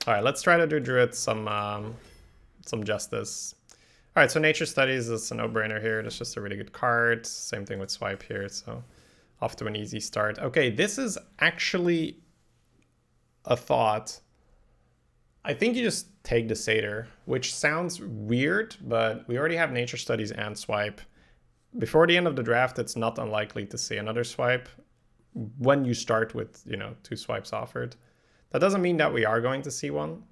All right, let's try to do Druid some justice. All right, so Nature Studies is a no-brainer here. It's just a really good card. Same thing with Swipe here, so off to an easy start. Okay, this is actually a thought. I think you just take the Satyr, which sounds weird, but we already have Nature Studies and Swipe. Before the end of the draft, it's not unlikely to see another Swipe when you start with, you know, 2 swipes offered. That doesn't mean that we are going to see one.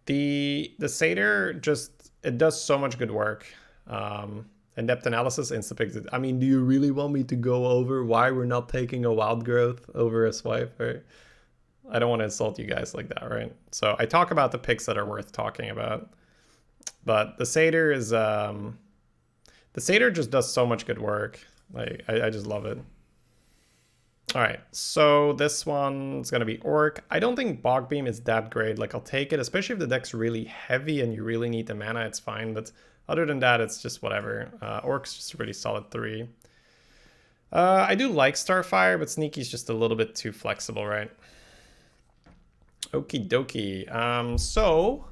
The Satyr just, it does so much good work. In-depth analysis, insta-pick. I mean, do you really want me to go over why we're not taking a Wild Growth over a Swipe? Right? I don't want to insult you guys like that, right? So I talk about the picks that are worth talking about. But the Satyr is... the Satyr just does so much good work. Like, I just love it. All right, so this one's going to be Orc. I don't think Bog Beam is that great. Like, I'll take it, especially if the deck's really heavy and you really need the mana, it's fine. But other than that, it's just whatever. Orc's just a really solid 3. I do like Starfire, but Sneaky's just a little bit too flexible, right? Okie dokie. So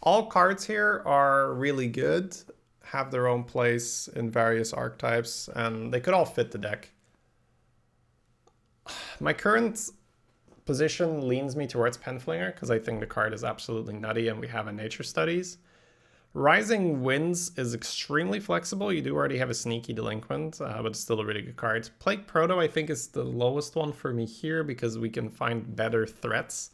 all cards here are really good, have their own place in various archetypes, and they could all fit the deck. My current position leans me towards Penflinger because I think the card is absolutely nutty and we have a Nature Studies. Rising Winds is extremely flexible. You do already have a Sneaky Delinquent, but it's still a really good card. Plague Proto, I think, is the lowest one for me here because we can find better threats.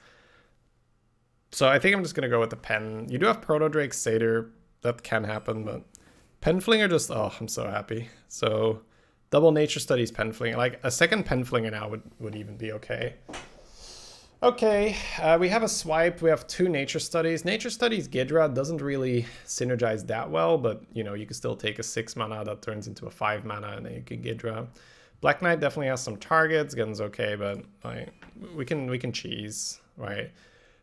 So I think I'm just going to go with the Pen. You do have Proto Drake, Satyr. That can happen, but Penflinger just... Oh, I'm so happy. So double Nature Studies Penflinger. Like, a second Penflinger now would even be okay. Okay, we have a Swipe. We have 2 Nature Studies. Nature Studies Ghidra doesn't really synergize that well, but, you know, you can still take a 6 mana that turns into a 5 mana, and then you can Ghidra. Black Knight definitely has some targets. Gun's okay, but like, we can cheese, right?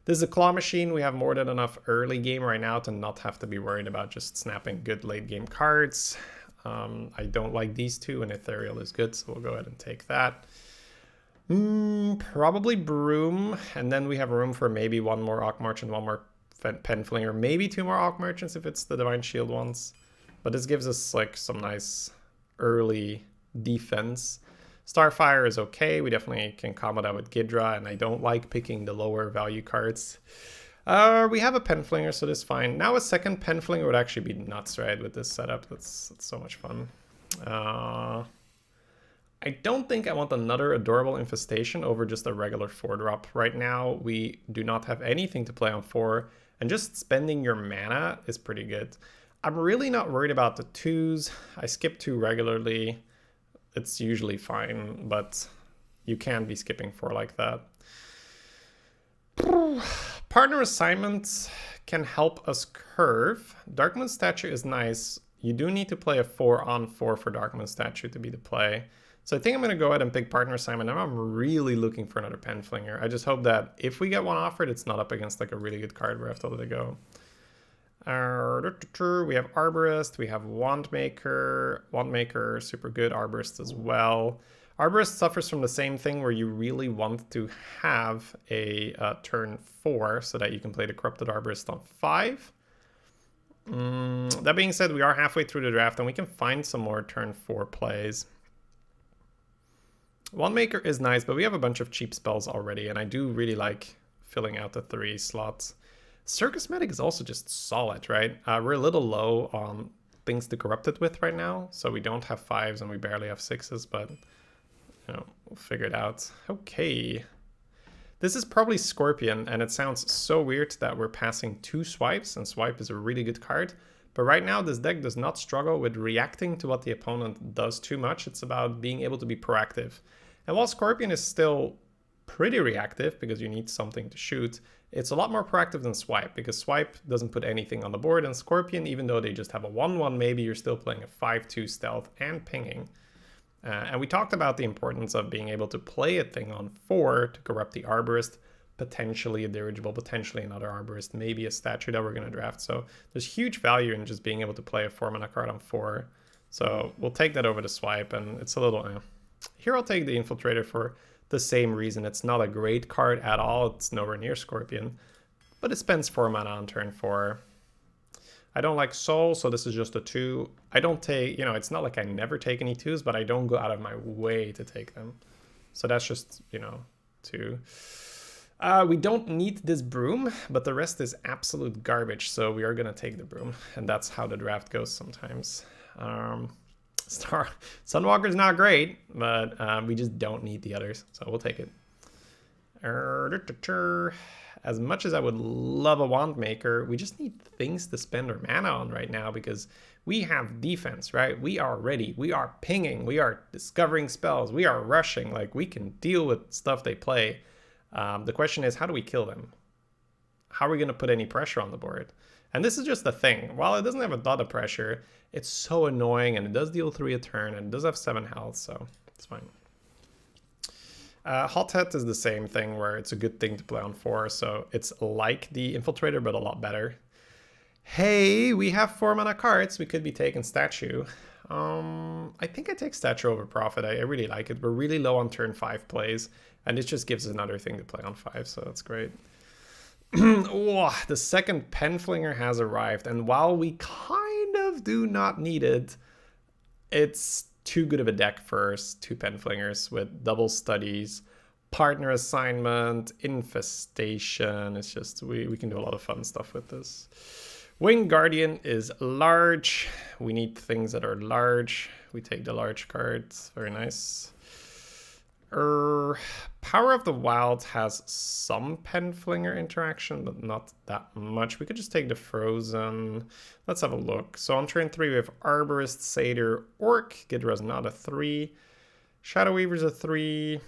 This is a Claw Machine. We have more than enough early game right now to not have to be worried about just snapping good late game cards. I don't like these 2, and Ethereal is good, so we'll go ahead and take that. Probably Broom, and then we have room for maybe 1 more Arc Merchant, 1 more Penflinger, maybe 2 more Arc Merchants if it's the Divine Shield ones. But this gives us like some nice early defense. Starfire is okay. We definitely can combo that with Ghidra, and I don't like picking the lower value cards. We have a Penflinger, so this is fine. Now a second Penflinger would actually be nuts, right, with this setup. That's so much fun. I don't think I want another Adorable Infestation over just a regular 4-drop. Right now, we do not have anything to play on 4, and just spending your mana is pretty good. I'm really not worried about the 2s. I skip 2 regularly. It's usually fine, but you can't be skipping 4 like that. Partner Assignment can help us curve. Darkmoon Statue is nice. You do need to play a 4-on-4 for Darkmoon Statue to be the play. So I think I'm going to go ahead and pick Partner Assignment. Now I'm really looking for another Penflinger. I just hope that if we get one offered, it's not up against like a really good card where I have to let it go. We have Arborist, we have Wandmaker. Wandmaker, super good. Arborist as well. Arborist suffers from the same thing where you really want to have a turn 4 so that you can play the Corrupted Arborist on 5. That being said, we are halfway through the draft and we can find some more turn 4 plays. Wandmaker is nice, but we have a bunch of cheap spells already, and I do really like filling out the 3 slots. Circus Medic is also just solid, right? We're a little low on things to corrupt it with right now, so we don't have 5s and we barely have 6s, but you know, we'll figure it out. Okay. This is probably Scorpion, and it sounds so weird that we're passing 2 swipes, and Swipe is a really good card. But right now, this deck does not struggle with reacting to what the opponent does too much. It's about being able to be proactive. And while Scorpion is still pretty reactive because you need something to shoot, it's a lot more proactive than Swipe because Swipe doesn't put anything on the board, and Scorpion, even though they just have a 1/1, maybe you're still playing a 5/2 stealth and pinging. And we talked about the importance of being able to play a thing on 4 to corrupt the Arborist, potentially a Dirigible, potentially another Arborist, maybe a statue that we're going to draft. So there's huge value in just being able to play a 4-mana card on 4. So we'll take that over to Swipe, and it's a little... Here I'll take the Infiltrator for the same reason. It's not a great card at all. It's nowhere near Scorpion. but it spends 4 mana on turn 4. I don't like Soul, so this is just a 2. I don't take, you know, it's not like I never take any 2s, but I don't go out of my way to take them. So that's just, you know, 2. We don't need this broom, but the rest is absolute garbage, so we are going to take the broom. And that's how the draft goes sometimes. Sunwalker's not great, but we just don't need the others, so we'll take it. As much as I would love a wand maker, we just need things to spend our mana on right now because we have defense, right? We are ready. We are pinging. We are discovering spells. We are rushing. Like, we can deal with stuff they play. The question is, how do we kill them? How are we going to put any pressure on the board? And this is just the thing. While it doesn't have a lot of pressure, it's so annoying, and it does deal 3 a turn, and it does have 7 health, so it's fine. Hothead is the same thing, where it's a good thing to play on 4, so it's like the Infiltrator, but a lot better. Hey, we have 4 mana cards. We could be taking Statue. I think I take Statue over Prophet. I really like it. We're really low on turn 5 plays, and it just gives us another thing to play on 5, so that's great. Oh, the second Penflinger has arrived, and while we kind of do not need it, it's too good of a deck for 2 Penflingers with double studies, partner assignment, infestation. It's just, we can do a lot of fun stuff with this. Winged Guardian is large. We need things that are large. We take the large cards. Very nice. Power of the Wild has some Penflinger interaction, but not that much. We could just take the Frozen. Let's have a look. So on turn 3, we have Arborist, Satyr, Orc. Ghidra's not a 3. Shadow Weaver's a 3.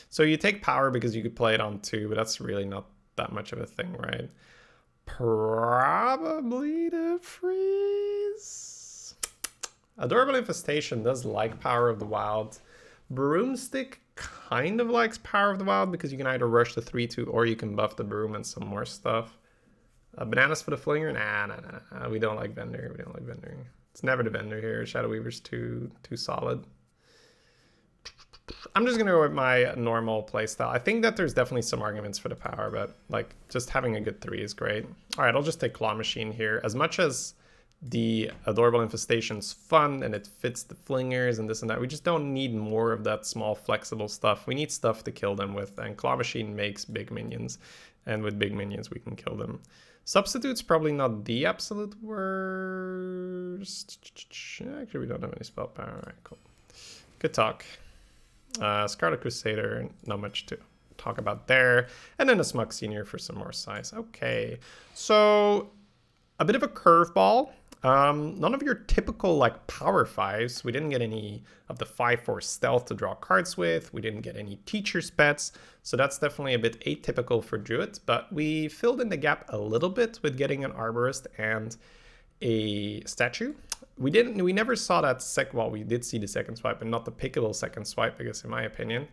So you take Power because you could play it on 2, but that's really not that much of a thing, right? Probably the Freeze. Adorable Infestation does like Power of the Wild. Broomstick kind of likes Power of the Wild because you can either rush the 3/2 or you can buff the broom and some more stuff. Bananas for the Flinger? Nah. We don't like Vendor. We don't like Vendor. It's never the Vendor here. Shadow Weaver's too solid. I'm just going to go with my normal playstyle. I think that there's definitely some arguments for the power, but like just having a good 3 is great. All right, I'll just take Claw Machine here. As much as the Adorable Infestation's fun and it fits the Flingers and this and that, we just don't need more of that small flexible stuff. We need stuff to kill them with, and Claw Machine makes big minions, and with big minions we can kill them. Substitute's probably not the absolute worst. Actually, we don't have any spell power. All right, cool. Good talk. Scarlet Crusader, not much to talk about there. And then a Smug Senior for some more size. Okay, so a bit of a curveball. None of your typical like power 5s. We didn't get any of the 5/4 stealth to draw cards with. We didn't get any teacher's pets. So that's definitely a bit atypical for Druid, but we filled in the gap a little bit with getting an Arborist and a Statue. We never saw that well, we did see the second swipe, but not the pickable second swipe, I guess, in my opinion.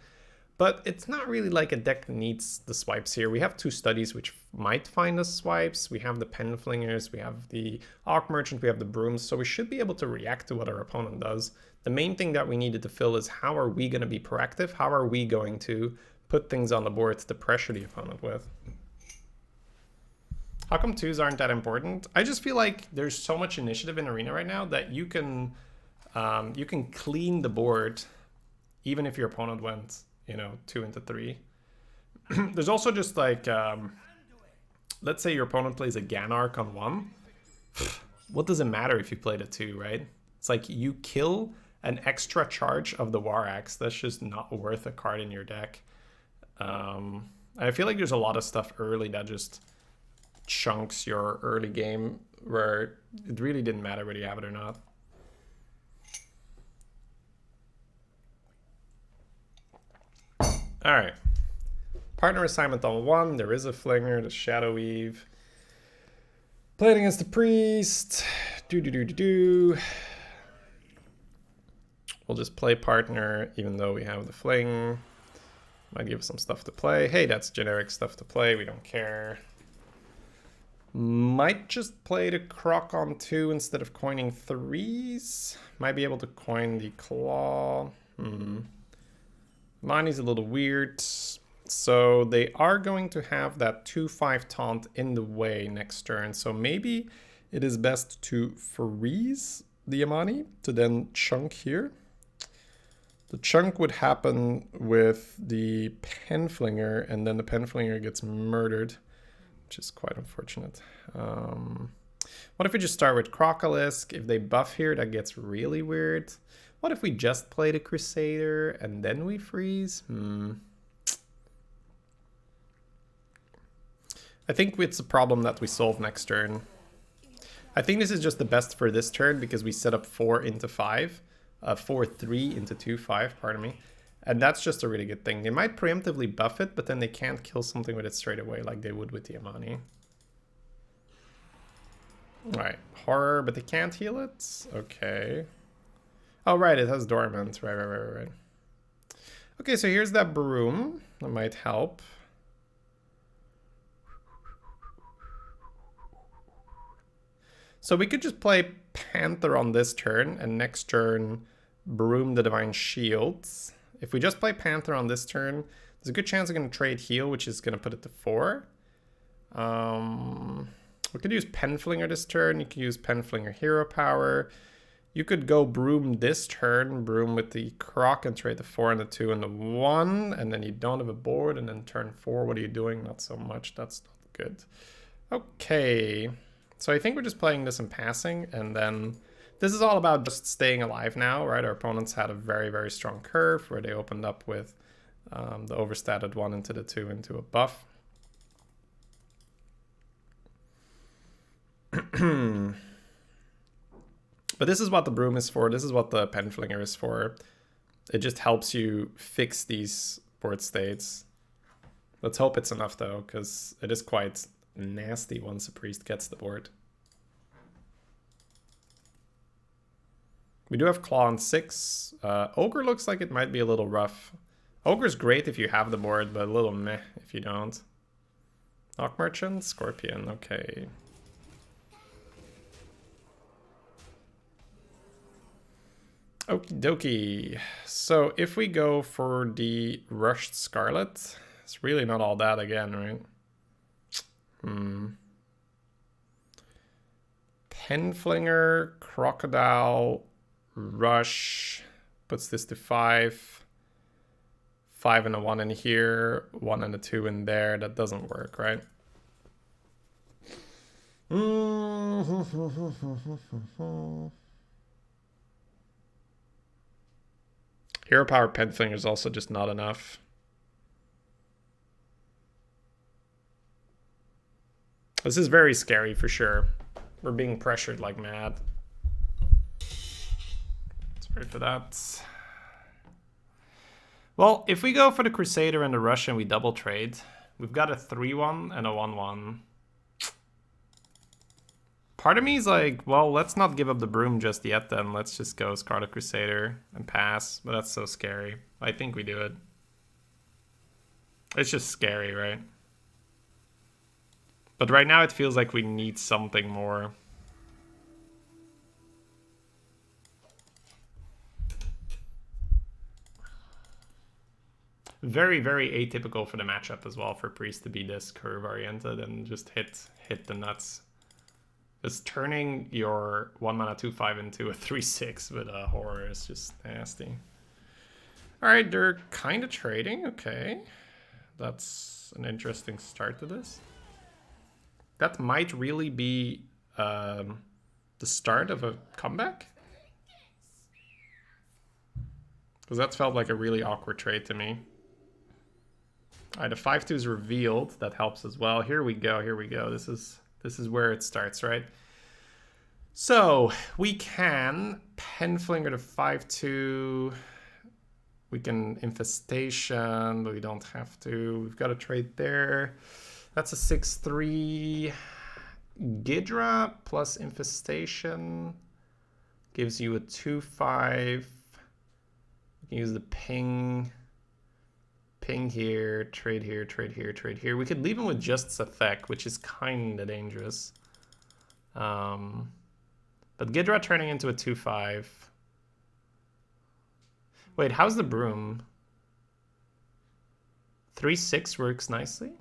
But it's not really like a deck that needs the swipes here. We have 2 studies which might find the swipes. We have the Penflingers, we have the Arc Merchant, we have the Brooms, so we should be able to react to what our opponent does. The main thing that we needed to fill is how are we going to be proactive? How are we going to put things on the board to pressure the opponent with? How come 2s aren't that important? I just feel like there's so much initiative in Arena right now that you can clean the board even if your opponent went, you know, 2 into 3. There's also just like, let's say your opponent plays a Ganark on 1. What does it matter if you played a 2, right? It's like you kill an extra charge of the War Axe. That's just not worth a card in your deck. I feel like there's a lot of stuff early that just chunks your early game where it really didn't matter whether you have it or not. All right, partner assignment on 1. There is a Flinger, the Shadow Weave. Playing against the Priest. We'll just play partner even though we have the Fling. Might give us some stuff to play. Hey, that's generic stuff to play. We don't care. Might just play the Croc on 2 instead of coining 3s. Might be able to coin the Claw. Mani's a little weird. So they are going to have that 2/5 taunt in the way next turn. So maybe it is best to freeze the Yamani to then chunk here. The chunk would happen with the Penflinger, and then the Penflinger gets murdered, which is quite unfortunate. What if we just start with Crocolisk? If they buff here, that gets really weird. What if we just play the Crusader and then we freeze? I think it's a problem that we solve next turn. I think this is just the best for this turn because we set up 4 into 5. 4-3 into 2-5, pardon me. And that's just a really good thing. They might preemptively buff it, but then they can't kill something with it straight away like they would with the Yamani. Alright, horror, but they can't heal it? Okay. Oh, right, it has dormant. Right. Okay, so here's that broom. That might help. So we could just play Panther on this turn, and next turn Broom the Divine Shields. If we just play Panther on this turn, there's a good chance I'm going to trade heal, which is going to put it to 4. We could use Penflinger this turn. You could use Penflinger Hero Power. You could go Broom this turn, Broom with the Croc and trade the 4 and the 2 and the 1, and then you don't have a board, and then turn 4, what are you doing? Not so much. That's not good. Okay. So I think we're just playing this in passing, and then this is all about just staying alive now, right? Our opponents had a very, very strong curve where they opened up with the overstatted 1 into the 2 into a buff. But this is what the Broom is for. This is what the Penflinger is for. It just helps you fix these board states. Let's hope it's enough, though, because it is quite nasty once a priest gets the board. We do have Claw on 6. Ogre looks like it might be a little rough. Ogre's great if you have the board, but a little meh if you don't. Knock Merchant, Scorpion, okay. Okie dokie. So if we go for the Rushed Scarlet, it's really not all that again, right? Penflinger, Crocodile, Rush, puts this to 5. 5 and a 1 in here, 1 and a 2 in there. That doesn't work, right? Hero Power Penflinger is also just not enough. This is very scary for sure. We're being pressured like mad. Sorry for that. Well, if we go for the Crusader and the Rush and we double trade, we've got a 3-1 and a 1-1. Part of me is like, well, let's not give up the Broom just yet then. Let's just go Scarlet Crusader and pass. But that's so scary. I think we do it. It's just scary, right? But right now it feels like we need something more. Very, very atypical for the matchup as well for Priest to be this curve oriented and just hit the nuts. Just turning your 1 mana 2/5 into a 3/6 with a horror is just nasty. Alright, they're kind of trading. Okay. That's an interesting start to this. That might really be the start of a comeback. Because that felt like a really awkward trade to me. Alright, the 5-2 is revealed. That helps as well. Here we go, here we go. This is where it starts, right? So, we can Penflinger to 5-2. We can Infestation, but we don't have to. We've got a trade there. That's a 6-3. Ghidra plus Infestation gives you a 2/5. You can use the ping. Ping here, trade here, trade here, trade here. We could leave him with just Sethek, which is kind of dangerous. But Ghidra turning into a 2/5. Wait, how's the Broom? 3/6 works nicely.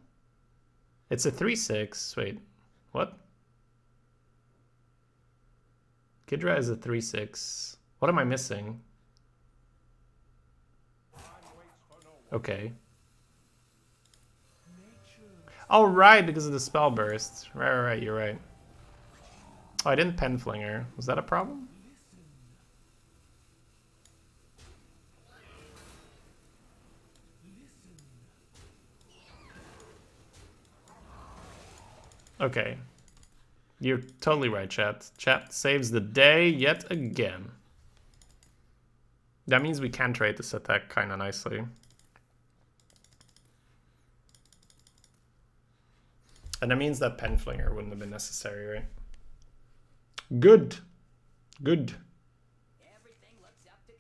It's a 3/6. Wait, what? Kidra is a 3/6. What am I missing? Okay. Oh, right, because of the spell burst. Right, you're right. Oh, I didn't pen flinger. Was that a problem? Okay. You're totally right, chat. Chat saves the day yet again. That means we can trade this attack kind of nicely. And that means that pen flinger wouldn't have been necessary, right? Good. Good. Everything looks up to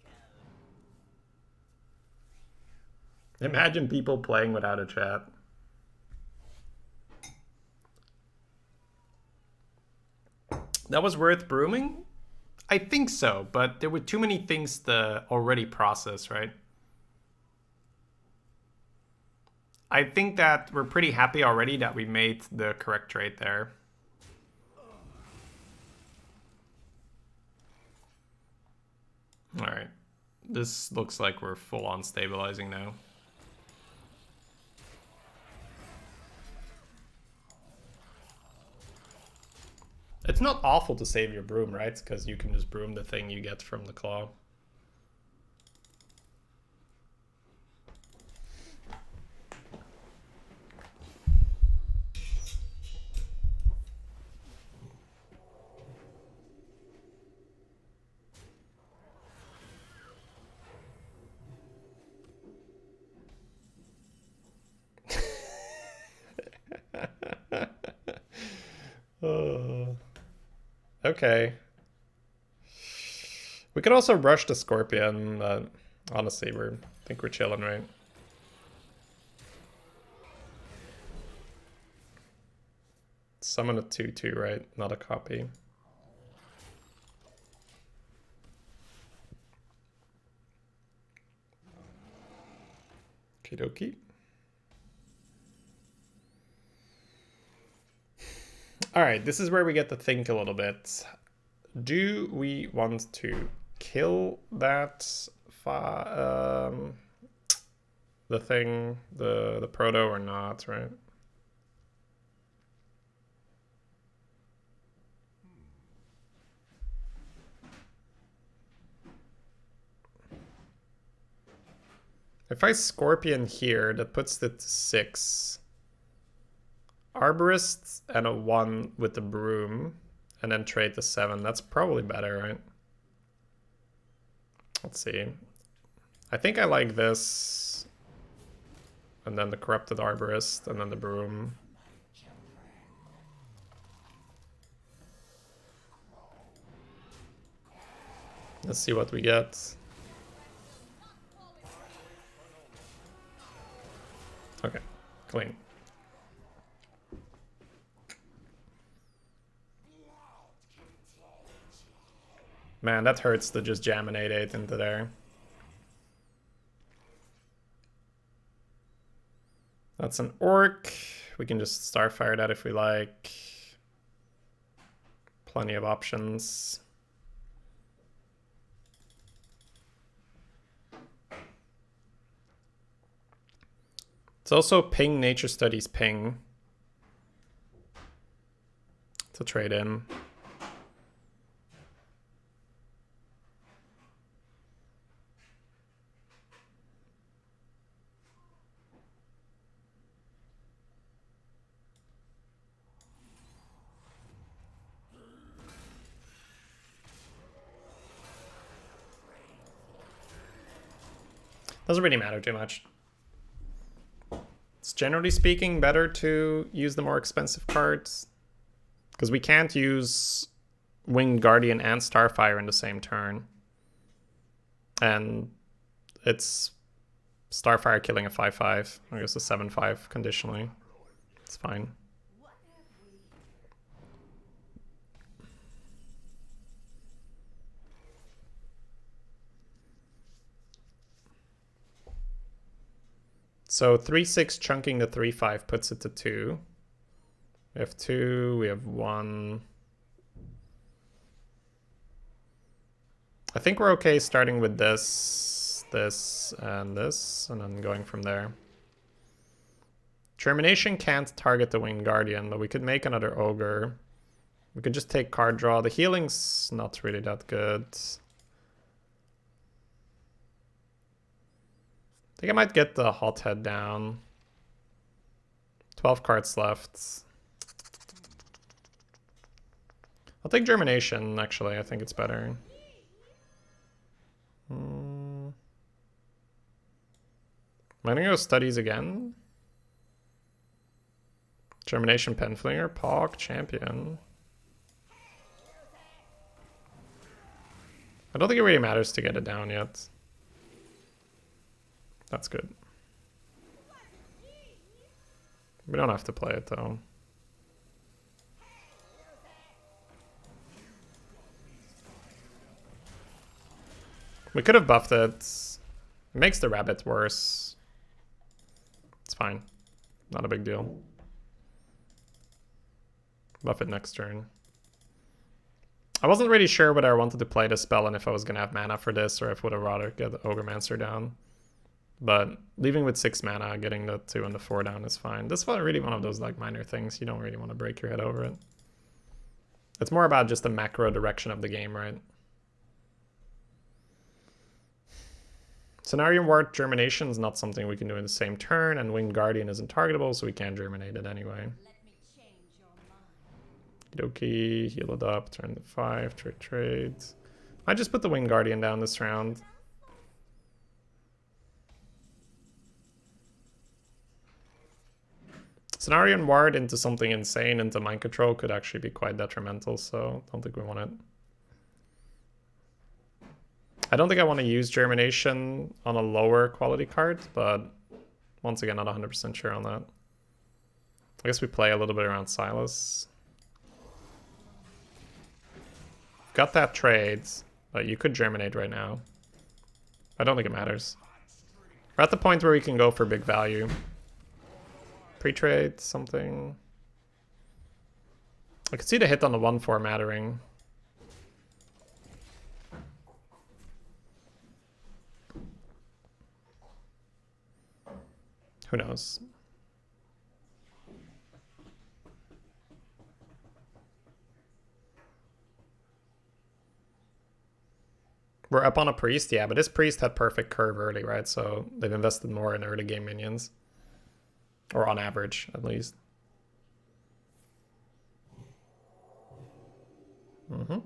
code. Imagine people playing without a chat. That was worth brooming? I think so, but there were too many things to already process, right? I think that we're pretty happy already that we made the correct trade there. All right. This looks like we're full on stabilizing now. It's not awful to save your broom, right? Because you can just broom the thing you get from the claw. Okay. We could also rush the Scorpion. Honestly, I think we're chilling, right? Summon a 2/2, right? Not a copy. Okie dokie. All right, this is where we get to think a little bit. Do we want to kill that the thing, the proto, or not, right? If I Scorpion here, that puts it to 6. Arborist and a 1 with the broom, and then trade the 7. That's probably better, right? Let's see. I think I like this. And then the Corrupted Arborist, and then the broom. Let's see what we get. Okay, clean. Man, that hurts to just jam an 8/8 into there. That's an orc. We can just Starfire that if we like. Plenty of options. It's also ping Nature Studies ping to trade in. Doesn't really matter too much. It's generally speaking better to use the more expensive cards, because we can't use Winged Guardian and Starfire in the same turn. And it's Starfire killing a 5/5. I guess a 7/5 conditionally. It's fine. So 3-6 chunking the 3-5 puts it to 2. We have 2, we have 1. I think we're okay starting with this, this, and this, and then going from there. Termination can't target the Winged Guardian, but we could make another Ogre. We could just take card draw. The healing's not really that good. I think I might get the Hothead down. 12 cards left. I'll take Germination, actually. I think it's better. Am I gonna go Studies again? Germination, Penflinger, Pog, Champion. I don't think it really matters to get it down yet. That's good. We don't have to play it though. We could have buffed it. It makes the rabbit worse. It's fine. Not a big deal. Buff it next turn. I wasn't really sure whether I wanted to play this spell and if I was going to have mana for this or if I would have rather get the Ogremancer down. But leaving with 6 mana, getting the 2 and the 4 down is fine. This is really one of those like minor things. You don't really want to break your head over it. It's more about just the macro direction of the game, right? Cenarian Ward Germination is not something we can do in the same turn, and Winged Guardian isn't targetable, so we can't germinate it anyway. Okie, heal it up, turn to 5, trade. I just put the Winged Guardian down this round. Cenarian Ward into something insane, into Mind Control, could actually be quite detrimental, so I don't think we want it. I don't think I want to use Germination on a lower quality card, but once again, not 100% sure on that. I guess we play a little bit around Silas. Got that trade, but you could Germinate right now. I don't think it matters. We're at the point where we can go for big value. Pre-trade, something. I could see the hit on the 1-4 mattering. Who knows? We're up on a priest, yeah, but this priest had perfect curve early, right? So they've invested more in early game minions. Or on average, at least. Mm-hmm.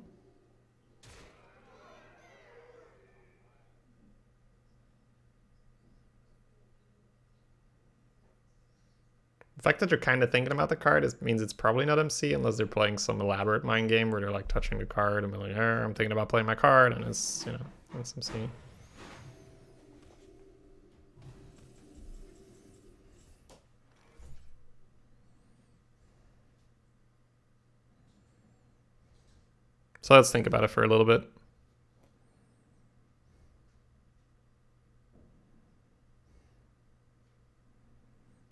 The fact that they're kind of thinking about the card means it's probably not MC unless they're playing some elaborate mind game where they're like touching the card and be like, I'm thinking about playing my card, and it's, you know, it's MC. So let's think about it for a little bit.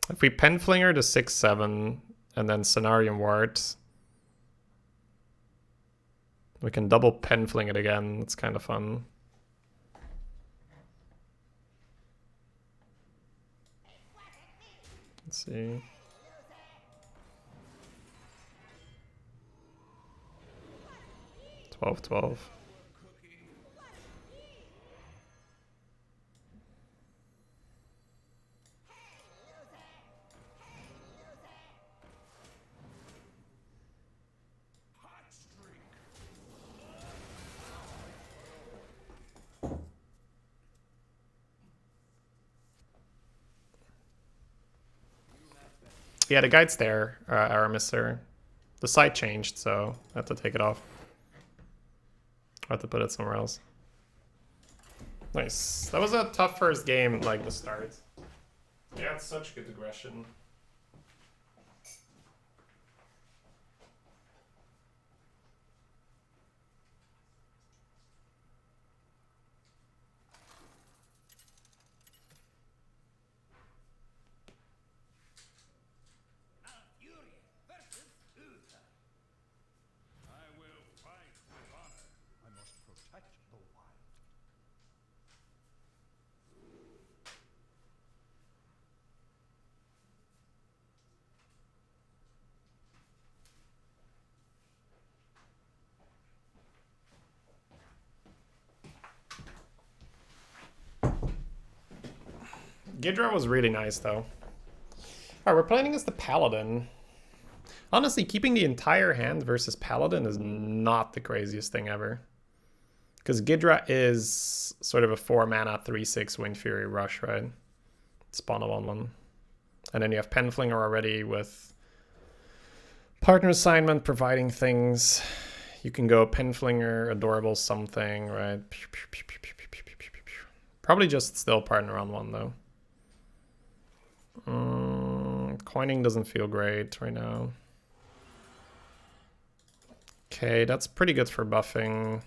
If we Penflinger to 6-7 and then Cenarian Ward, we can double Penfling it again. It's kind of fun. Let's see. $12. Yeah, the guide's there, Aramis there. The site changed, so I have to take it off. I have to put it somewhere else. Nice. That was a tough first game, like the start. They had such good aggression. Ghidra was really nice, though. Alright, we're playing as the Paladin. Honestly, keeping the entire hand versus Paladin is not the craziest thing ever. Because Ghidra is sort of a 4-mana 3/6 Wind Fury Rush, right? Spawn a 1/1. And then you have Penflinger already with Partner Assignment providing things. You can go Penflinger, Adorable something, right? Probably just still Partner on 1, though. Coining doesn't feel great right now. Okay, that's pretty good for buffing.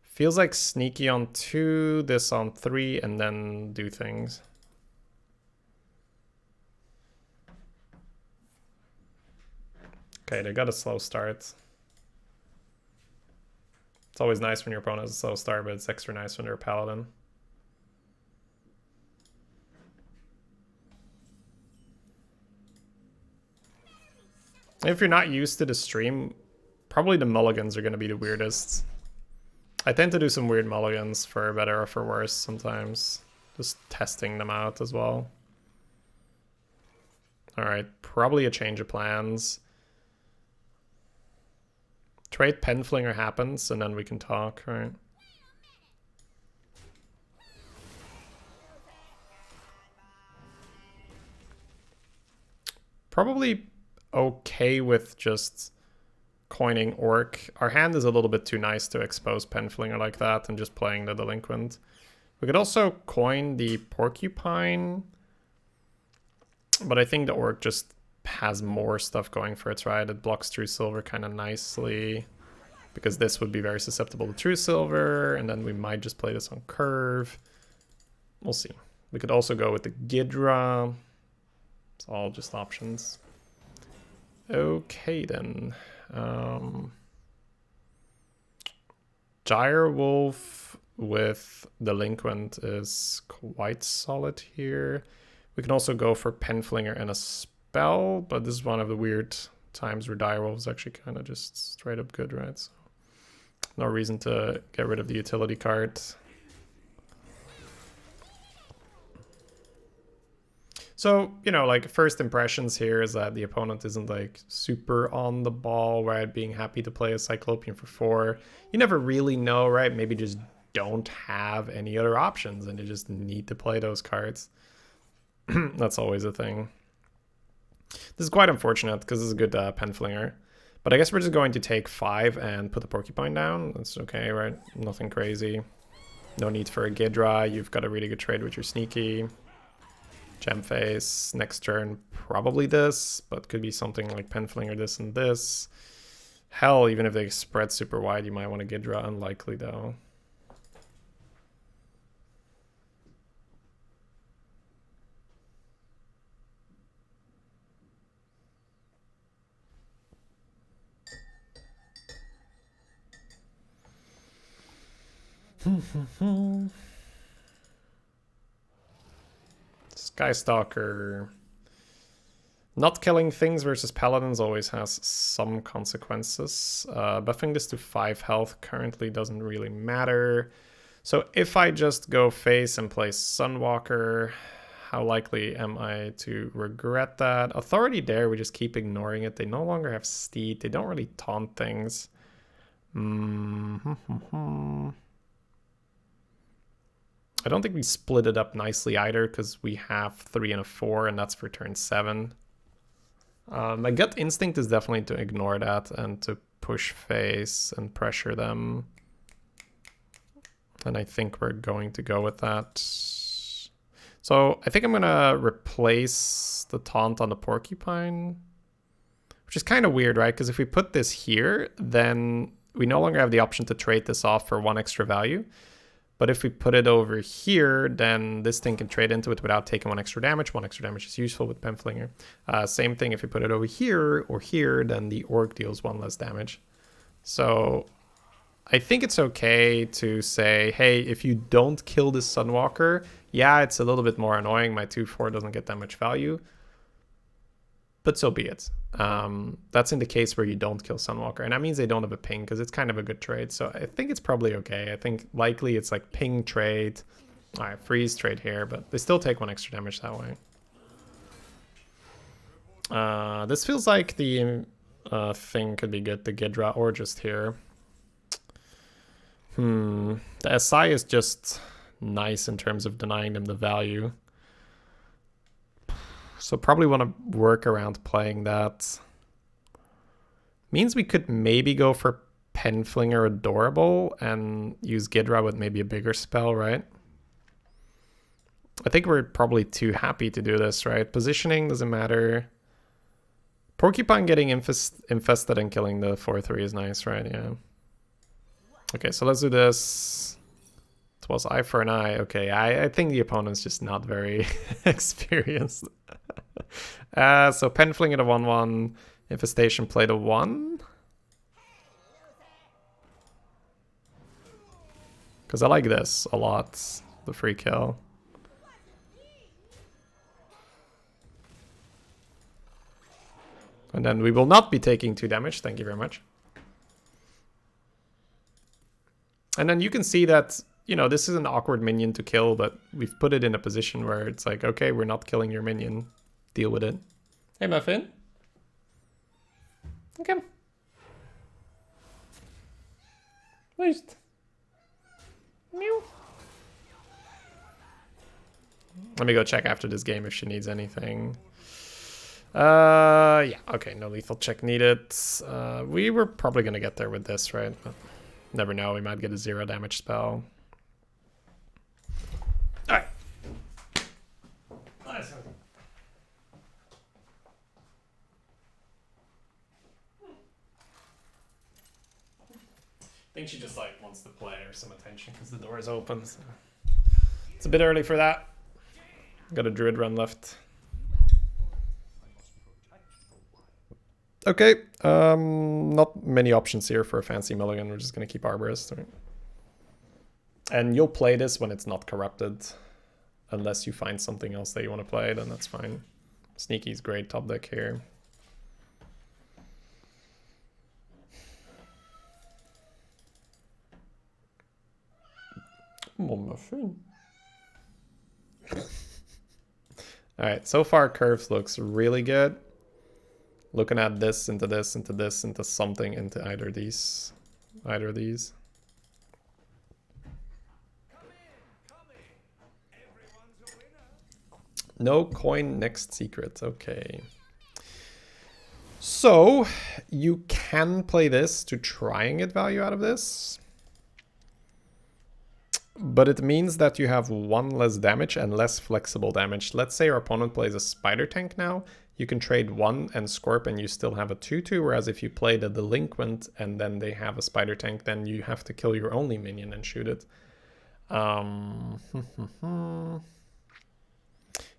Feels like sneaky on 2, this on 3, and then do things. Okay, they got a slow start. It's always nice when your opponent has a slow start, but it's extra nice when they're a Paladin. If you're not used to the stream, probably the mulligans are going to be the weirdest. I tend to do some weird mulligans for better or for worse sometimes. Just testing them out as well. Alright, probably a change of plans. Trait Penflinger happens and then we can talk, right? Probably okay with just coining Orc. Our hand is a little bit too nice to expose Penflinger like that and just playing the Delinquent. We could also coin the Porcupine, but I think the Orc just has more stuff going for it, right? It blocks True Silver kind of nicely because this would be very susceptible to True Silver, and then we might just play this on curve. We'll see. We could also go with the Ghidra. It's all just options. Okay, then. Gyre Wolf with Delinquent is quite solid here. We can also go for Penflinger and a spell, but this is one of the weird times where Dire Wolf is actually kind of just straight up good, right? So no reason to get rid of the utility card. So, you know, like first impressions here is that the opponent isn't like super on the ball, right? Being happy to play a Cyclopean for 4. You never really know, right? Maybe just don't have any other options and you just need to play those cards. That's always a thing. This is quite unfortunate because this is a good Penflinger. But I guess we're just going to take 5 and put the Porcupine down. That's okay, right? Nothing crazy. No need for a Ghidra. You've got a really good trade with your Sneaky. Gem Face, next turn, probably this, but could be something like Penflinger, this and this. Hell, even if they spread super wide, you might want to Ghidra. Unlikely, though. Skystalker. Not killing things versus Paladins always has some consequences. Buffing this to 5 health currently doesn't really matter. So if I just go face and play Sunwalker, how likely am I to regret that? Authority there, we just keep ignoring it. They no longer have Steed. They don't really taunt things. I don't think we split it up nicely either because we have 3 and a 4 and that's for turn 7. My gut instinct is definitely to ignore that and to push face and pressure them. And I think we're going to go with that. So I think I'm going to replace the taunt on the Porcupine, which is kind of weird, right? Because if we put this here, then we no longer have the option to trade this off for 1 extra value. But if we put it over here, then this thing can trade into it without taking 1 extra damage. 1 extra damage is useful with Penflinger. Same thing if we put it over here or here, then the Orc deals 1 less damage. So I think it's okay to say, hey, if you don't kill this Sunwalker, yeah, it's a little bit more annoying. My 2/4 doesn't get that much value. But so be it. That's in the case where you don't kill Sunwalker. And that means they don't have a ping because it's kind of a good trade. So I think it's probably okay. I think likely it's like ping trade. Alright, freeze trade here, but they still take 1 extra damage that way. This feels like the thing could be good, the Ghidra, or just here. The SI is just nice in terms of denying them the value. So probably want to work around playing that. Means we could maybe go for Penflinger Adorable and use Ghidra with maybe a bigger spell, right? I think we're probably too happy to do this, right? Positioning doesn't matter. Porcupine getting infested and killing the 4/3 is nice, right? Yeah. Okay, so let's do this. It was eye for an eye. Okay, I think the opponent's just not very experienced. So Penfling at a 1/1. Infestation played a 1. Because I like this a lot. The free kill. And then we will not be taking 2 damage. Thank you very much. And then you can see that, you know, this is an awkward minion to kill, but we've put it in a position where it's like, okay, we're not killing your minion. Deal with it. Hey, Muffin. Okay. Waste. Meow. Let me go check after this game if she needs anything. Yeah, okay, no lethal check needed. We were probably gonna get there with this, right? But never know, we might get a 0 damage spell. Alright. Nice. I think she just like wants to play or some attention because the door is open. So. It's a bit early for that. Got a druid run left. Okay, not many options here for a fancy mulligan. We're just gonna keep Arborist. Right? And you'll play this when it's not corrupted. Unless you find something else that you want to play, then that's fine. Sneaky's great top deck here. Muffin. Alright, so far curves looks really good. Looking at this, into this, into this, into something, into either of these. Either of these. No coin next secret. Okay. So, you can play this to try and get value out of this. But it means that you have 1 less damage and less flexible damage. Let's say your opponent plays a spider tank now. You can trade 1 and Scorp and you still have a 2/2. Whereas if you play the Delinquent and then they have a spider tank, then you have to kill your only minion and shoot it.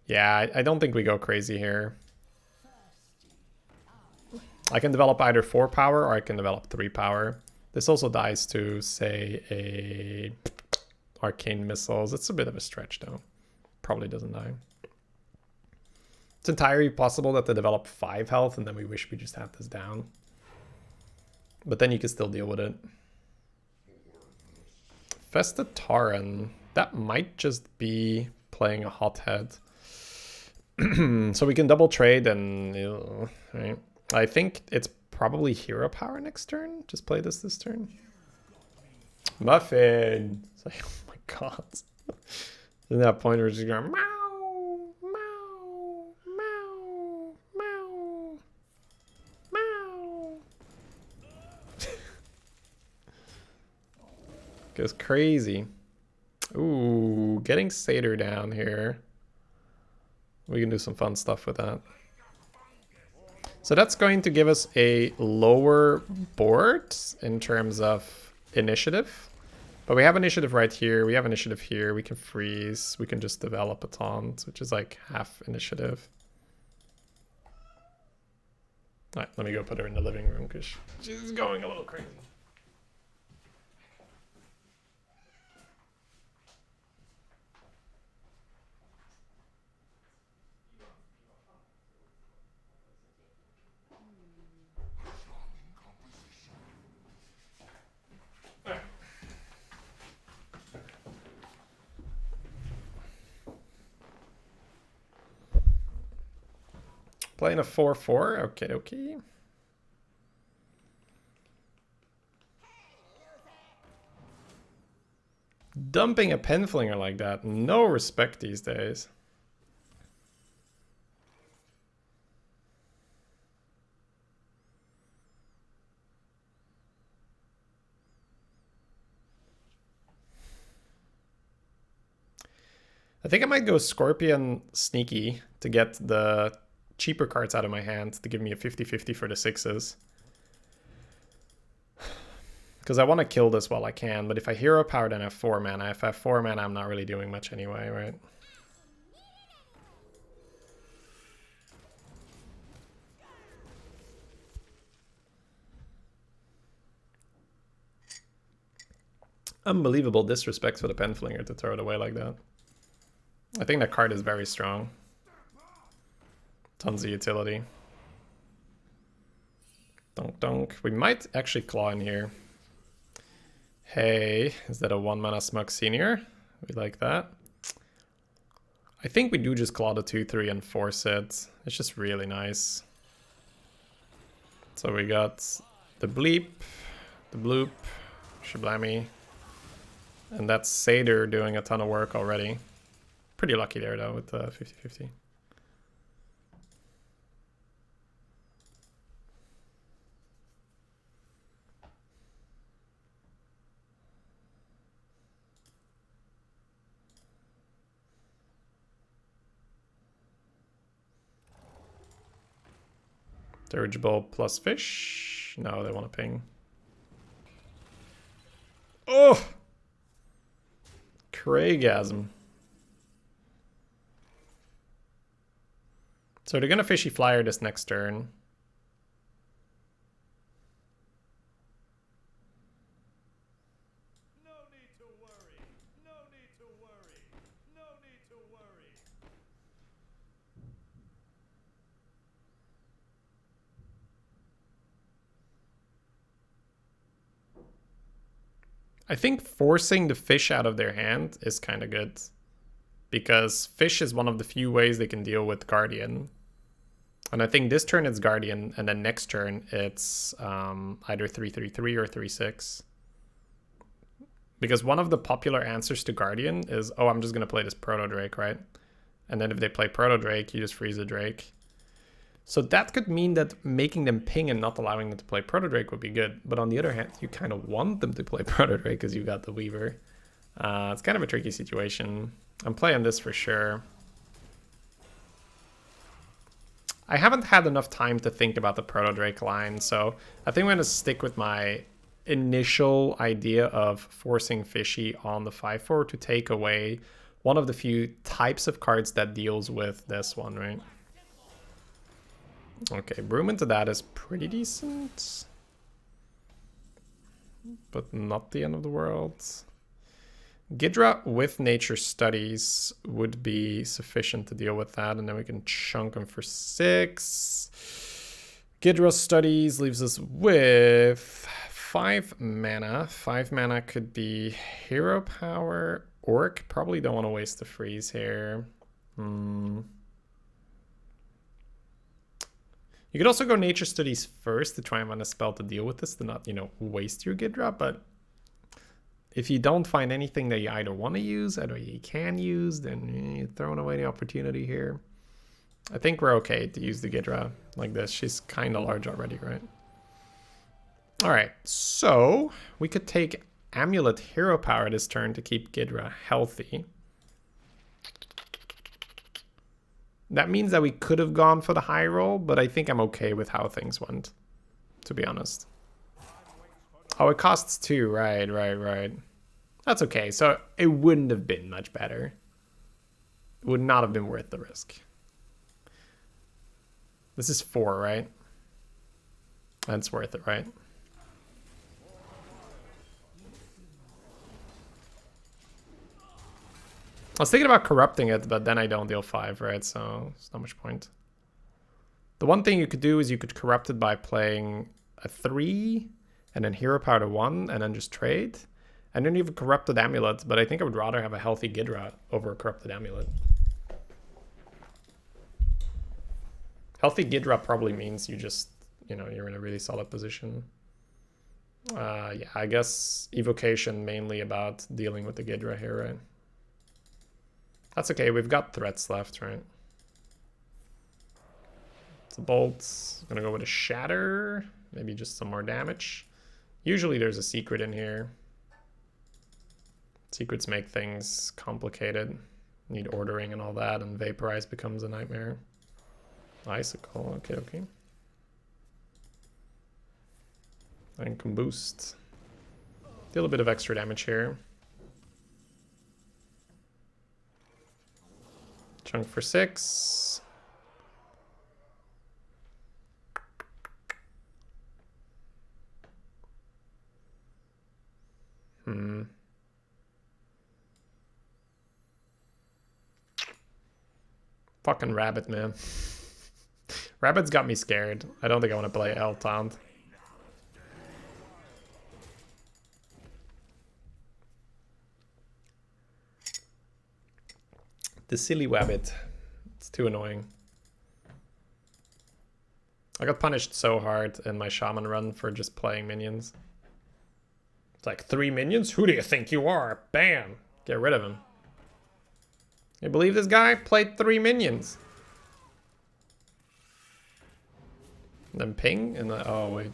Yeah, I don't think we go crazy here. I can develop either 4 power or I can develop 3 power. This also dies to, say, a Arcane Missiles. It's a bit of a stretch, though. Probably doesn't die. It's entirely possible that they develop 5 health and then we wish we just had this down. But then you can still deal with it. Festa Taran. That might just be playing a Hothead. So we can double trade and... right? I think it's probably Hero Power next turn. Just play this turn. Muffin! It's like, oh my god. At that point we're just going meow, meow, meow, meow, meow. Goes crazy. Ooh, getting Satyr down here. We can do some fun stuff with that. So that's going to give us a lower board in terms of initiative. But we have initiative right here. We have initiative here. We can freeze. We can just develop a taunt, which is like half initiative. All right, let me go put her in the living room because she's going a little crazy. Playing a 4/4. Okay, okay. Dumping a penflinger like that. No respect these days. I think I might go Scorpion Sneaky to get the cheaper cards out of my hand to give me a 50-50 for the 6s. Because I want to kill this while I can, but if I hero power, then I have 4 mana. If I have 4 mana, I'm not really doing much anyway, right? Unbelievable disrespect for the penflinger to throw it away like that. I think that card is very strong. Tons of utility. Donk donk. We might actually claw in here. Hey, is that a 1-mana Smug Senior? We like that. I think we do just claw the 2/3 and force it. It's just really nice. So we got the bleep, the bloop, Shablammy, and that's Seder doing a ton of work already. Pretty lucky there though with the 50-50. Dirigible plus fish. No, they want to ping. Oh! Craigasm. So they're gonna fishy flyer this next turn. No need to worry. No need to worry. No need to worry. I think forcing the fish out of their hand is kind of good. Because fish is one of the few ways they can deal with Guardian. And I think this turn it's Guardian, and then next turn it's either 3/3/3 or 3/6. Because one of the popular answers to Guardian is, oh, I'm just going to play this Proto Drake, right? And then if they play Proto Drake, you just freeze a Drake. So that could mean that making them ping and not allowing them to play Proto Drake would be good. But on the other hand, you kind of want them to play Proto Drake because you got the Weaver. It's kind of a tricky situation. I'm playing this for sure. I haven't had enough time to think about the Proto Drake line, so I think I'm going to stick with my initial idea of forcing Fishy on the 5/4 to take away one of the few types of cards that deals with this one, right? Okay, Broom into that is pretty decent, but not the end of the world. Ghidra with Nature Studies would be sufficient to deal with that, and then we can chunk them for 6. Ghidra Studies leaves us with 5 mana. 5 mana could be Hero Power. Orc, probably don't want to waste the freeze here. You could also go Nature Studies first to try and find a spell to deal with this, to not, you know, waste your Ghidra, but if you don't find anything that you either want to use or you can use, then you're throwing away the opportunity here. I think we're okay to use the Ghidra like this. She's kind of large already, right? All right, so we could take Amulet Hero Power this turn to keep Ghidra healthy. That means that we could have gone for the high roll, but I think I'm okay with how things went, to be honest. Oh, it costs 2. Right. That's okay. So it wouldn't have been much better. It would not have been worth the risk. This is 4, right? That's worth it, right? I was thinking about corrupting it, but then I don't deal 5, right? So it's not much point. The one thing you could do is you could corrupt it by playing a 3 and then hero power to 1 and then just trade. And then you have a corrupted amulet, but I think I would rather have a healthy Ghidra over a corrupted amulet. Healthy Ghidra probably means you just, you know, you're in a really solid position. Yeah, I guess Evocation mainly about dealing with the Ghidra here, right? That's okay, we've got threats left, right? It's a Bolt. Gonna go with a Shatter. Maybe just some more damage. Usually there's a secret in here. Secrets make things complicated. Need ordering and all that, and Vaporize becomes a nightmare. Icicle, okay, okay. And can boost. Deal a bit of extra damage here. Chunk for 6. Fucking Rabbit, man. Rabbit's got me scared. I don't think I want to play El Taunt. The silly Wabbit. It's too annoying. I got punished so hard in my Shaman run for just playing minions. It's like 3 minions? Who do you think you are? Bam! Get rid of him. You believe this guy played 3 minions? And then ping and then, oh wait.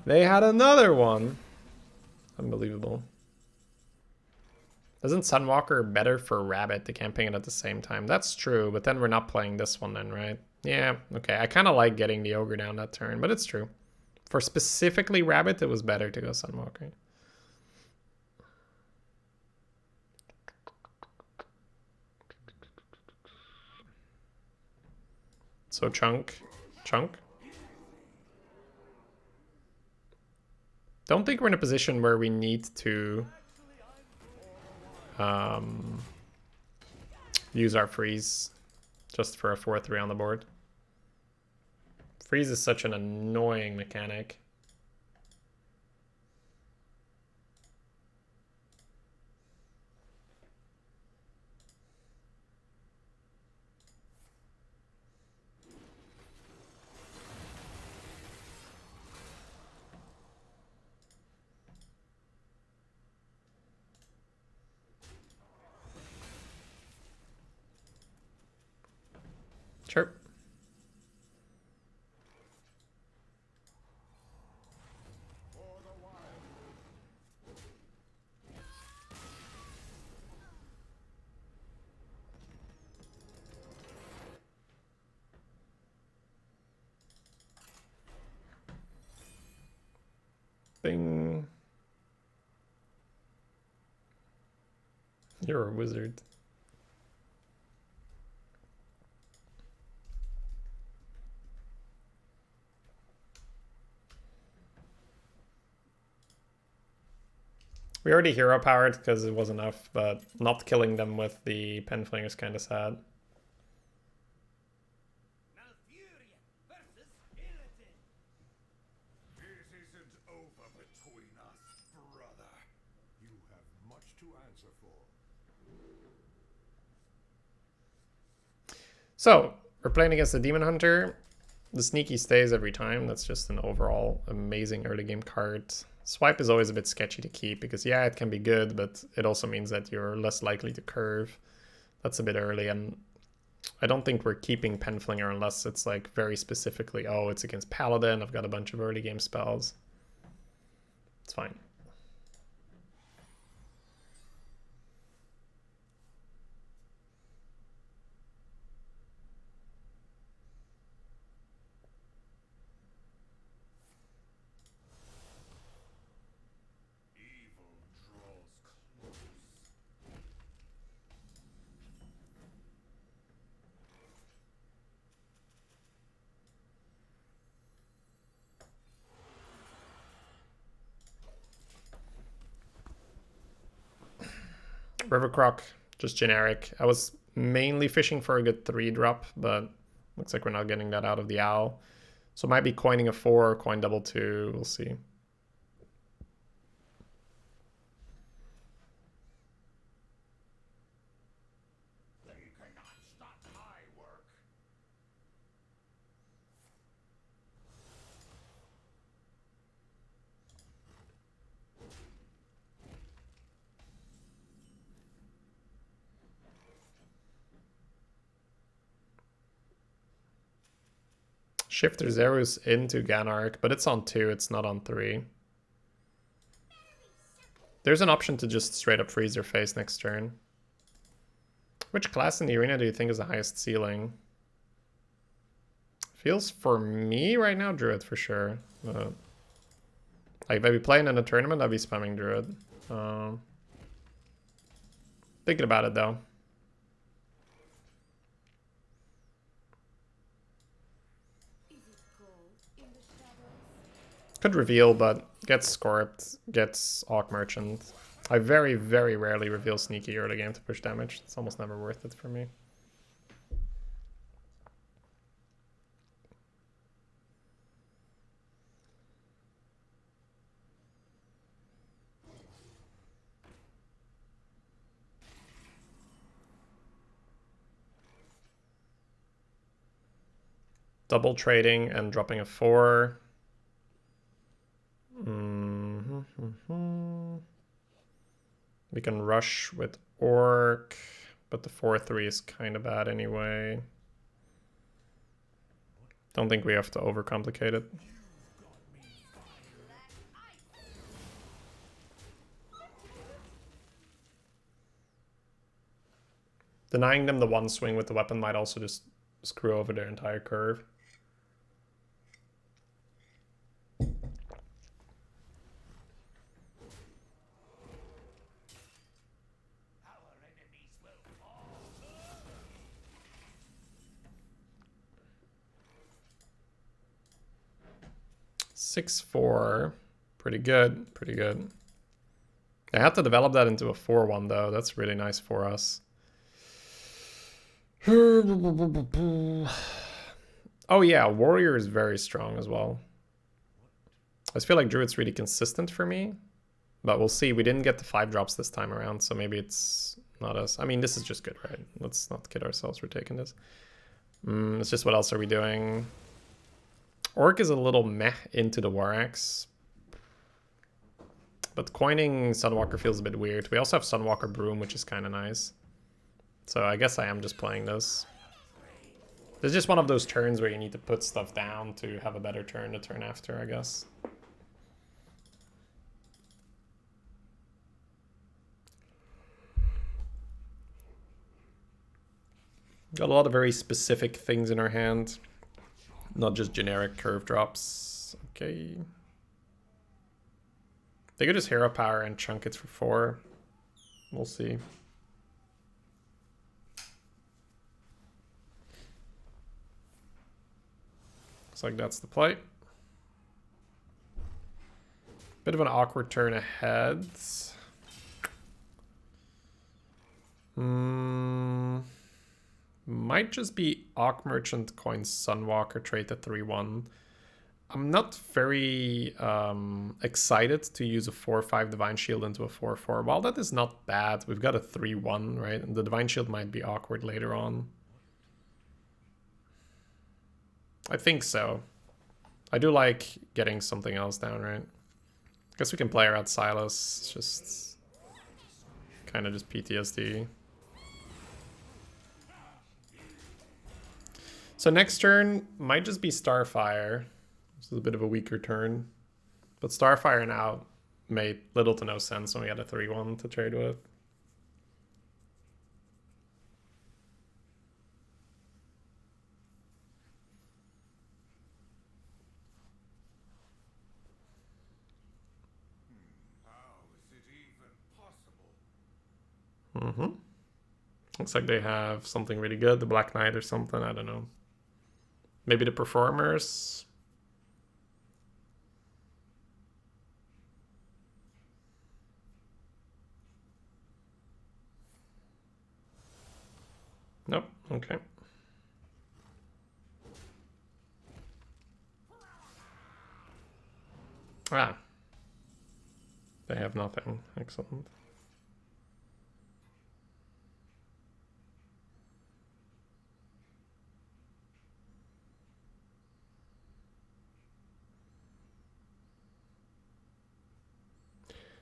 They had another one. Unbelievable. Isn't Sunwalker better for Rabbit? They can't ping it at the same time. That's true, but then we're not playing this one then, right? Yeah, okay. I kind of like getting the Ogre down that turn, but it's true. For specifically Rabbit, it was better to go Sunwalker. So Chunk. Don't think we're in a position where we need to use our freeze just for a 4-3 on the board. Freeze is such an annoying mechanic. Sure. Bing. You're a wizard. We already hero powered because it was enough, but not killing them with the Penfling is kind of sad. Malfurion versus Illidan. It isn't over between us, brother. You have much to answer for. So, we're playing against the Demon Hunter. The sneaky stays every time. That's just an overall amazing early game card. Swipe is always a bit sketchy to keep because, yeah, it can be good, but it also means that you're less likely to curve. That's a bit early, and I don't think we're keeping Penflinger unless it's like very specifically, oh, it's against Paladin, I've got a bunch of early game spells. It's fine. Evil draws close. Rivercroc, just generic. I was mainly fishing for a good 3-drop, but looks like we're not getting that out of the owl. So might be coining a 4 or coin double 2. We'll see. They cannot stop my work. Shifter Zero's into Ganark, but it's on 2, it's not on 3. There's an option to just straight up freeze your face next turn. Which class in the arena do you think is the highest ceiling? Feels for me right now Druid for sure. Like if I'd be playing in a tournament, I'd be spamming Druid. Thinking about it though. Could reveal, but gets Scorped, gets Awk Merchant. I very, very rarely reveal Sneaky early game to push damage. It's almost never worth it for me. Double trading and dropping a 4. We can rush with Orc, but the 4-3 is kind of bad anyway. Don't think we have to overcomplicate it. Denying them the one swing with the weapon might also just screw over their entire curve. Our enemies will fall. 6-4. Pretty good, pretty good. I had to develop that into a 4-1 though. That's really nice for us. Oh yeah, Warrior is very strong as well. I just feel like Druid's really consistent for me. But we'll see. We didn't get the 5 drops this time around, so maybe it's not us. I mean, this is just good, right? Let's not kid ourselves for taking this. It's just what else are we doing? Orc is a little meh into the War Axe. But coining Sunwalker feels a bit weird. We also have Sunwalker Broom, which is kind of nice. So I guess I am just playing this. It's just one of those turns where you need to put stuff down to have a better turn the turn after, I guess. Got a lot of very specific things in our hand. Not just generic curve drops. Okay. They could just hero power and chunk it for 4. We'll see. Looks like that's the play. Bit of an awkward turn ahead. Might just be Awk Merchant, coin Sunwalker, trade to 3-1. I'm not very excited to use a 4-5 Divine Shield into a 4-4. While that is not bad, we've got a 3-1, right? And the Divine Shield might be awkward later on. I think so. I do like getting something else down, right? Guess we can play around Silas. It's just kind of just PTSD. So next turn might just be Starfire. This is a bit of a weaker turn. But Starfire now made little to no sense when we had a 3-1 to trade with. How is it even possible? Looks like they have something really good. The Black Knight or something. I don't know. Maybe the Performers. Nope. Okay. Ah. They have nothing. Excellent.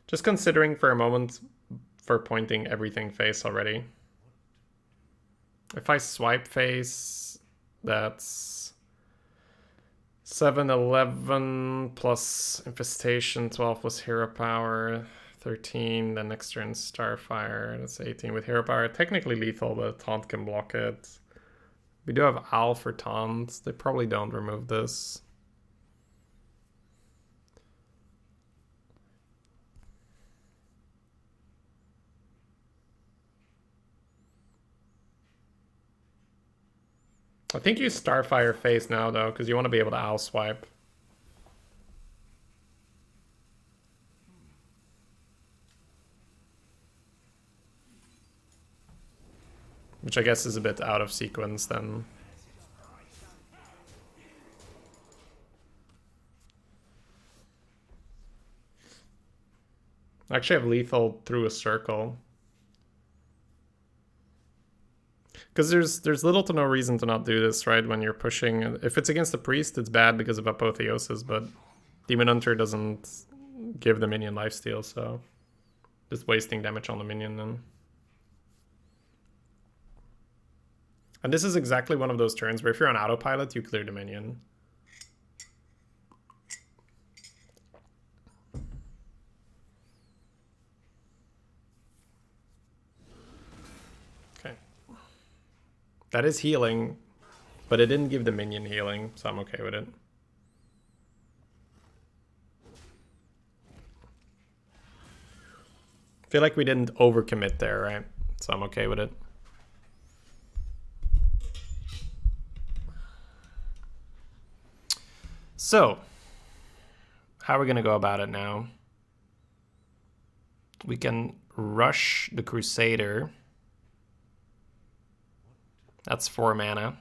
Just considering for a moment for pointing everything face already. If I swipe face, that's 7, 11 plus Infestation, 12 plus Hero Power, 13, then next turn Starfire, that's 18 with Hero Power. Technically lethal, but Taunt can block it. We do have Owl for Taunt. They probably don't remove this. I think you Starfire face now, though, because you want to be able to Owl swipe. Which I guess is a bit out of sequence then. I actually have lethal through a circle. Because there's little to no reason to not do this, right? When you're pushing. If it's against the priest, it's bad because of Apotheosis, but Demon Hunter doesn't give the minion lifesteal, so just wasting damage on the minion then. And this is exactly one of those turns where if you're on autopilot, you clear the minion. Okay. That is healing, but it didn't give the minion healing, so I'm okay with it. I feel like we didn't overcommit there, right? So I'm okay with it. So, how are we going to go about it now? We can rush the Crusader. That's 4 mana.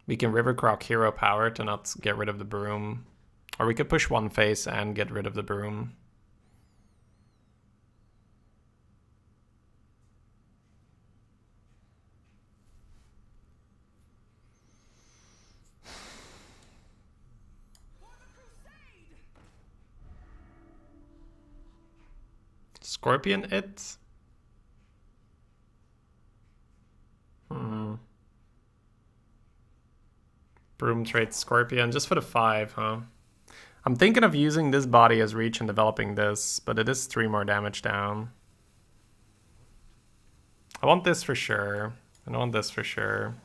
We can Rivercroc Hero Power to not get rid of the Broom. Or we could push one face and get rid of the Broom. Scorpion it? Broom trade Scorpion, just for the 5, huh? I'm thinking of using this body as reach and developing this, but it is 3 more damage down. I want this for sure. I want this for sure.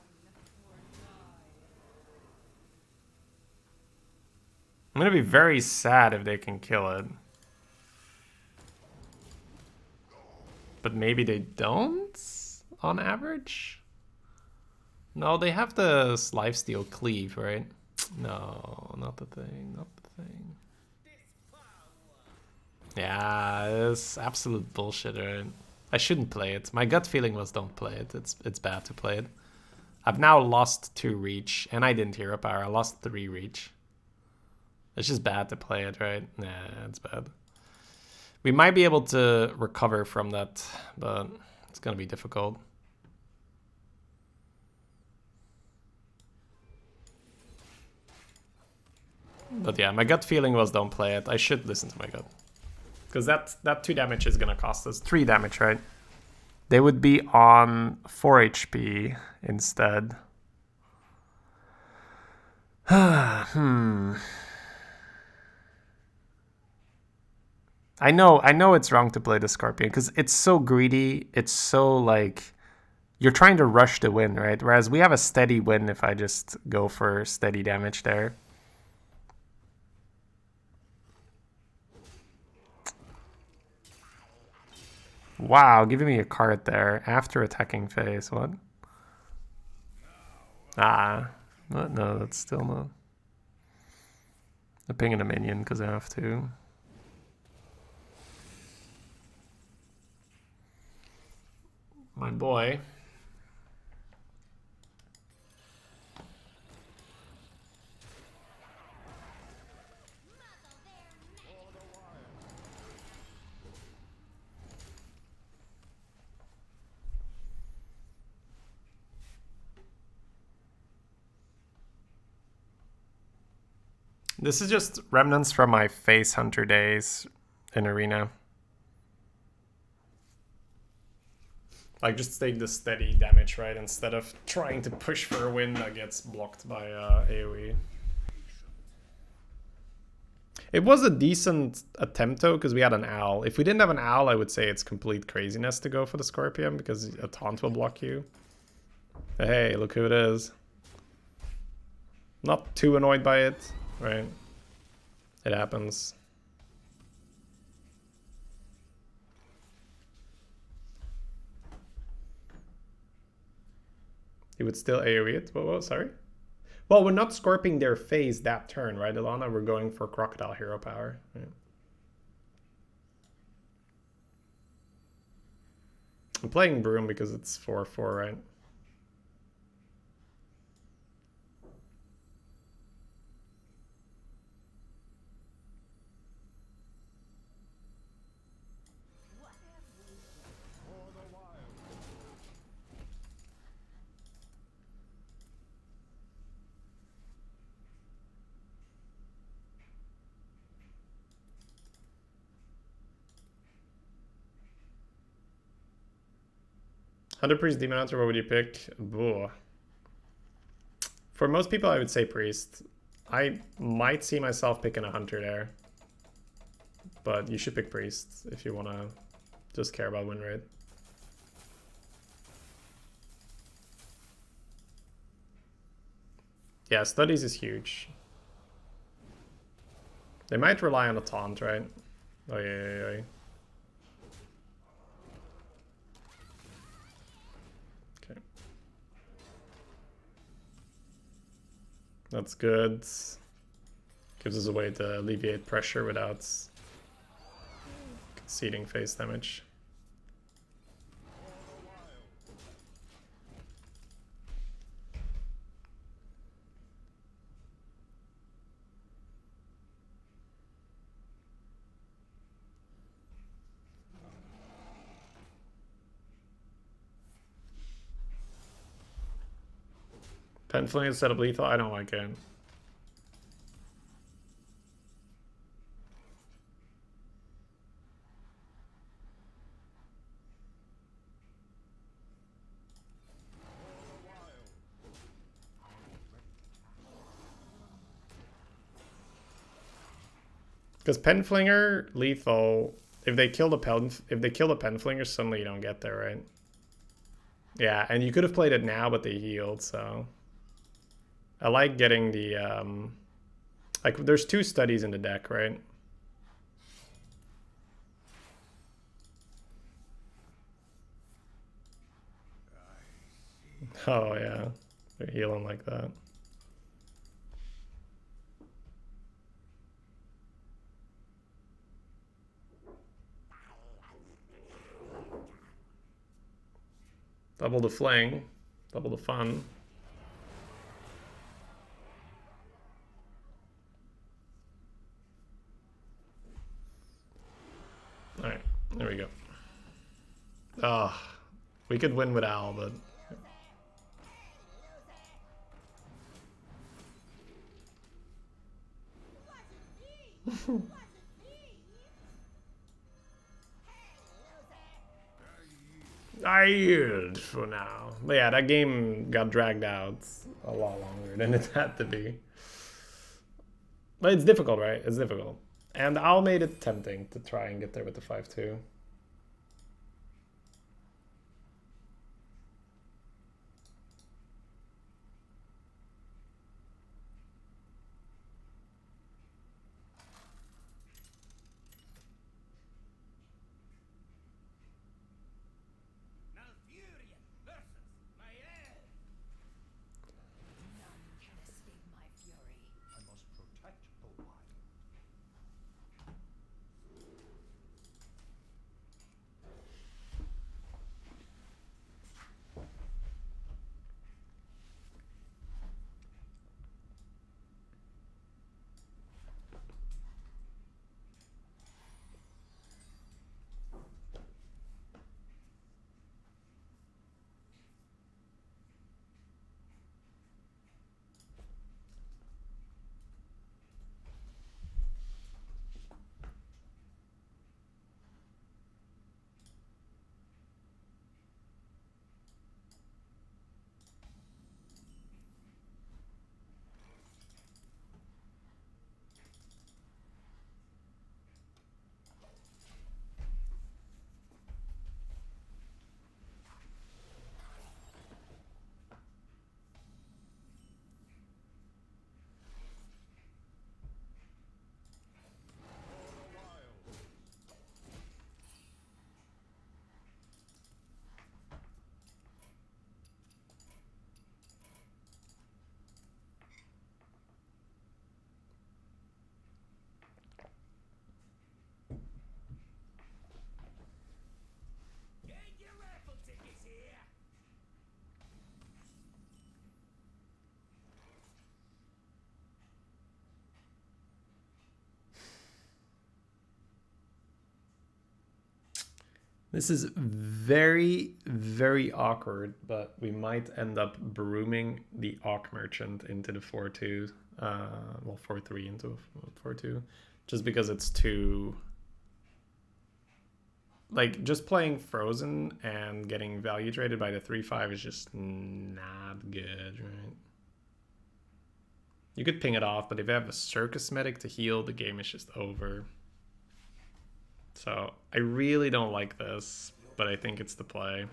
I'm gonna be very sad if they can kill it. But maybe they don't, on average? No, they have the lifesteal cleave, right? No, not the thing, not the thing. Yeah, it's absolute bullshit, right? I shouldn't play it. My gut feeling was don't play it. It's bad to play it. I've now lost 2 reach, and I didn't Hero Power. I lost 3 reach. It's just bad to play it, right? Nah, it's bad. We might be able to recover from that, but it's gonna be difficult. But yeah, my gut feeling was don't play it. I should listen to my gut. Because that 2 damage is gonna cost us 3 damage, right? They would be on 4 HP instead. I know it's wrong to play the Scorpion because it's so greedy. It's so like you're trying to rush the win, right? Whereas we have a steady win if I just go for steady damage there. Wow, giving me a card there after attacking phase. What? Ah, no, that's still not. I'm pinging a minion because I have to. My boy. This is just remnants from my Face Hunter days in Arena. Like, just take the steady damage, right? Instead of trying to push for a win that gets blocked by AoE. It was a decent attempt though, because we had an owl. If we didn't have an owl, I would say it's complete craziness to go for the Scorpion, because a taunt will block you. Hey, look who it is. Not too annoyed by it, right? It happens. He would still AoE it. Whoa, sorry? Well, we're not scorping their phase that turn, right, Ilana? We're going for Crocodile Hero Power. Right? I'm playing Broom because it's 4/4, right? For the wild. 100 Priest, Demon Hunter, what would you pick? Boo. For most people, I would say Priest. I might see myself picking a Hunter there. But you should pick Priest if you want to just care about win rate. Yeah, Studies is huge. They might rely on a taunt, right? Oh, yeah. Okay. That's good. Gives us a way to alleviate pressure without conceding face damage. Penfling instead of lethal? I don't like it. Because Penflinger, lethal, if they kill the Penflinger, suddenly you don't get there, right? Yeah, and you could have played it now, but they healed, so I like getting the like there's 2 studies in the deck, right? Oh yeah, they're healing like that. Double the fling, double the fun. Alright, there we go. Ah, oh, we could win with Al, but... I yield for now. But yeah, that game got dragged out a lot longer than it had to be. But it's difficult, right? It's difficult. And Al made it tempting to try and get there with the 5-2. Malfurion versus my heir. None can escape my fury. I must protect the wild. This is very, very awkward, but we might end up brooming the Awk Merchant into the 4-2. Well, 4-3 into a 4-2. Just because it's too... Like, just playing Frozen and getting value traded by the 3-5 is just not good, right? You could ping it off, but if you have a Circus Medic to heal, the game is just over. So, I really don't like this, but I think it's the play.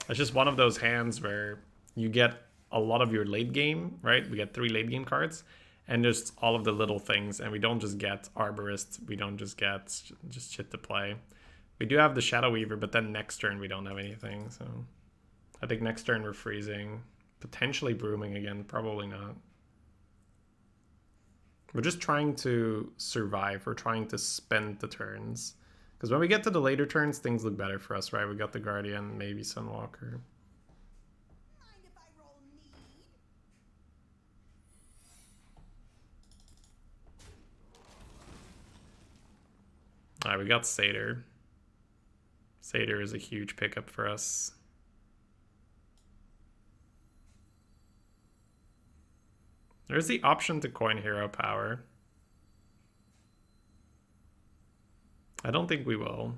It's just one of those hands where you get a lot of your late game, right? We get 3 late game cards, and just all of the little things, and we don't just get Arborist, we don't just get just shit to play. We do have the Shadow Weaver, but then next turn we don't have anything, so... I think next turn we're freezing. Potentially brooming again, probably not. We're just trying to survive. We're trying to spend the turns. Because when we get to the later turns, things look better for us, right? We got the Guardian, maybe Sunwalker. Mind if I roll need? Alright, we got Satyr. Satyr is a huge pickup for us. There's the option to coin hero power. I don't think we will.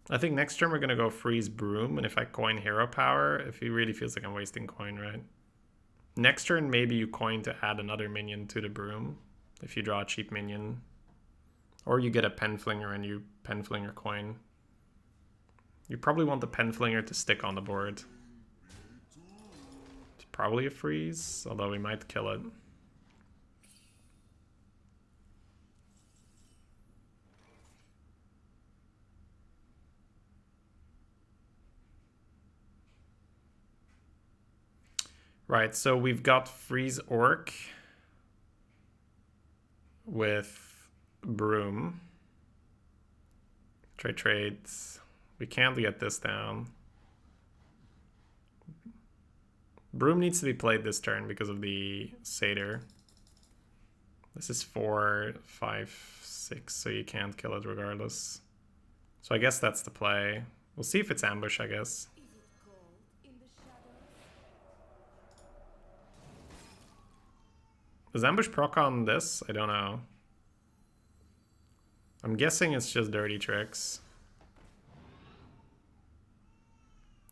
I think next turn we're going to go freeze Broom, and if I coin hero power, if he really feels like I'm wasting coin, right? Next turn, maybe you coin to add another minion to the Broom, if you draw a cheap minion. Or you get a Penflinger and you Penflinger coin. You probably want the Penflinger to stick on the board. It's probably a freeze, although we might kill it. Right, so we've got Freeze Orc with Broom. Trades. We can't get this down. Broom needs to be played this turn because of the Satyr. This is 4, 5, 6, so you can't kill it regardless. So I guess that's the play. We'll see if it's ambush, I guess. Does ambush proc on this? I don't know. I'm guessing it's just dirty tricks.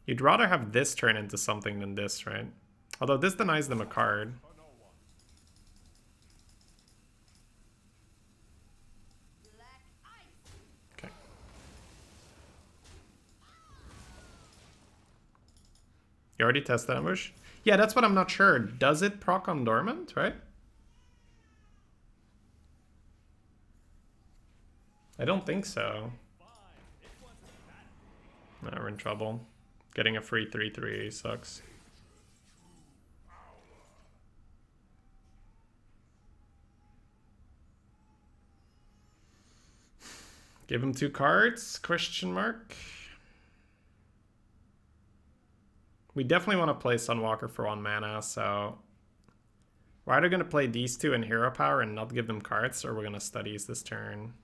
You'd rather have this turn into something than this, right? Although this denies them a card. Okay. You already tested ambush? Yeah, that's what I'm not sure. Does it proc on dormant, right? I don't think so. No, we're in trouble. Getting a free 3/3 sucks. Give him 2 cards? Question mark. We definitely want to play Sunwalker for 1 mana, so we're either going to play these 2 in hero power and not give them cards, or we're going to studies this turn.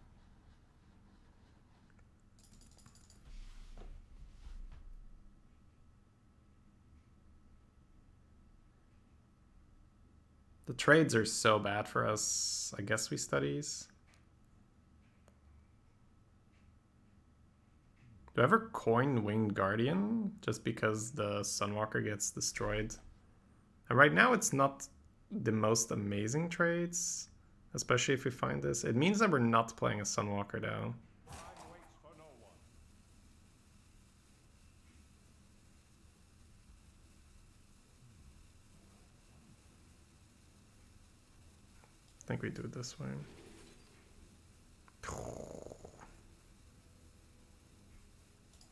The trades are so bad for us. I guess we studies. Do I ever coin Winged Guardian just because the Sunwalker gets destroyed? And right now it's not the most amazing trades, especially if we find this. It means that we're not playing a Sunwalker though. I think we do it this way.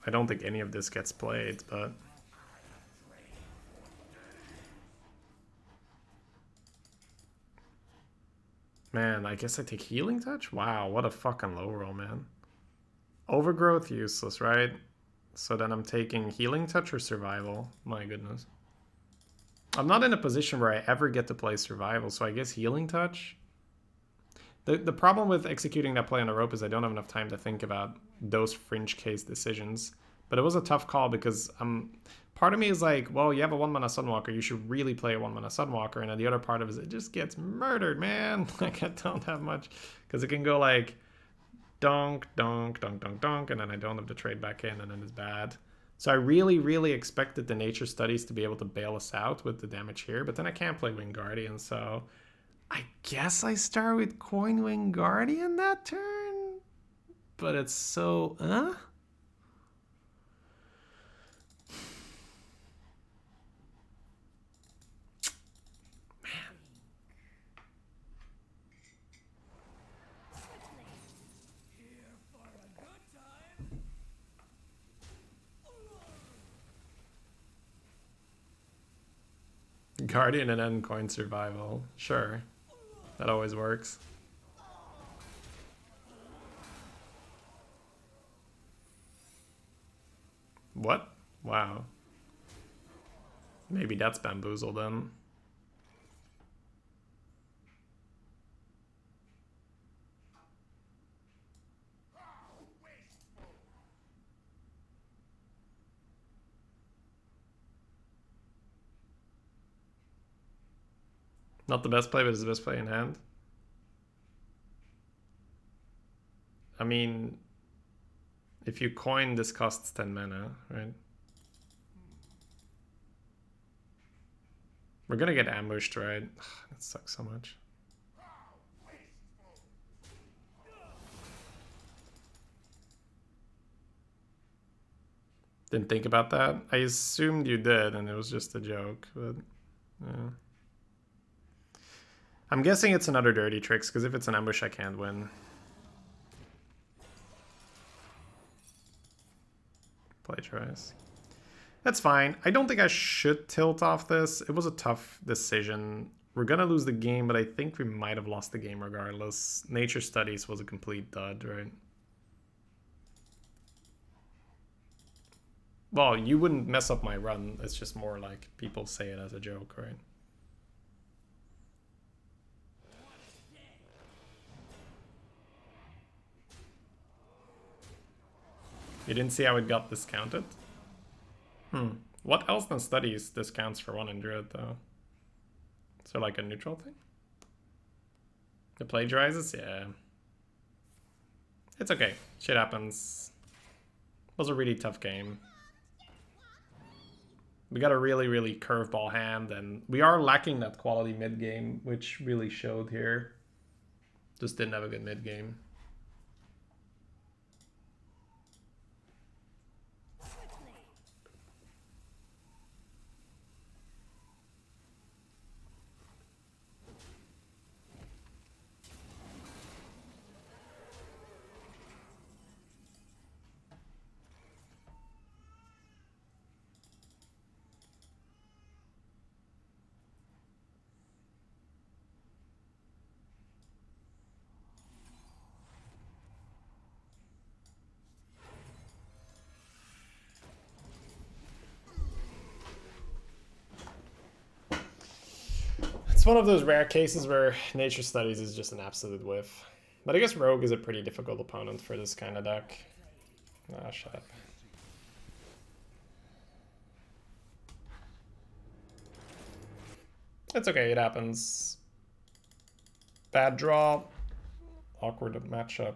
I don't think any of this gets played, but... Man, I guess I take Healing Touch? Wow, what a fucking low roll, man. Overgrowth useless, right? So then I'm taking healing touch or survival. My goodness. I'm not in a position where I ever get to play survival, so I guess healing touch. The problem with executing that play on a rope is I don't have enough time to think about those fringe case decisions. But it was a tough call because part of me is like, well, you have a 1-mana Sunwalker, you should really play a 1-mana Sunwalker. And then the other part of it is it just gets murdered, man. Like, I don't have much. Because it can go like donk, donk, donk, donk, donk, and then I don't have to trade back in, and then it's bad. So I really, really expected the nature studies to be able to bail us out with the damage here, but then I can't play Wing Guardian, so I guess I start with Coin Wing Guardian that turn? But it's so, Guardian and then coin survival. Sure. That always works. What? Wow. Maybe that's bamboozled then. Not the best play, but it's the best play in hand. I mean, if you coin, this costs 10 mana, right? We're gonna get ambushed, right? That sucks so much. Didn't think about that. I assumed you did, and it was just a joke, but yeah. I'm guessing it's another dirty tricks, because if it's an ambush, I can't win. Plagiarize. That's fine. I don't think I should tilt off this. It was a tough decision. We're gonna lose the game, but I think we might have lost the game regardless. Nature Studies was a complete dud, right? Well, you wouldn't mess up my run. It's just more like people say it as a joke, right? You didn't see how it got discounted? What else than studies discounts for 1 in Druid, though? Is there like a neutral thing? It plagiarizes? Yeah. It's okay. Shit happens. It was a really tough game. We got a really, really curveball hand, and we are lacking that quality mid game, which really showed here. Just didn't have a good mid game. It's one of those rare cases where Nature Studies is just an absolute whiff. But I guess Rogue is a pretty difficult opponent for this kind of deck. Ah, shut up. It's okay, it happens. Bad draw. Awkward matchup.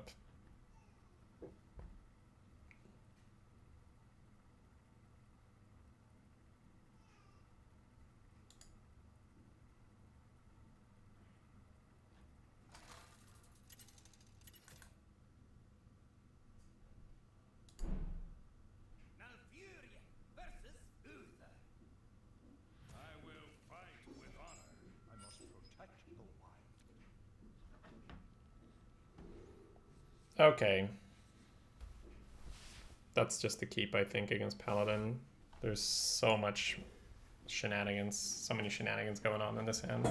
Malfurion versus Uther. I will fight with honor. I must protect the wild. Okay. That's just the keep, I think, against Paladin. There's so much shenanigans, so many shenanigans going on in this hand.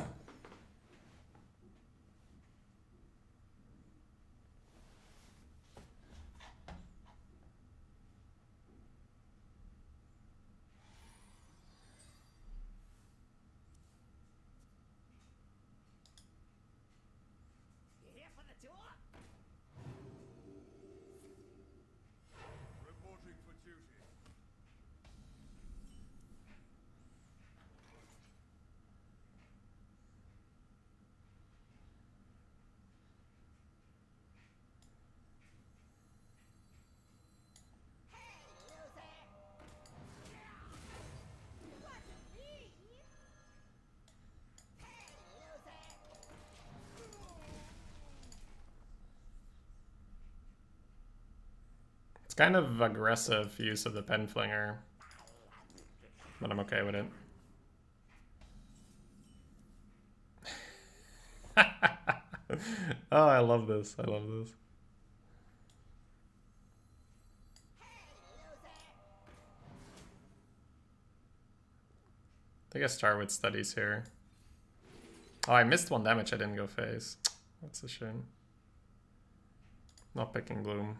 It's kind of aggressive use of the pen flinger, but I'm okay with it. Oh, I love this. I love this. I think I start with studies here. Oh, I missed 1 damage. I didn't go phase. That's a shame. Not picking Bloom.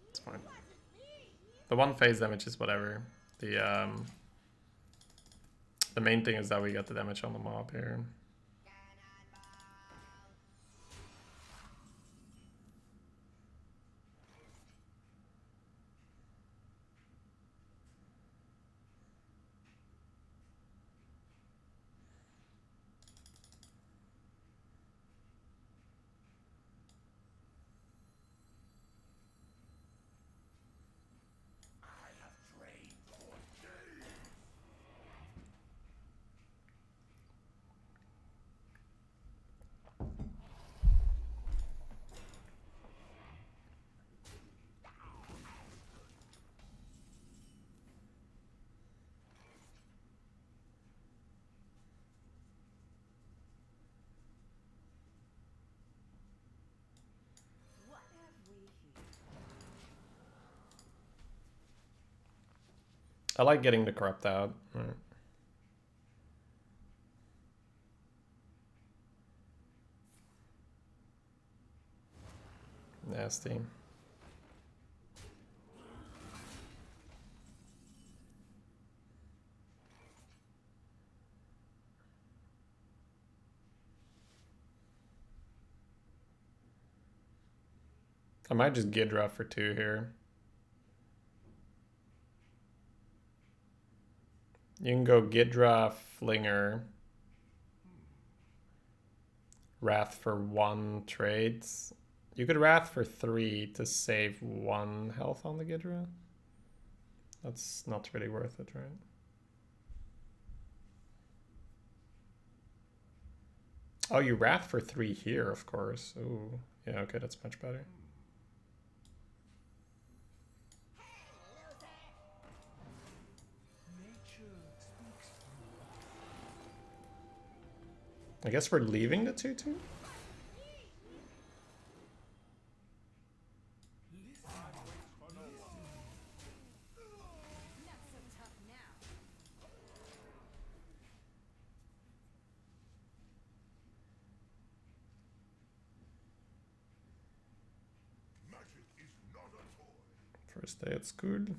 It's fine. The 1 phase damage is whatever. The main thing is that we get the damage on the mob here. What have we here? I like getting the corrupt out. Right. Nasty. I might just Gidra for 2 here. You can go Gidra, Flinger, Wrath for 1 trades. You could Wrath for 3 to save 1 health on the Gidra. That's not really worth it, right? Oh, you Wrath for 3 here, of course. Ooh, yeah, okay, that's much better. I guess we're leaving the 2-2? Not so tough now. Magic is not a toy. First day at school. Do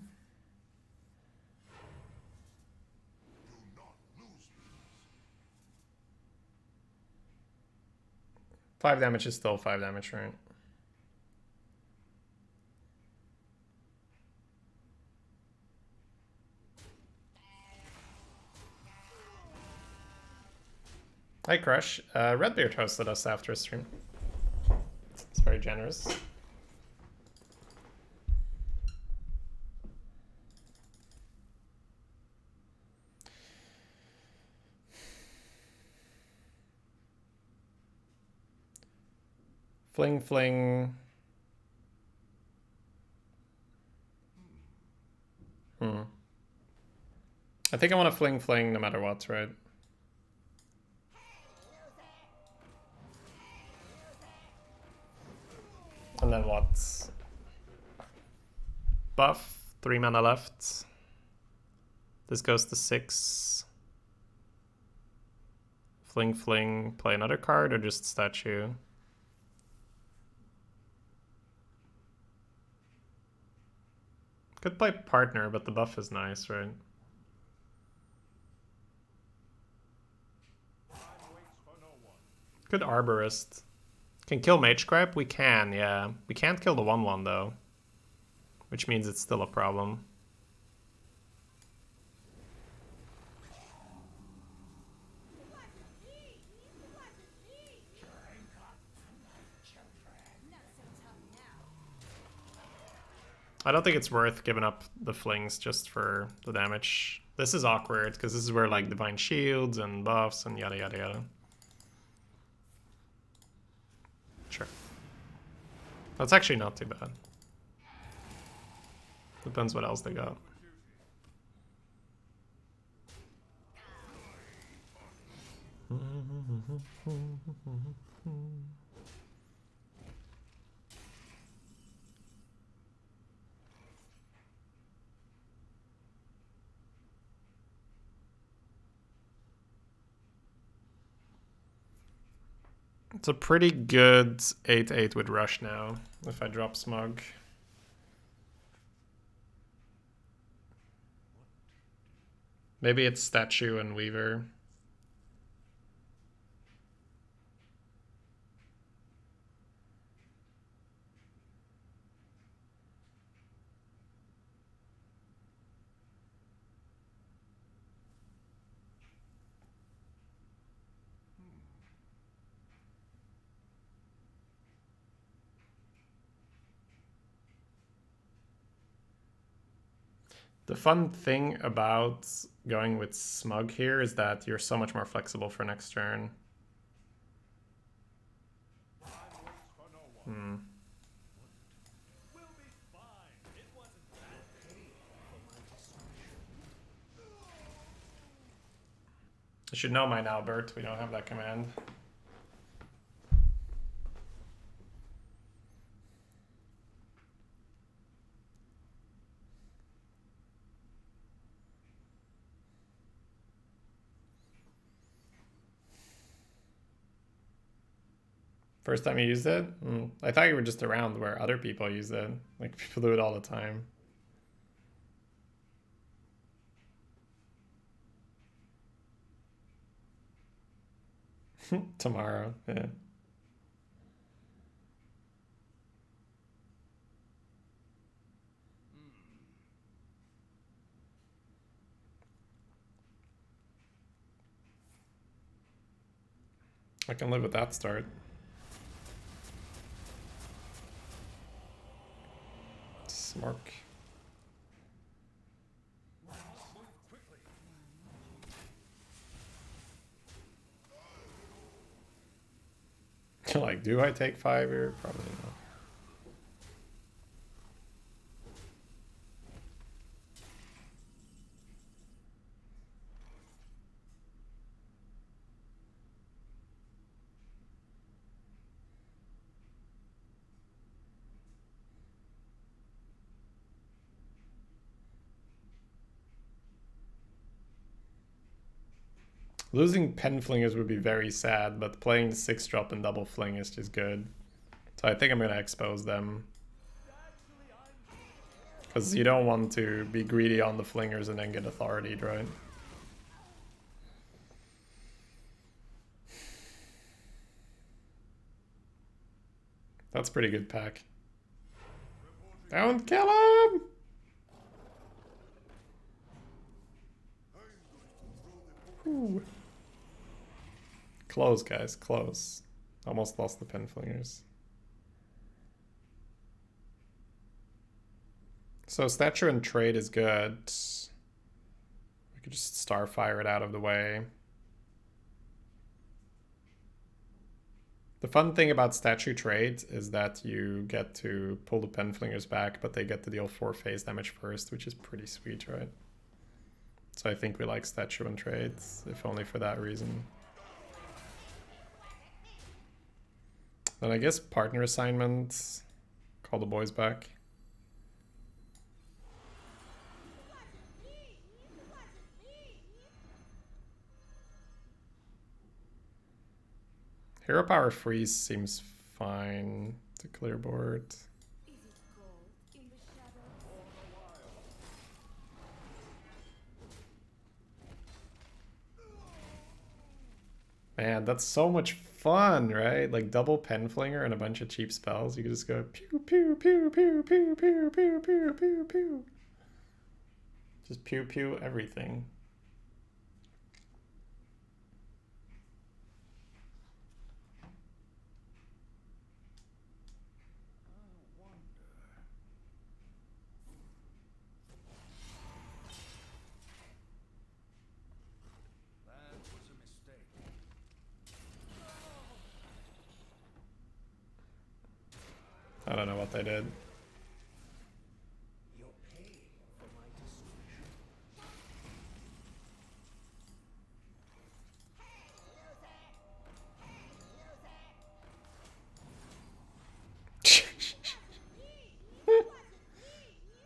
not lose these. 5 damage is still 5 damage, right? Hi, Crush. Redbeard hosted us after a stream. It's very generous. Fling, fling. I think I want to fling, fling no matter what, right? And then what? Buff, 3 mana left. This goes to 6. Fling, fling, play another card or just statue? Could play partner, but the buff is nice, right? Good arborist. Can kill mage scrap? We can, yeah. We can't kill the 1/1 though. Which means it's still a problem. Not so tough now. I don't think it's worth giving up the flings just for the damage. This is awkward, because this is where like divine shields and buffs and yada yada yada. Sure. That's actually not too bad. Depends what else they got. It's a pretty good 8-8 with Rush now, if I drop Smug. Maybe it's Statue and Weaver. The fun thing about going with Smug here is that you're so much more flexible for next turn. Hmm. You should know mine, Albert. We don't have that command. First time you used it? I thought you were just around where other people use it. Like, people do it all the time. Tomorrow, yeah. I can live with that start. Smart. Like, do I take 5 here? Probably not. Losing pen flingers would be very sad, but playing the 6-drop and double fling is just good. So I think I'm gonna expose them. Because you don't want to be greedy on the flingers and then get authority, right? That's pretty good pack. Don't kill him! Ooh. Close, guys, close. Almost lost the pen flingers. So Stature and Trade is good. We could just Starfire it out of the way. The fun thing about Statue Trade is that you get to pull the pen flingers back, but they get to deal 4 phase damage first, which is pretty sweet, right? So I think we like Statue and Trades, if only for that reason. Then I guess partner assignment. Call the boys back. Hero Power Freeze seems fine to clear board. Is it cold in the shadows? Man, that's so much fun, right? Like double pen flinger and a bunch of cheap spells. You can just go pew pew pew pew pew pew pew pew pew pew. Just pew pew everything. I don't know what they did. Your pain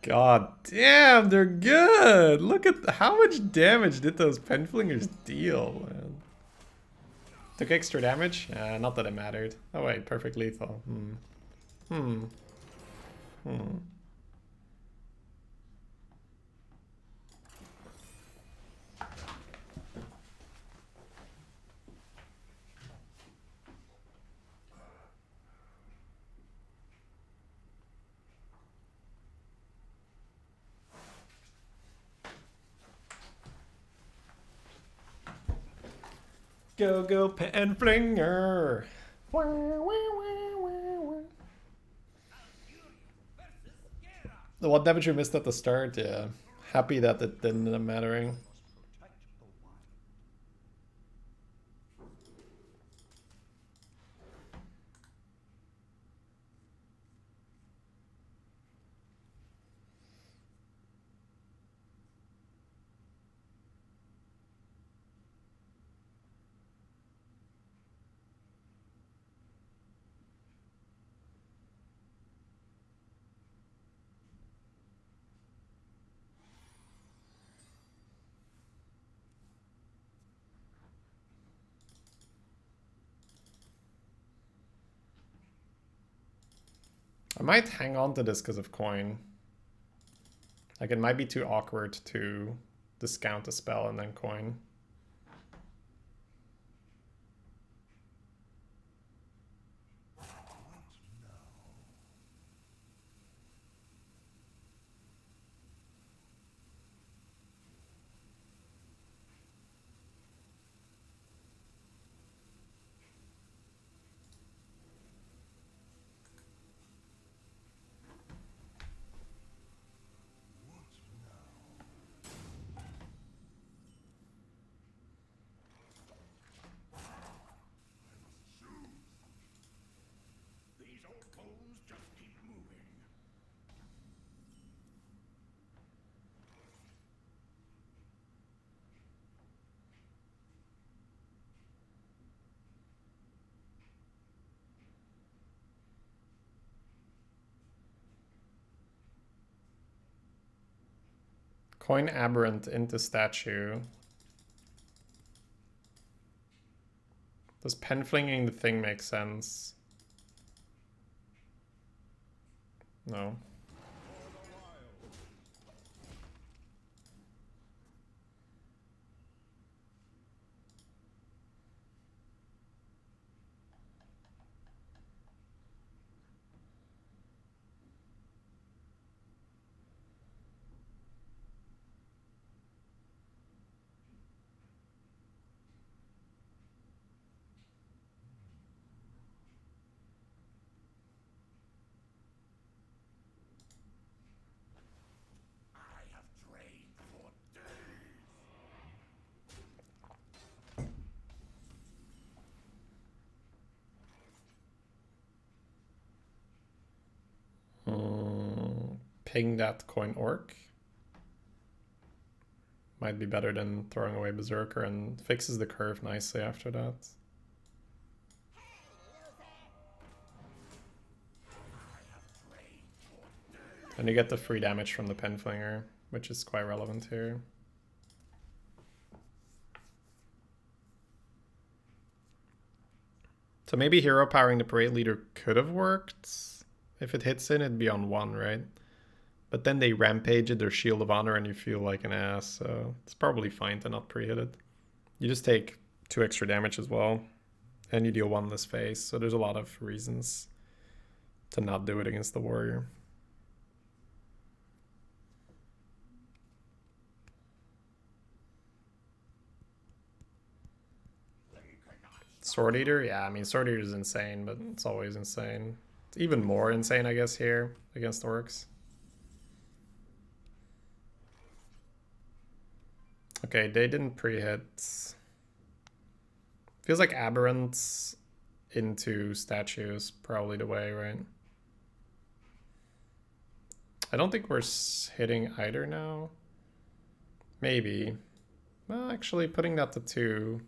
God damn, they're good. Look at how much damage did those penflingers deal, man. Took extra damage? Not that it mattered. Oh wait, perfect lethal. Go, go, penflinger. What damage we missed at the start? Yeah. Happy that it didn't end up mattering. I might hang on to this because of coin. Like it might be too awkward to discount a spell and then coin. These old bones just keep moving. Coin Aberrant into statue. Does penflinging the thing make sense? No. I have trained for days. Ping that coin orc. Might be better than throwing away Berserker and fixes the curve nicely after that. And you get the free damage from the penflinger, which is quite relevant here. So maybe hero powering the parade leader could have worked. If it hits in, it'd be on 1, right? But then they rampage it, their Shield of Honor, and you feel like an ass, so it's probably fine to not pre-hit it. You just take 2 extra damage as well, and you deal 1 less phase, so there's a lot of reasons to not do it against the warrior. Sword Eater? Yeah, I mean, Sword Eater is insane, but it's always insane. It's even more insane, I guess, here against orcs. Okay, they didn't pre-hit. Feels like Aberrants into statues probably the way, right? I don't think we're hitting either now. Maybe. Well, actually, putting that to 2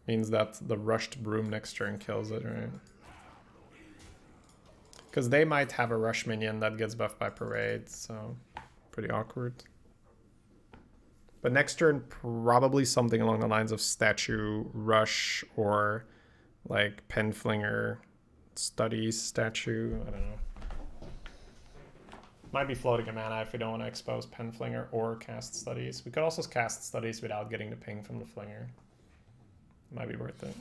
means that the rushed broom next turn kills it, right? Because they might have a rush minion that gets buffed by Parade, so pretty awkward. But next turn, probably something along the lines of Statue, Rush, or like Penflinger, Studies, Statue, I don't know. Might be floating a mana if we don't want to expose Penflinger or cast Studies. We could also cast Studies without getting the ping from the Flinger. Might be worth it.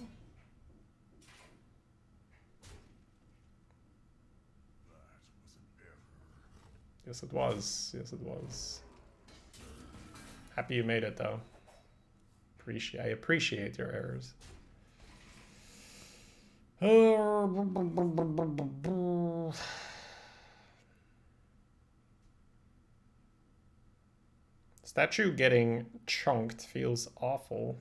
Yes, it was. Yes, it was. Happy you made it, though. I appreciate your errors. Statue getting chunked feels awful.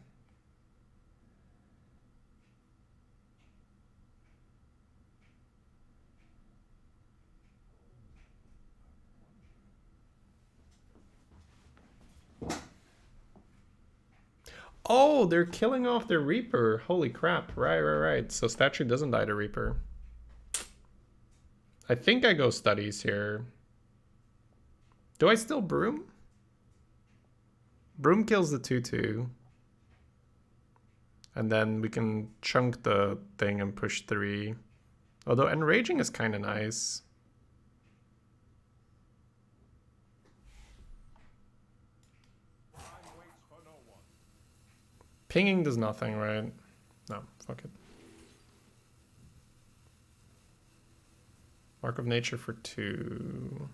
Oh, they're killing off their Reaper. Holy crap. Right. So Statue doesn't die to Reaper. I think I go Studies here. Do I still Broom? Broom kills the 2/2. And then we can chunk the thing and push 3. Although Enraging is kind of nice. Pinging does nothing, right? No, fuck it. Mark of Nature for 2.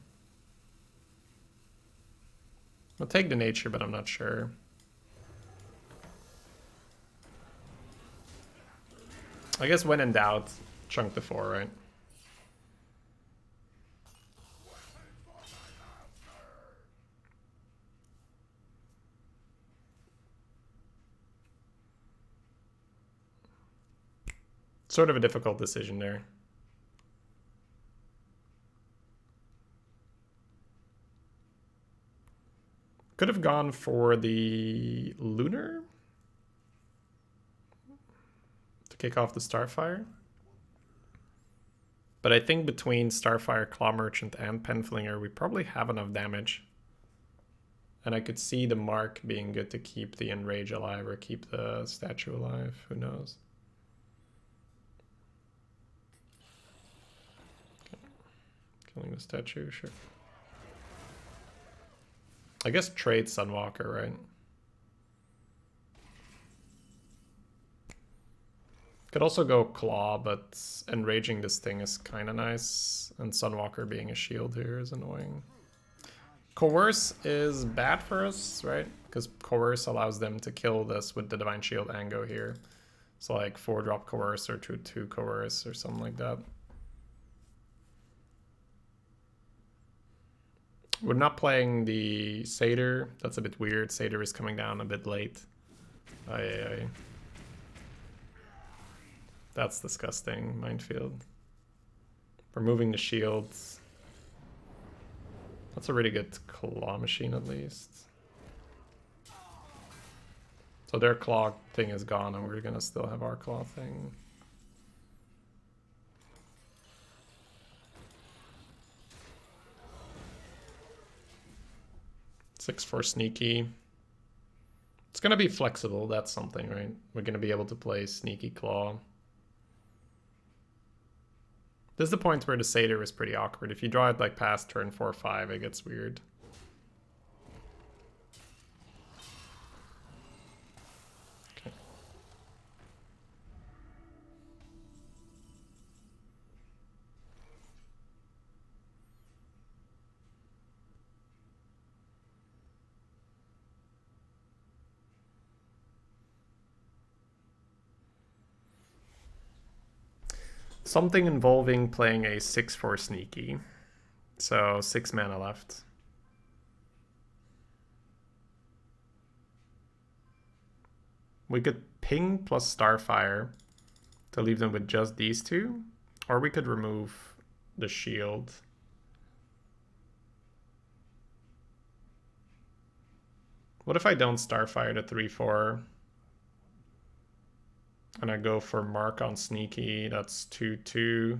I'll take the Nature, but I'm not sure. I guess when in doubt, chunk the 4, right? Sort of a difficult decision there. Could have gone for the Lunar to kick off the Starfire. But I think between Starfire, Claw Merchant, and Penflinger, we probably have enough damage. And I could see the Mark being good to keep the Enrage alive or keep the Statue alive. Who knows? Killing the Statue, sure. I guess trade Sunwalker, right? Could also go Claw, but Enraging this thing is kind of nice. And Sunwalker being a shield here is annoying. Coerce is bad for us, right? Because Coerce allows them to kill this with the Divine Shield and go here. So like 4-drop Coerce or 2/2 Coerce or something like that. We're not playing the Satyr. That's a bit weird. Satyr is coming down a bit late. Aye. That's disgusting. Minefield. Removing the shields. That's a really good claw machine at least. So their claw thing is gone and we're gonna still have our claw thing. Six for sneaky. It's gonna be flexible, that's something, right? We're gonna be able to play sneaky claw. This is the point where the Satyr is pretty awkward. If you draw it like past turn 4 or 5, it gets weird. Okay. Something involving playing a 6/4 sneaky. So 6 mana left. We could ping plus Starfire to leave them with just these two. Or we could remove the shield. What if I don't Starfire to 3/4? And I go for Mark on Sneaky, that's 2/2.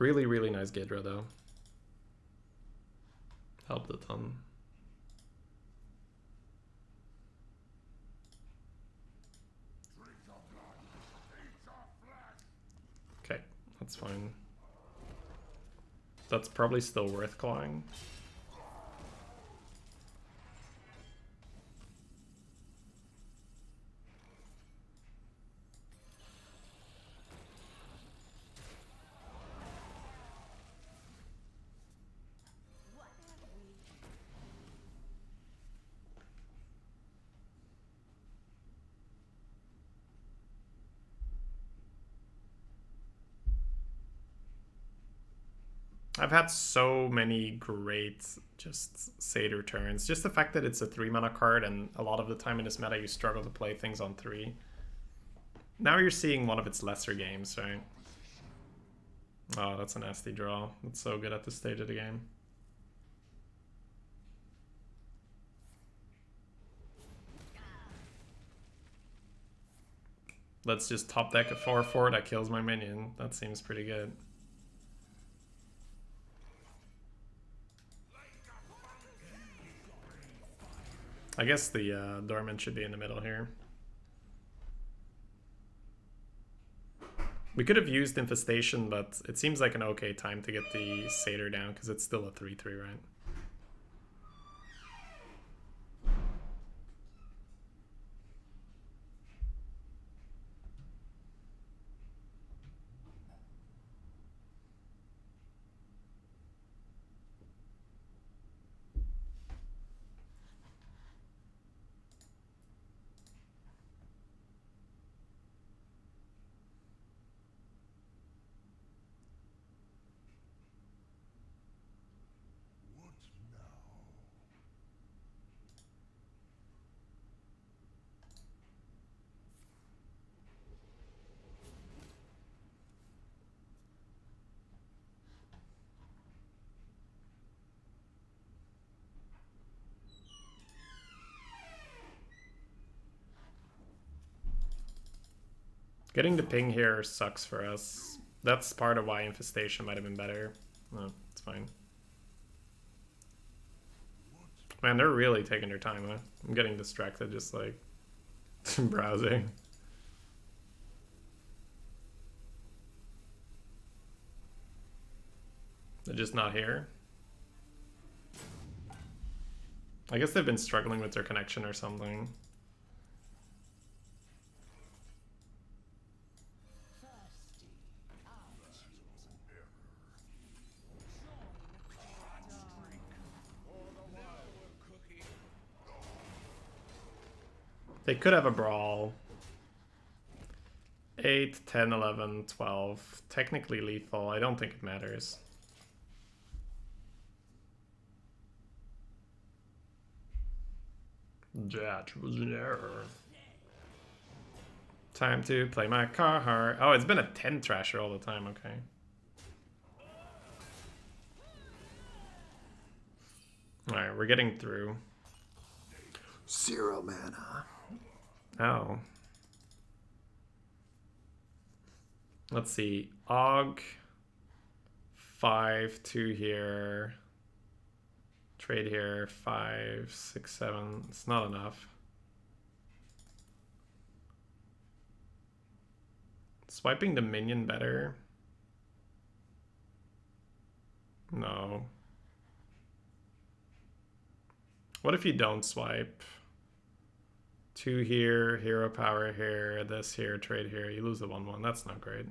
Really, really nice Ghidra though. Helped a ton. Okay, that's fine. That's probably still worth clawing. What have we? I've had so many great just Satyr turns. Just the fact that it's a 3-mana card, and a lot of the time in this meta you struggle to play things on 3. Now you're seeing one of its lesser games, right? Oh, that's a nasty draw. It's so good at this stage of the game. Let's just top deck a 4/4 that kills my minion. That seems pretty good. I guess the Dormant should be in the middle here. We could have used Infestation, but it seems like an okay time to get the Satyr down because it's still a 3/3, right? What now? Getting the ping here sucks for us. That's part of why Infestation might have been better. No, it's fine. Man, they're really taking their time, huh? I'm getting distracted just like browsing. They're just not here. I guess they've been struggling with their connection or something. They could have a brawl. 8, 10, 11, 12. Technically lethal. I don't think it matters. That was an error. Time to play my card. Oh, it's been a 10 trasher all the time. Okay. Alright, we're getting through. 0 mana. Oh. Let's see. Og. 5, 2 here. Trade here. 5, 6, 7. It's not enough. Swiping the minion better. No. What if you don't swipe? 2 here, hero power here, this here, trade here. You lose the 1/1. That's not great.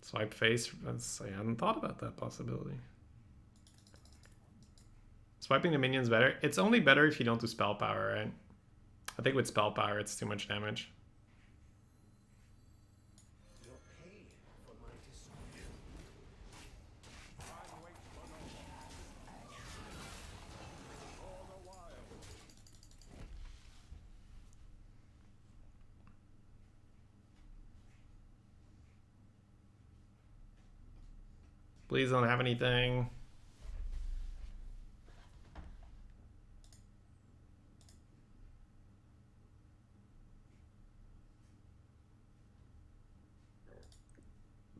Swipe face. I hadn't thought about that possibility. Swiping the minion's better. It's only better if you don't do spell power, right? I think with spell power, it's too much damage. Please don't have anything.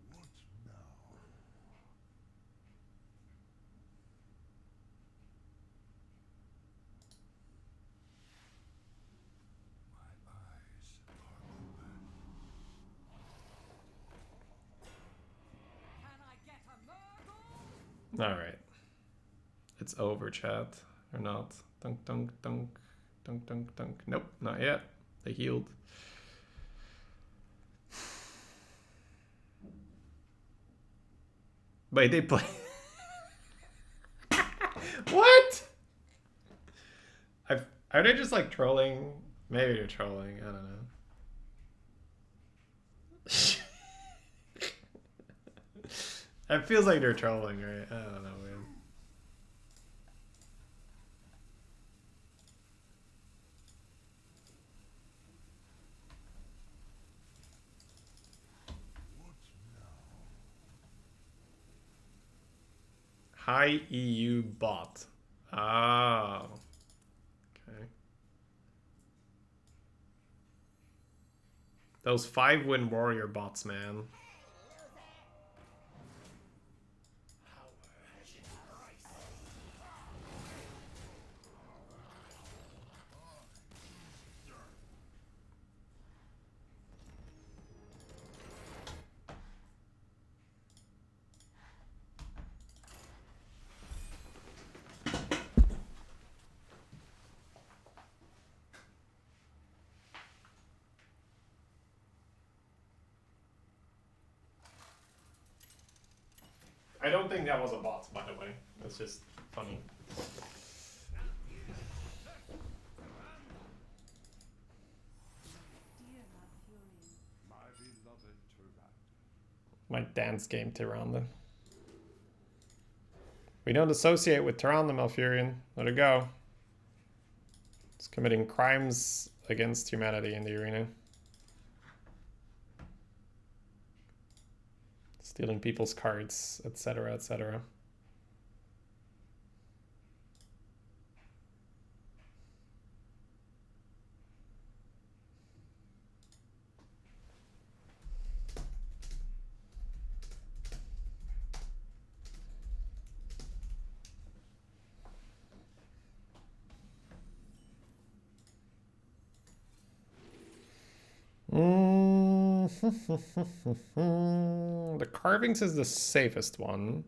What now? Alright. It's over, chat. Or not. Dunk, dunk, dunk. Dunk, dunk, dunk. Nope, not yet. They healed. Wait, they play. What? Are they just like trolling? Maybe they're trolling. I don't know. It feels like they're trolling, right? I don't know, man. High EU bot. Oh. Okay. Those 5-win warrior bots, man. I don't think that was a bot, by the way. It's just funny. Dear Malfurion, My beloved Tyrann. My dance game, Tyrande. We don't associate with Tyrande, Malfurion. Let it go. It's committing crimes against humanity in the arena. Stealing people's cards, etc., etc. The carvings is the safest one.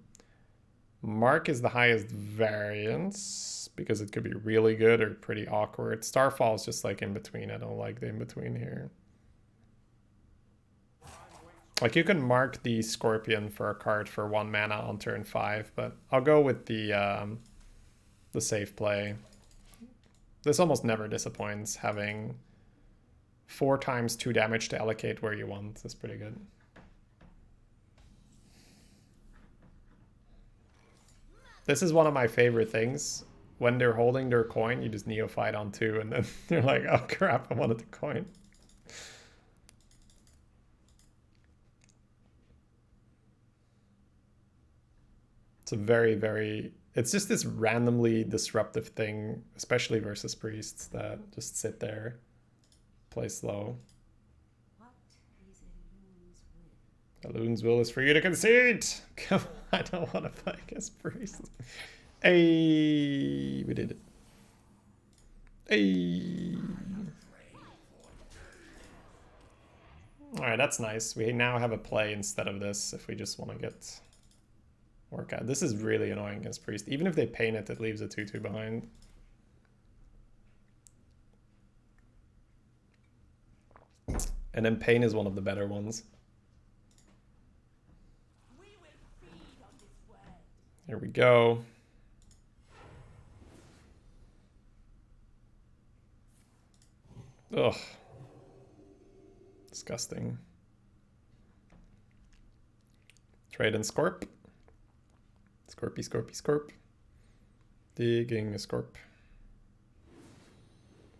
Mark is the highest variance because it could be really good or pretty awkward. Starfall is just like in between. I don't like the in between here. Like you can mark the Scorpion for a card for 1 mana on turn 5, but I'll go with the safe play. This almost never disappoints, having 4 times 2 damage to allocate where you want. That's pretty good. This is one of my favorite things. When they're holding their coin, you just neophyte on 2 and then they're like, oh crap, I wanted the coin. It's a very, very... It's just this randomly disruptive thing, especially versus priests, that just sit there, play slow. what is a loon's will? A loon's will is for you to concede! Come on, I don't want to play against priests. Hey, we did it. Hey. Alright, that's nice. We now have a play instead of this if we just want to get... workout. This is really annoying against priest. Even if they paint it, it leaves a 2/2 behind. And then pain is one of the better ones. We will feed on this word. Here we go. Ugh. Disgusting. Trade and Scorp. Scorpy, Scorpy, Scorp. Digging a Scorp.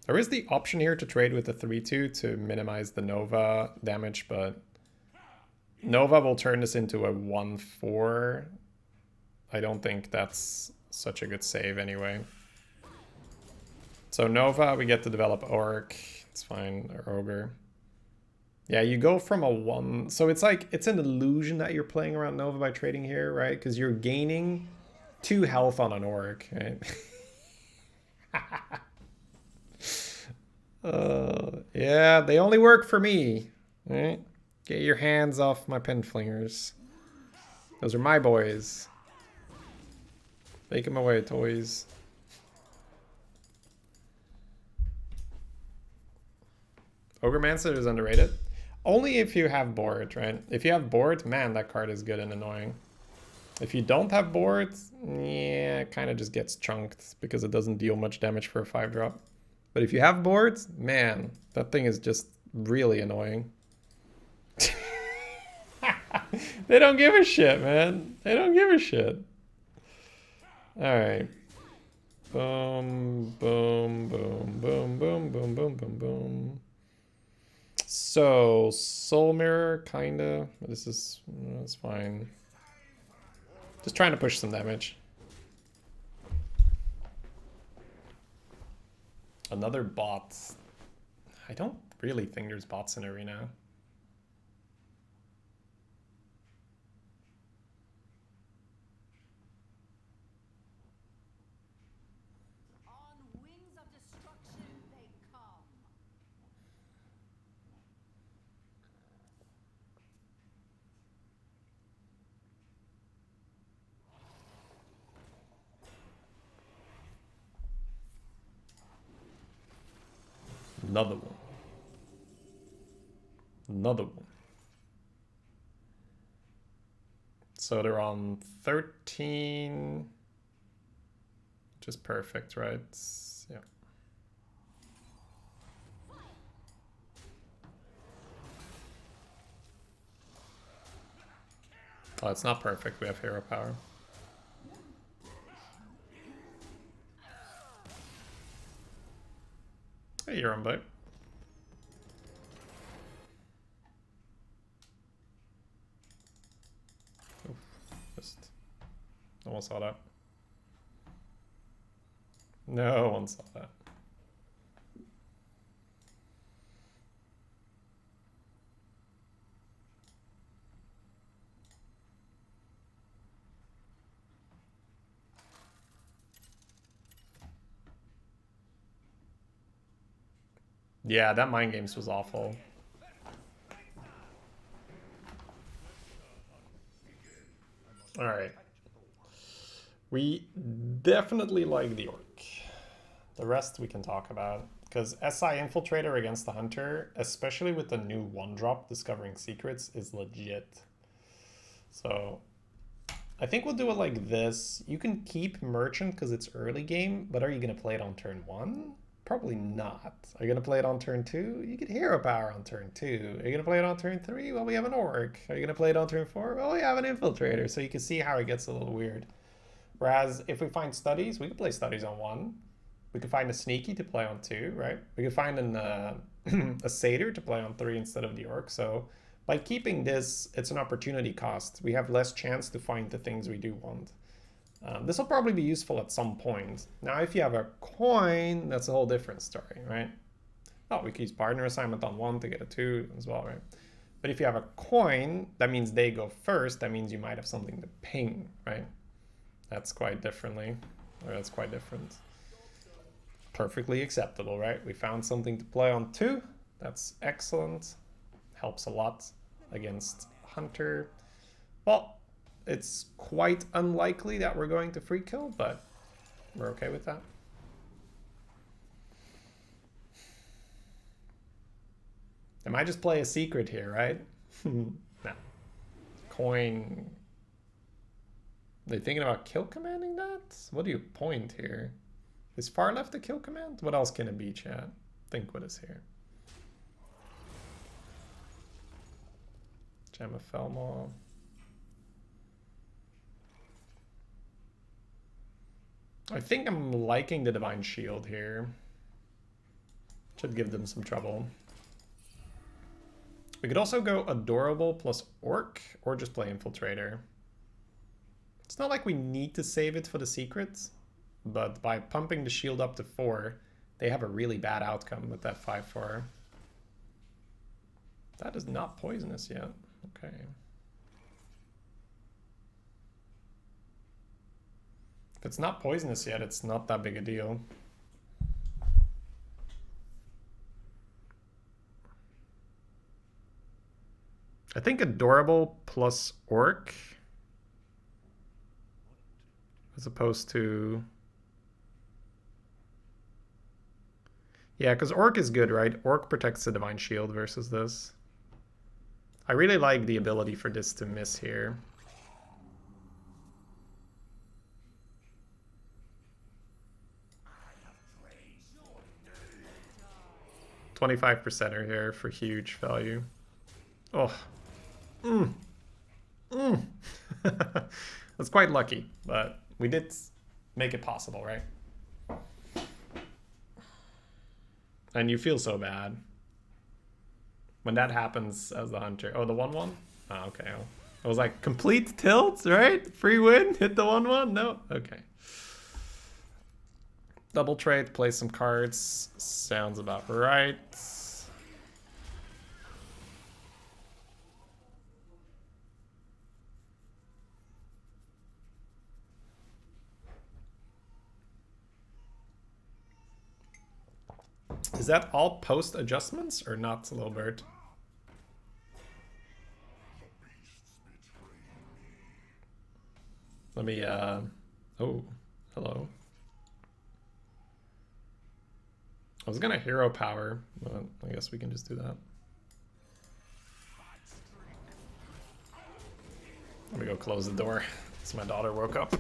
There is the option here to trade with the 3/2 to minimize the Nova damage, but Nova will turn this into a 1/4. I don't think that's such a good save anyway. So Nova, we get to develop Orc. It's fine, or Ogre. Yeah, you go from a 1... So it's like, it's an illusion that you're playing around Nova by trading here, right? Because you're gaining 2 health on an Orc, right? Yeah, they only work for me, right? Get your hands off my pen flingers. Those are my boys. Take him away, toys. Ogremancer is underrated. Only if you have board, right? If you have board, man, that card is good and annoying. If you don't have board, yeah, it kind of just gets chunked because it doesn't deal much damage for a 5-drop. But if you have boards, man, that thing is just really annoying. They don't give a shit, man. They don't give a shit. Alright. Boom, boom, boom, boom, boom, boom, boom, boom, boom. So, Soul Mirror, kinda. This is, that's fine. Just trying to push some damage. Another bot. I don't really think there's bots in Arena. On wings of destruction they come. Another one. Another one. So they're on 13. Just perfect, right? Yeah. Oh, it's not perfect. We have hero power. Hey, you're on bite. Oof, just no one saw that. No one saw that. Yeah, that Mind Games was awful. All right. We definitely like the Orc. The rest we can talk about. Because SI Infiltrator against the Hunter, especially with the new 1-drop Discovering Secrets, is legit. So I think we'll do it like this. You can keep Merchant because it's early game, but are you going to play it on turn 1? Probably not. Are you going to play it on turn 2? You get Hero Power on turn 2. Are you going to play it on turn 3? Well, we have an Orc. Are you going to play it on turn 4? Well, we have an Infiltrator. So you can see how it gets a little weird. Whereas if we find Studies, we can play Studies on 1. We could find a Sneaky to play on 2, right? We could find an, a Satyr to play on 3 instead of the Orc. So by keeping this, it's an opportunity cost. We have less chance to find the things we do want. This will probably be useful at some point. Now, if you have a coin, that's a whole different story, right? Oh, we could use Partner Assignment on 1 to get a 2 as well, right? But if you have a coin, that means they go first. That means you might have something to ping, right? That's quite differently. Or that's quite different. Perfectly acceptable, right? We found something to play on 2. That's excellent. Helps a lot against Hunter. Well, it's quite unlikely that we're going to free kill, but we're okay with that. I might just play a secret here, right? No. Coin. They thinking about kill commanding that? What do you point here? Is far left a kill command? What else can it be, chat? Think what is here. Gem of Felmaw. I think I'm liking the Divine Shield here. Should give them some trouble. We could also go Adorable plus Orc, or just play Infiltrator. It's not like we need to save it for the secrets, but by pumping the shield up to 4, they have a really bad outcome with that 5-4. That is not poisonous yet. Okay. If it's not poisonous yet, it's not that big a deal. I think Adorable plus Orc. as opposed to... Yeah, because Orc is good, right? Orc protects the Divine Shield versus this. I really like the ability for this to miss here. 25%er here for huge value. Oh. That's quite lucky, but we did make it possible, right? And you feel so bad when that happens as the hunter. Oh, the 1-1? Oh, okay. I was like, complete tilt, right? Free win, hit the 1-1? No? Okay. Double trade, play some cards. Sounds about right. Is that all post adjustments or not, Little Bird? Let me, oh, hello. I was gonna hero power, but I guess we can just do that. Let me go close the door. So my daughter woke up.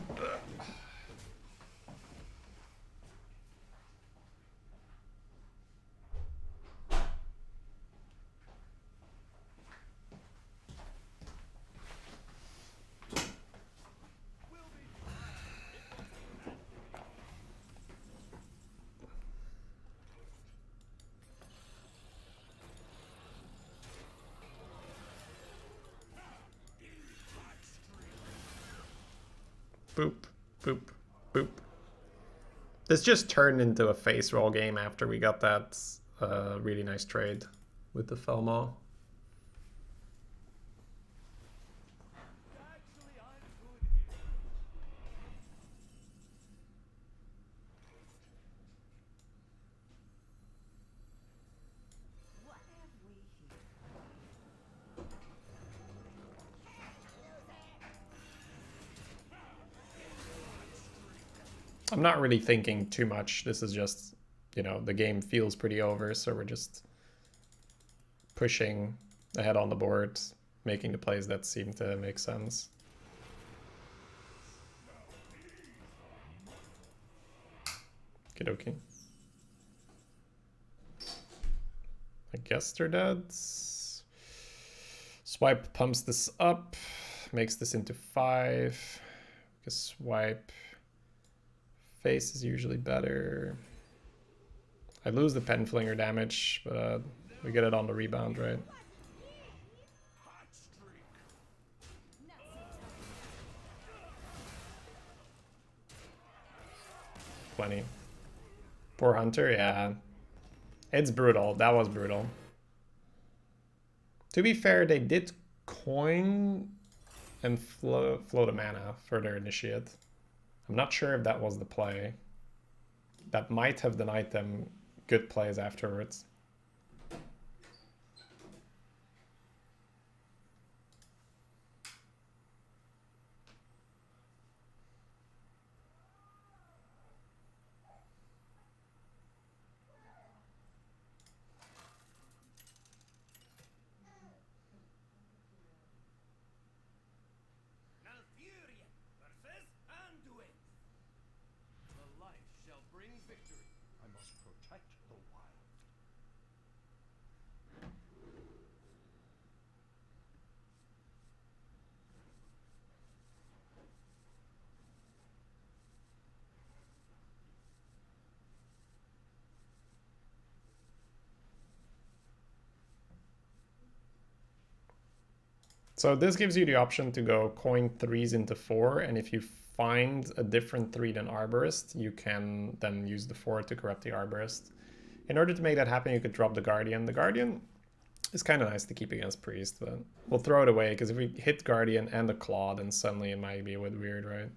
Boop, boop, boop. This just turned into a face roll game after we got that really nice trade with the Felmaw. What have we here? I'm not really thinking too much. This is just, you know, the game feels pretty over, so we're just pushing ahead on the board, making the plays that seem to make sense. Okie. I guess they're dead. Swipe pumps this up, makes this into 5. We can swipe. Face is usually better. I lose the pen flinger damage, but we get it on the rebound, right? Plenty. Poor Hunter, yeah. It's brutal. That was brutal. To be fair, they did coin and float a mana for their initiate. I'm not sure if that was the play. That might have denied them good plays afterwards. Malfurion versus Anduin. The light shall bring victory. I must protect the wild. So this gives you the option to go coin 3s into 4, and if you find a different 3 than Arborist, you can then use the 4 to corrupt the Arborist. In order to make that happen, you could drop the Guardian. The Guardian is kind of nice to keep against Priest, but we'll throw it away, because if we hit Guardian and the Claw, then suddenly it might be a bit weird, right?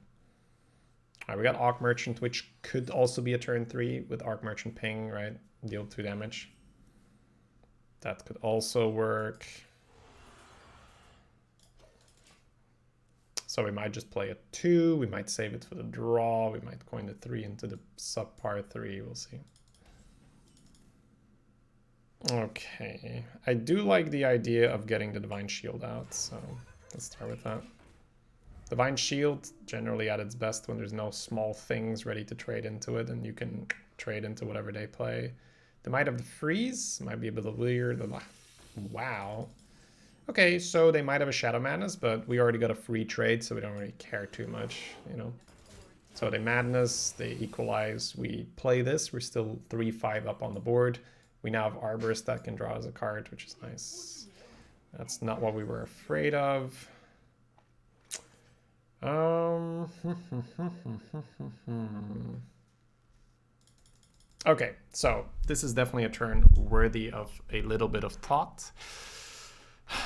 Alright, we got Arc Merchant, which could also be a turn 3 with Arc Merchant ping, right? Deal 2 damage. That could also work. So we might just play a 2. We might save it for the draw. We might coin the 3 into the subpar 3. We'll see. Okay. I do like the idea of getting the Divine Shield out. So let's start with that. Divine Shield generally at its best when there's no small things ready to trade into it. And you can trade into whatever they play. They might have the freeze. Might be a bit weird. Wow. Okay, so they might have a Shadow Madness, but we already got a free trade, so we don't really care too much, you know. So they Madness, they equalize, we play this, we're still 3-5 up on the board. We now have Arborist that can draw as a card, which is nice. That's not what we were afraid of. Okay, so this is definitely a turn worthy of a little bit of thought.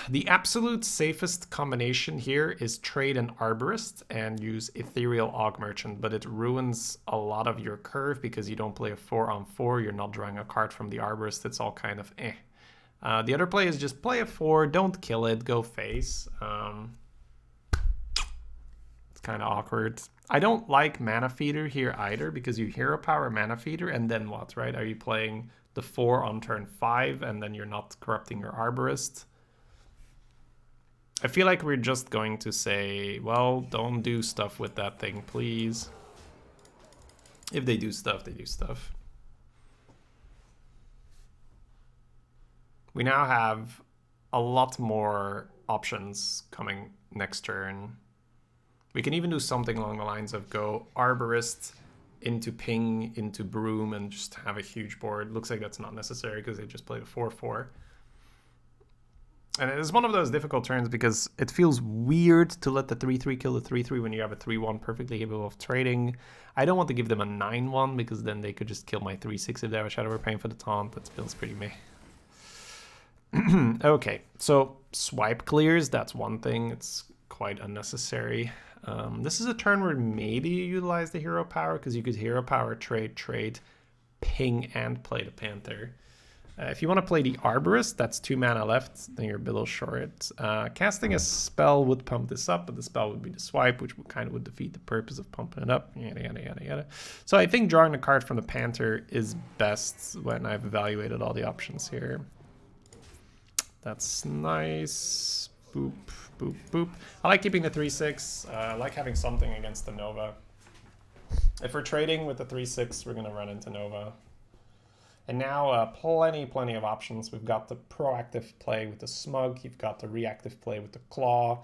The absolute safest combination here is trade an Arborist and use Ethereal Aug Merchant, but it ruins a lot of your curve because you don't play a 4-on-4, you're not drawing a card from the Arborist, it's all kind of eh. The other play is just play a 4, don't kill it, go face. It's kind of awkward. I don't like Mana Feeder here either because you Hero Power Mana Feeder and then what, right? Are you playing the 4 on turn 5 and then you're not corrupting your Arborist? I feel like we're just going to say, well, don't do stuff with that thing, please. If they do stuff, they do stuff. We now have a lot more options coming next turn. We can even do something along the lines of go Arborist into Ping, into Broom, and just have a huge board. Looks like that's not necessary because they just played a 4-4. And it is one of those difficult turns because it feels weird to let the 3-3 kill the 3-3 when you have a 3-1 perfectly capable of trading. I don't want to give them a 9-1 because then they could just kill my 3-6 if they have a Shadow We're paying for the taunt. That feels pretty meh. Okay, so swipe clears, that's one thing. It's quite unnecessary. This is a turn where maybe you utilize the Hero Power because you could Hero Power, trade, ping, and play the Panther. If you want to play the Arborist, that's 2 mana left, then you're below short. Casting a spell would pump this up, but the spell would be the swipe, which would defeat the purpose of pumping it up, yada, yada, yada, yada. So I think drawing a card from the Panther is best when I've evaluated all the options here. That's nice. Boop, boop, boop. I like keeping the 3-6. I like having something against the Nova. If we're trading with the 3-6, we're going to run into Nova. And now plenty of options. We've got the proactive play with the Smug. You've got the reactive play with the Claw.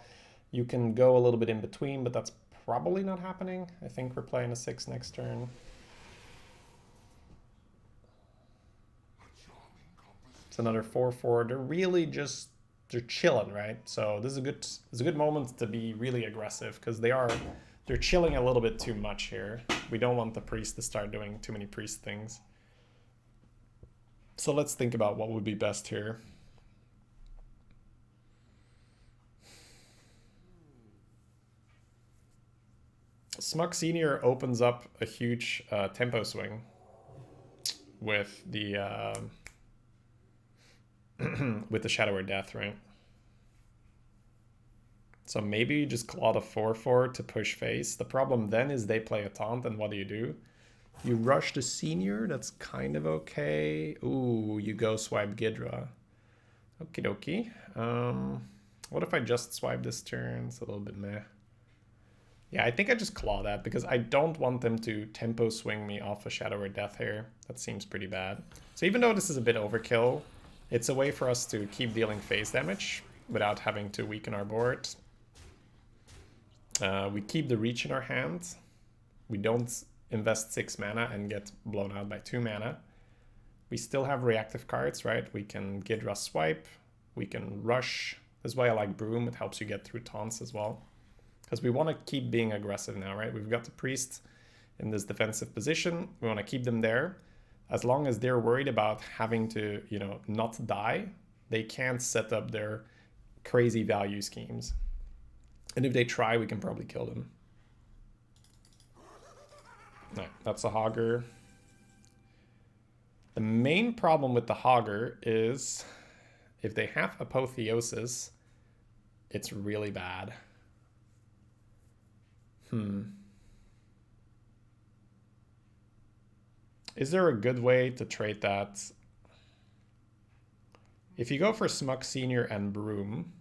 You can go a little bit in between, but that's probably not happening. I think we're playing a 6 next turn. It's another 4-4. They're really just, they're chilling, right? So this is a good moment to be really aggressive because they're chilling a little bit too much here. We don't want the priest to start doing too many priest things. So let's think about what would be best here. Smug Senior opens up a huge tempo swing with the with the Shadow or Death, right? So maybe you just claw the 4-4 to push face. The problem then is they play a taunt, and what do? You rush the Senior, that's kind of okay. Ooh, you go swipe Gidra. Okie dokie. What if I just swipe this turn? It's a little bit meh. Yeah, I think I just claw that because I don't want them to tempo swing me off a Shadow or Death here. That seems pretty bad. So even though this is a bit overkill, it's a way for us to keep dealing phase damage without having to weaken our board. We keep the reach in our hand. We don't invest 6 mana and get blown out by 2 mana. We still have reactive cards, right? We can Gidra swipe, we can rush. This is why I like Broom, it helps you get through taunts as well. Because we want to keep being aggressive now, right? We've got the priest in this defensive position. We want to keep them there. As long as they're worried about having to, you know, not die, they can't set up their crazy value schemes. And if they try, we can probably kill them. No, that's a Hogger. The main problem with the Hogger is if they have Apotheosis, it's really bad. Is there a good way to trade that? If you go for Smug Senior and Broom,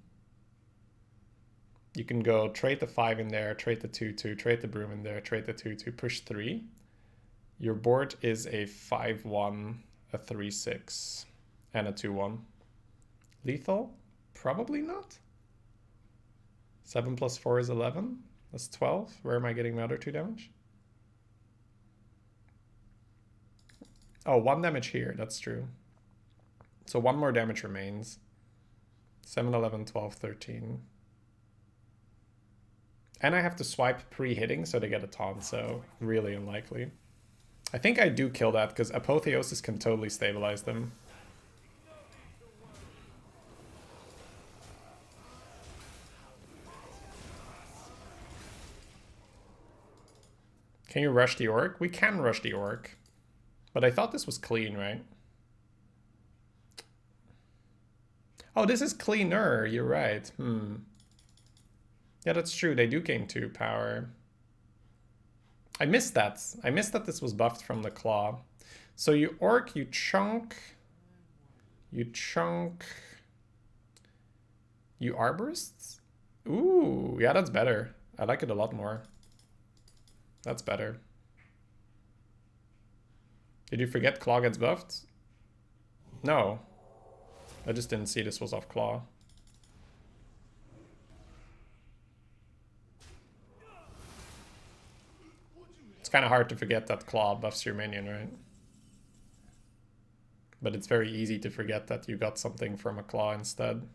you can go trade the 5 in there, trade the 2/2, trade the Broom in there, trade the 2/2, push 3. Your board is a 5/1, a 3/6, and a 2/1. Lethal? Probably not. 7 plus 4 is 11. That's 12. Where am I getting my other 2 damage? Oh, 1 damage here. That's true. So 1 more damage remains. 7, 11, 12, 13. And I have to swipe pre-hitting so they get a taunt, so really unlikely. I think I do kill that because Apotheosis can totally stabilize them. Can you rush the Orc? We can rush the Orc. But I thought this was clean, right? Oh, this is cleaner. You're right. Yeah, that's true. They do gain 2 power. I missed that. I missed that this was buffed from the claw. So you Orc, you chunk. You chunk. You Arborists? Ooh, yeah, that's better. I like it a lot more. That's better. Did you forget Claw gets buffed? No. I just didn't see this was off Claw. It's kind of hard to forget that Claw buffs your minion, right? But it's very easy to forget that you got something from a Claw instead.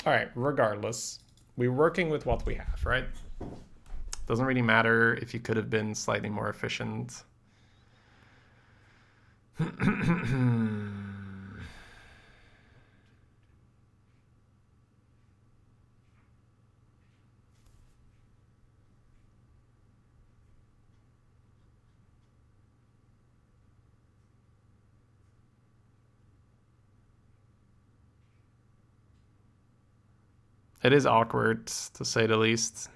Alright, regardless. We're working with what we have, right? Doesn't really matter if you could have been slightly more efficient. It is awkward, to say the least.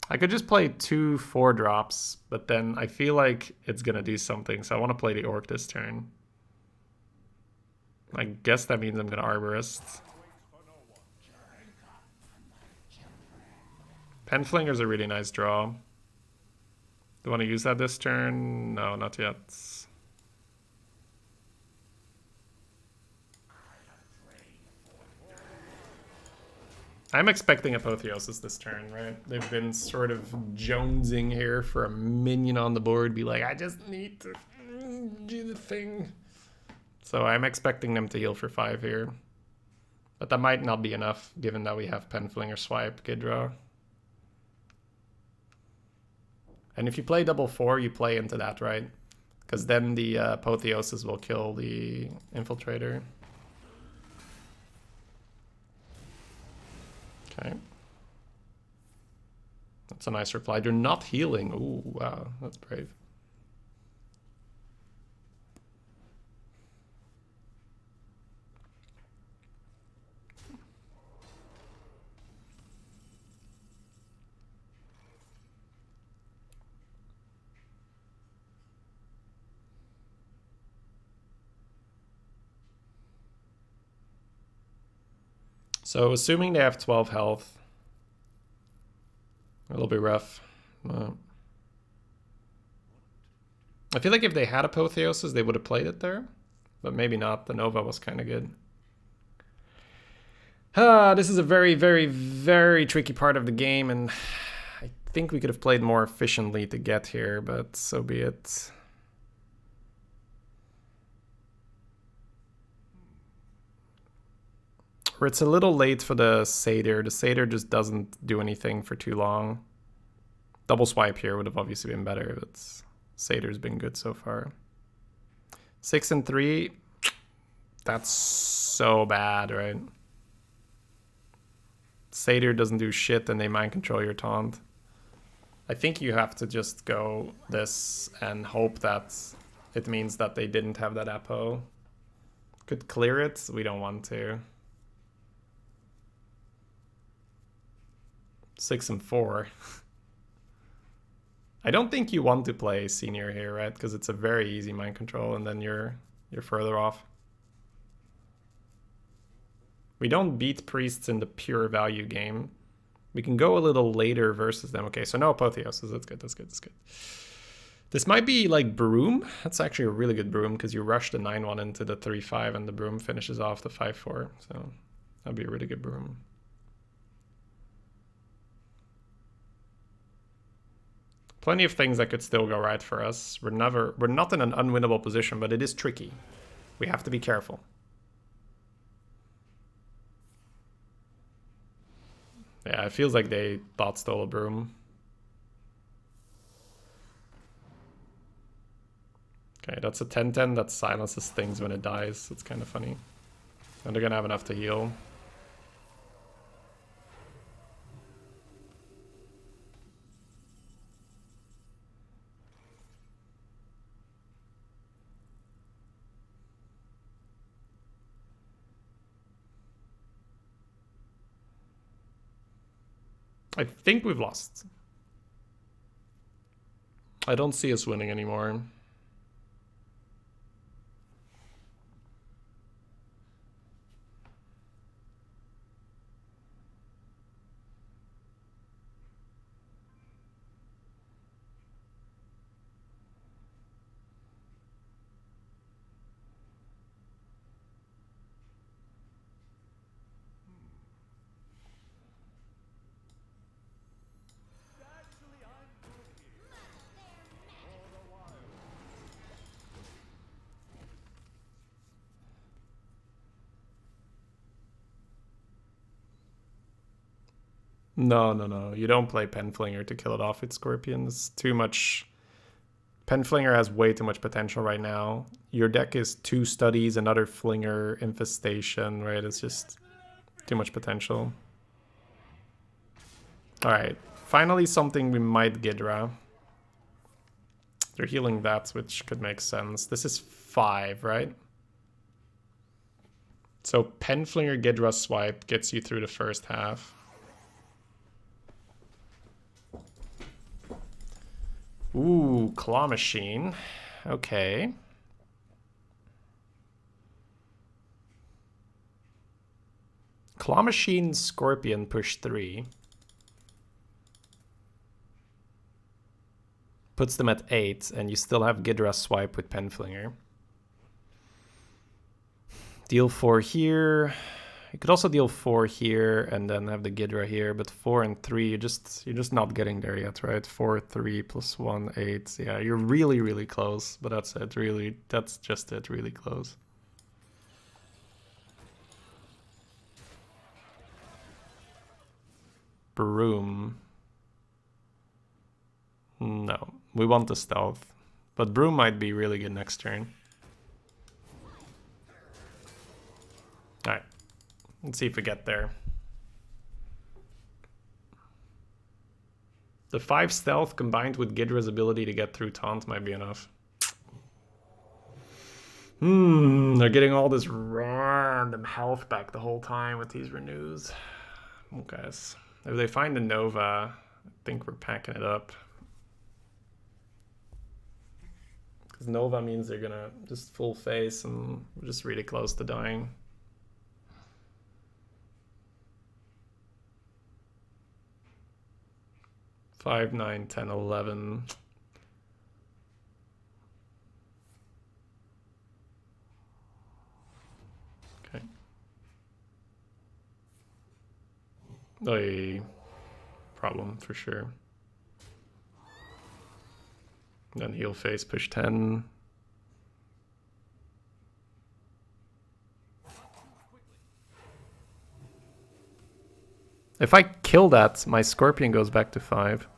I could just play 2 4-drops, but then I feel like it's gonna do something, so I want to play the Orc this turn. I guess that means I'm gonna Arborist. Penflinger's a really nice draw. Do you want to use that this turn? No, not yet. I'm expecting Apotheosis this turn, right? They've been sort of jonesing here for a minion on the board, be like, I just need to do the thing. So I'm expecting them to heal for 5 here. But that might not be enough, given that we have Penflinger, Swipe, good draw. And if you play double 4, you play into that, right? Because then the Apotheosis will kill the Infiltrator. Okay. That's a nice reply. They're not healing. Ooh, wow. That's brave. So assuming they have 12 health, it'll be rough. I feel like if they had Apotheosis, they would have played it there, but maybe not. The Nova was kind of good. This is a very, very, very tricky part of the game, and I think we could have played more efficiently to get here, but so be it. Or it's a little late for the Satyr. The Satyr just doesn't do anything for too long. Double swipe here would have obviously been better, but Satyr's been good so far. 6 and 3. That's so bad, right? Satyr doesn't do shit and they mind control your taunt. I think you have to just go this and hope that it means that they didn't have that Apo. Could clear it. We don't want to. 6 and 4. I don't think you want to play senior here, right? Because it's a very easy mind control, and then you're further off. We don't beat priests in the pure value game. We can go a little later versus them. Okay, so no apotheosis. That's good. That's good. That's good. This might be like Broom. That's actually a really good Broom because you rush the 9-1 into the 3-5 and the Broom finishes off the 5-4. So that'd be a really good Broom. Plenty of things that could still go right for us. We're not in an unwinnable position, but it is tricky. We have to be careful. Yeah, it feels like they thought stole a Broom. Okay, that's a 10-10 that silences things when it dies. It's kind of funny. And they're gonna have enough to heal. I think we've lost. I don't see us winning anymore. No. You don't play Penflinger to kill it off with Scorpions. Too much. Penflinger has way too much potential right now. Your deck is 2 studies, another Flinger, Infestation, right? It's just too much potential. Alright. Finally something we might Ghidra. They're healing that, which could make sense. This is 5, right? So Penflinger Ghidra swipe gets you through the first half. Ooh, Claw Machine. Okay. Claw Machine, Scorpion, push 3. Puts them at 8, and you still have Ghidra swipe with Penflinger. Deal 4 here. You could also deal 4 here and then have the Ghidra here, but 4 and 3, you're just not getting there yet, right? 4, 3 plus 1, 8. Yeah, you're really, really close, but that's it. Really, that's just it. Really close. Broom. No, we want the stealth, but Broom might be really good next turn. All right. Let's see if we get there. The 5 stealth combined with Ghidra's ability to get through taunt might be enough. They're getting all this random health back the whole time with these renews. Okay. If they find the Nova, I think we're packing it up. Because Nova means they're gonna just full face and we're just really close to dying. 5, 9, 10, 11. Okay. A problem for sure. Then heal face, push 10. If I kill that, my Scorpion goes back to 5.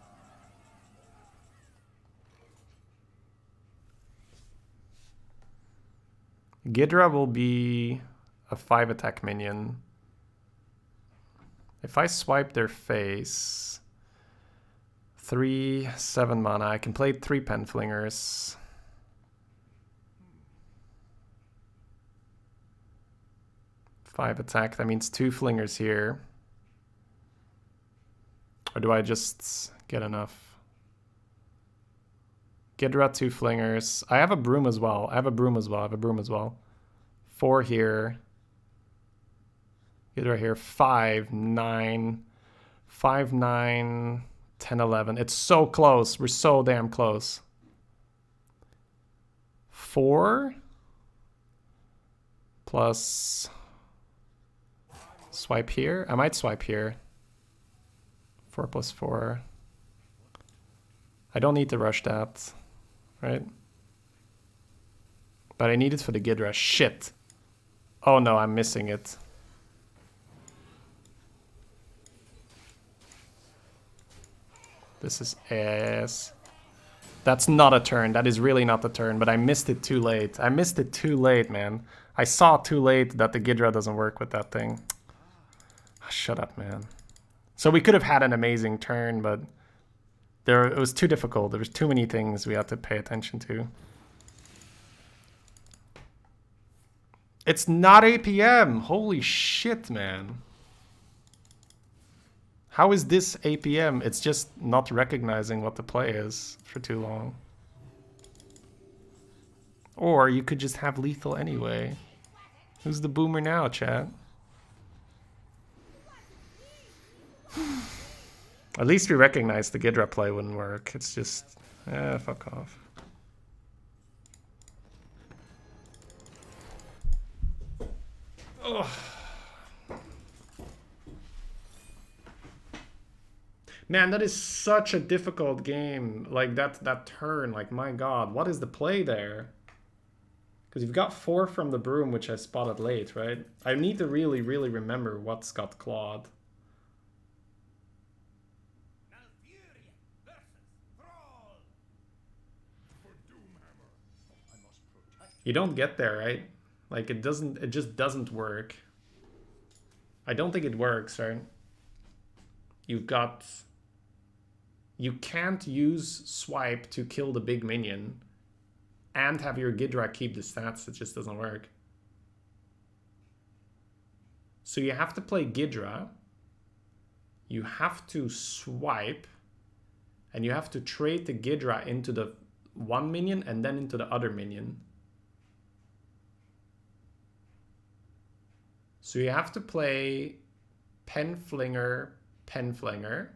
Ghidra will be a 5 attack minion. If I swipe their face, 3, 7 mana, I can play 3 Penflingers. 5 attack. That means 2 flingers here. Or do I just get enough? Ghidra, 2 flingers. I have a broom as well. I have a broom as well. 4 here. Ghidra here. 5, 9. 5, 9, 10, 11. It's so close. We're so damn close. 4 plus swipe here. I might swipe here. 4 plus 4. I don't need to rush that, right? But I need it for the Ghidra. Shit. Oh no, I'm missing it. This is ass. That's not a turn. That is really not the turn, but I missed it too late. I missed it too late, man. I saw too late that the Ghidra doesn't work with that thing. Shut up, man. So we could have had an amazing turn, but it was too difficult. There was too many things we had to pay attention to. It's not APM. Holy shit, man. How is this APM? It's just not recognizing what the play is for too long. Or you could just have lethal anyway. Who's the boomer now, chat? At least we recognize the Ghidra play wouldn't work. It's just, fuck off. Ugh. Man, that is such a difficult game. Like that turn, like my god, what is the play there? Because you've got 4 from the broom, which I spotted late, right? I need to really, really remember what's got clawed. Malfurion versus Thrall. For Doomhammer, I must protect You don't get there, right? Like it just doesn't work. I don't think it works, right? You can't use swipe to kill the big minion and have your Ghidra keep the stats. It just doesn't work. So you have to play Ghidra. You have to swipe. And you have to trade the Ghidra into the one minion and then into the other minion. So you have to play Penflinger, Penflinger.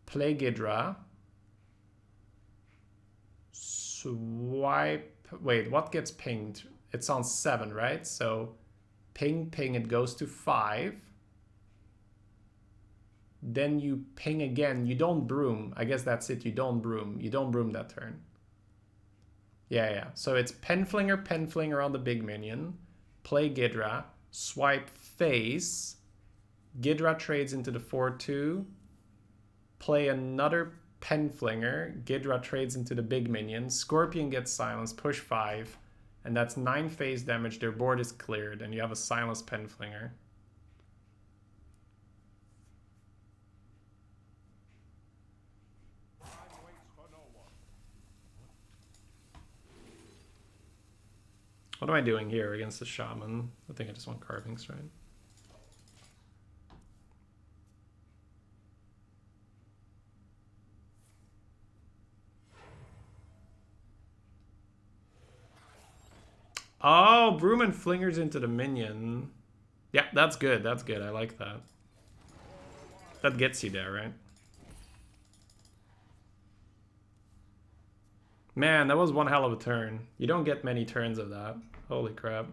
Play Ghidra. Swipe. Wait, what gets pinged? It's on 7, right? So ping, ping, it goes to 5. Then you ping again. You don't broom. I guess that's it. You don't broom. You don't broom that turn. Yeah. So it's Penflinger, Penflinger on the big minion. Play Ghidra. Swipe face. Ghidra trades into the 4-2. Play another Penflinger. Ghidra trades into the big minion. Scorpion gets silenced. Push 5. And that's 9 phase damage. Their board is cleared. And you have a silenced Penflinger. What am I doing here against the shaman? I think I just want carvings, right? Oh, broom and flingers into the minion. Yeah, that's good. That's good. I like that. That gets you there, right? Man, that was one hell of a turn. You don't get many turns of that. Holy crap.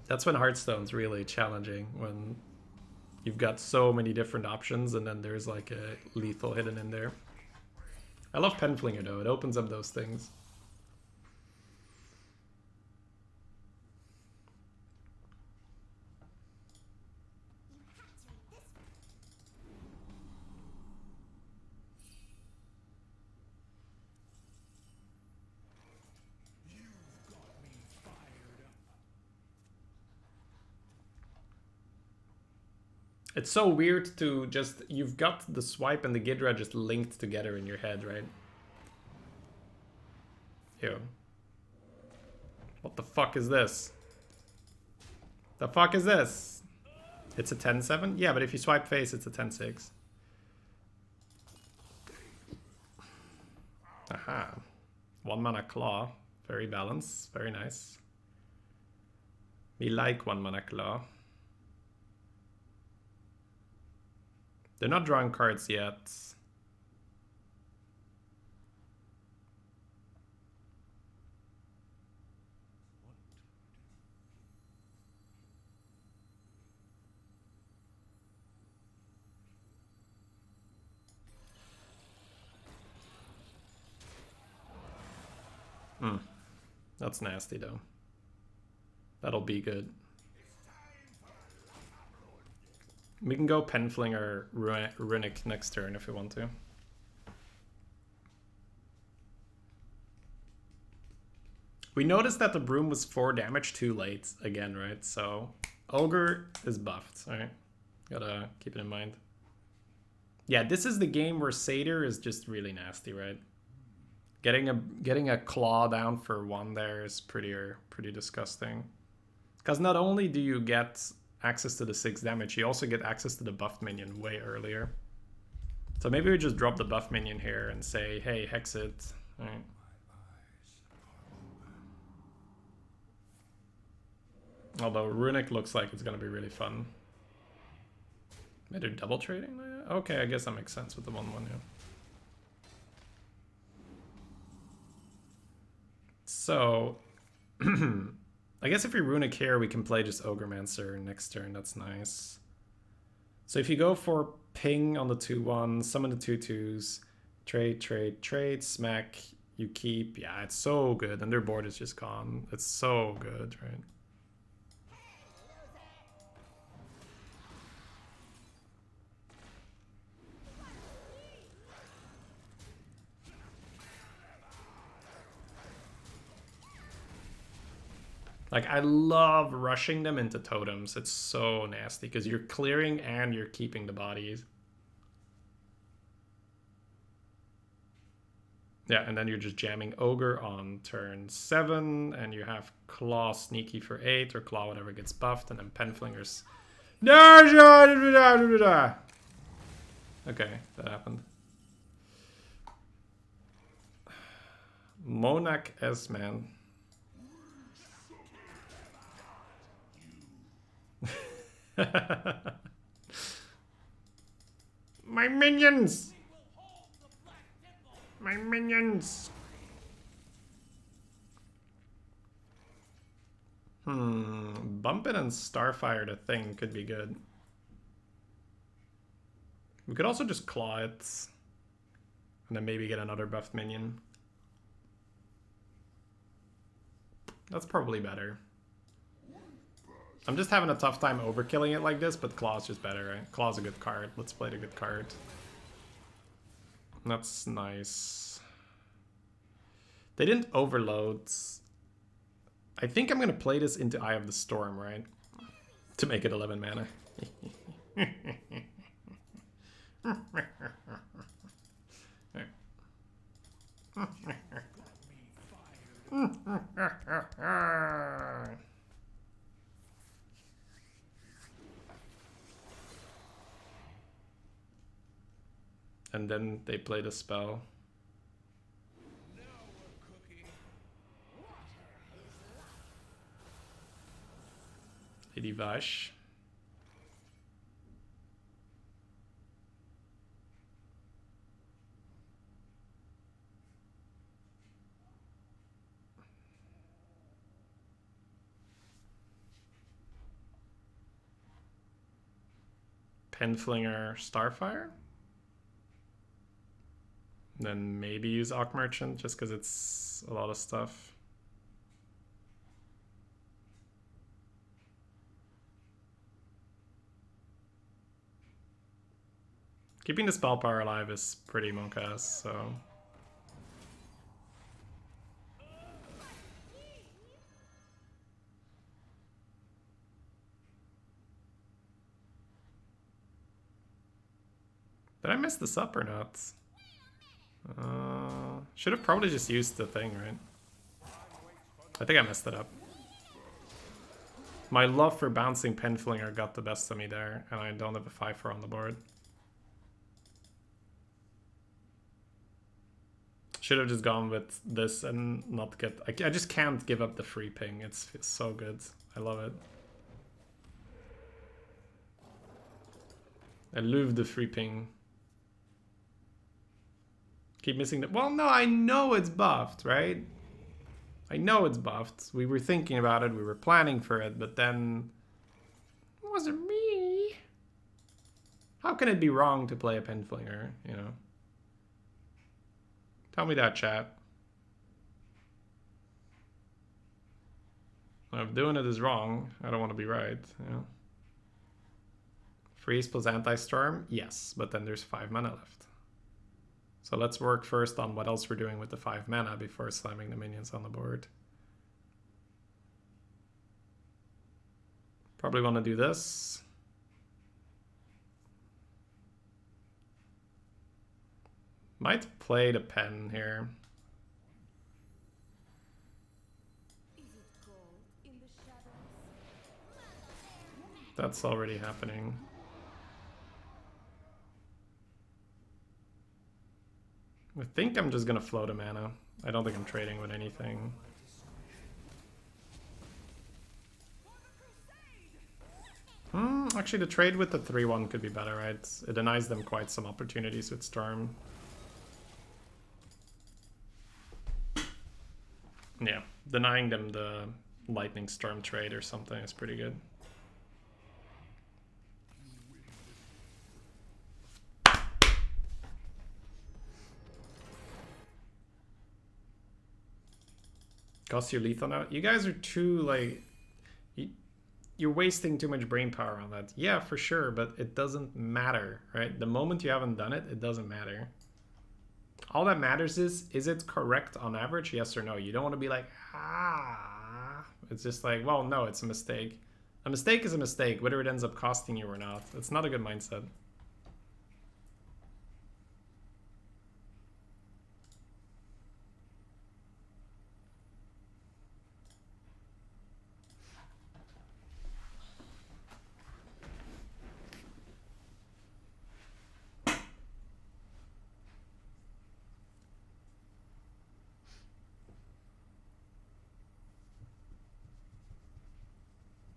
That's when Hearthstone's really challenging, when you've got so many different options and then there's like a lethal hidden in there. I love Penflinger though, it opens up those things. It's so weird to just, you've got the swipe and the Ghidra just linked together in your head, right? Ew. What the fuck is this? The fuck is this? It's a 10-7? Yeah, but if you swipe face, it's a 10-6. Aha. 1 mana claw. Very balanced. Very nice. We like 1 mana claw. They're not drawing cards yet. That's nasty though. That'll be good. We can go Penfling or Runic next turn if we want to. We noticed that the Broom was 4 damage too late again, right? So Ogre is buffed, alright? Gotta keep it in mind. Yeah, this is the game where Satyr is just really nasty, right? Getting a claw down for 1 there is pretty disgusting. Because not only do you get access to the 6 damage, you also get access to the buff minion way earlier. So maybe we just drop the buff minion here and say, hey, hex it. Alright. Although Runic looks like it's gonna be really fun. Maybe they're double trading? Okay, I guess that makes sense with the 1-1, yeah. So, I guess if we Runic here, we can play just Ogremancer next turn. That's nice. So if you go for ping on the 2-1, summon the 2-2s, trade, smack, you keep. Yeah, it's so good. And their board is just gone. It's so good, right? Like, I love rushing them into totems. It's so nasty because you're clearing and you're keeping the bodies. Yeah, and then you're just jamming Ogre on turn 7, and you have Claw Sneaky for 8, or Claw whatever gets buffed, and then Penflingers. Okay, that happened. Monak S-Man. My minions! My minions! Bump it and Starfire the thing could be good. We could also just claw it. And then maybe get another buffed minion. That's probably better. I'm just having a tough time overkilling it like this, but Claw's just better, right? Claw's a good card. Let's play the good card. That's nice. They didn't overload. I think I'm going to play this into Eye of the Storm, right? To make it 11 mana. And then they play the spell. Lady Vash. Penflinger Starfire. Then maybe use Ock Merchant just because it's a lot of stuff. Keeping the spell power alive is pretty monk-ass, so... Did I mess this up or not? Should have probably just used the thing, right? I think I messed it up. My love for bouncing Penflinger got the best of me there, and I don't have a 5-4 on the board. Should have just gone with this and not get... I just can't give up the free ping. It's so good. I love it. I love the free ping. Keep missing the... Well, no, I know it's buffed, right? I know it's buffed. We were thinking about it. We were planning for it, but then... It wasn't me. How can it be wrong to play a Penflinger, you know? Tell me that, chat. If doing it is wrong, I don't want to be right, you know? Freeze plus anti-storm? Yes, but then there's 5 mana left. So let's work first on what else we're doing with the 5 mana before slamming the minions on the board. Probably want to do this. Might play the pen here. That's already happening. I think I'm just gonna float a mana. I don't think I'm trading with anything. Actually, the trade with the 3-1 could be better, right? It denies them quite some opportunities with Storm. Yeah, denying them the Lightning Storm trade or something is pretty good. Cost you lethal now? You guys are too, like... You're wasting too much brain power on that. Yeah, for sure, but it doesn't matter, right? The moment you haven't done it, it doesn't matter. All that matters is it correct on average? Yes or no? You don't want to be like, ah. It's just like, well, no, it's a mistake. A mistake is a mistake, whether it ends up costing you or not. It's not a good mindset.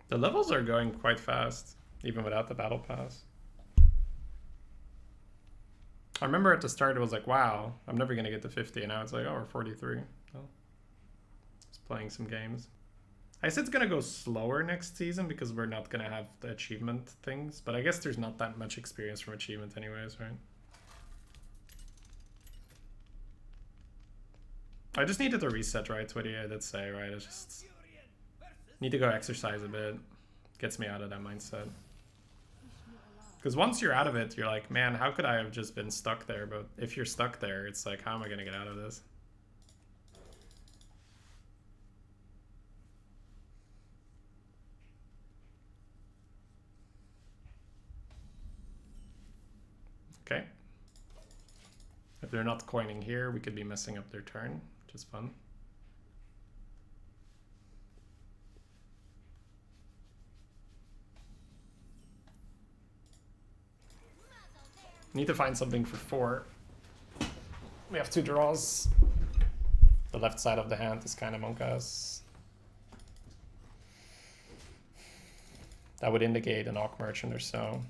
The levels are going quite fast, even without the battle pass. I remember at the start it was like, wow, I'm never going to get to 50, and now it's like, oh, we're 43. Well, just playing some games. I said it's going to go slower next season because we're not going to have the achievement things, but I guess there's not that much experience from achievement anyways, right? I just needed to reset, right? What I did say, right? I just need to go exercise a bit. Gets me out of that mindset. Because once you're out of it, you're like, man, how could I have just been stuck there? But if you're stuck there, it's like, how am I going to get out of this? Okay. If they're not coining here, we could be messing up their turn, which is fun. Need to find something for 4. We have 2 draws. The left side of the hand is kind of monkas. That would indicate an Orc Merchant or so.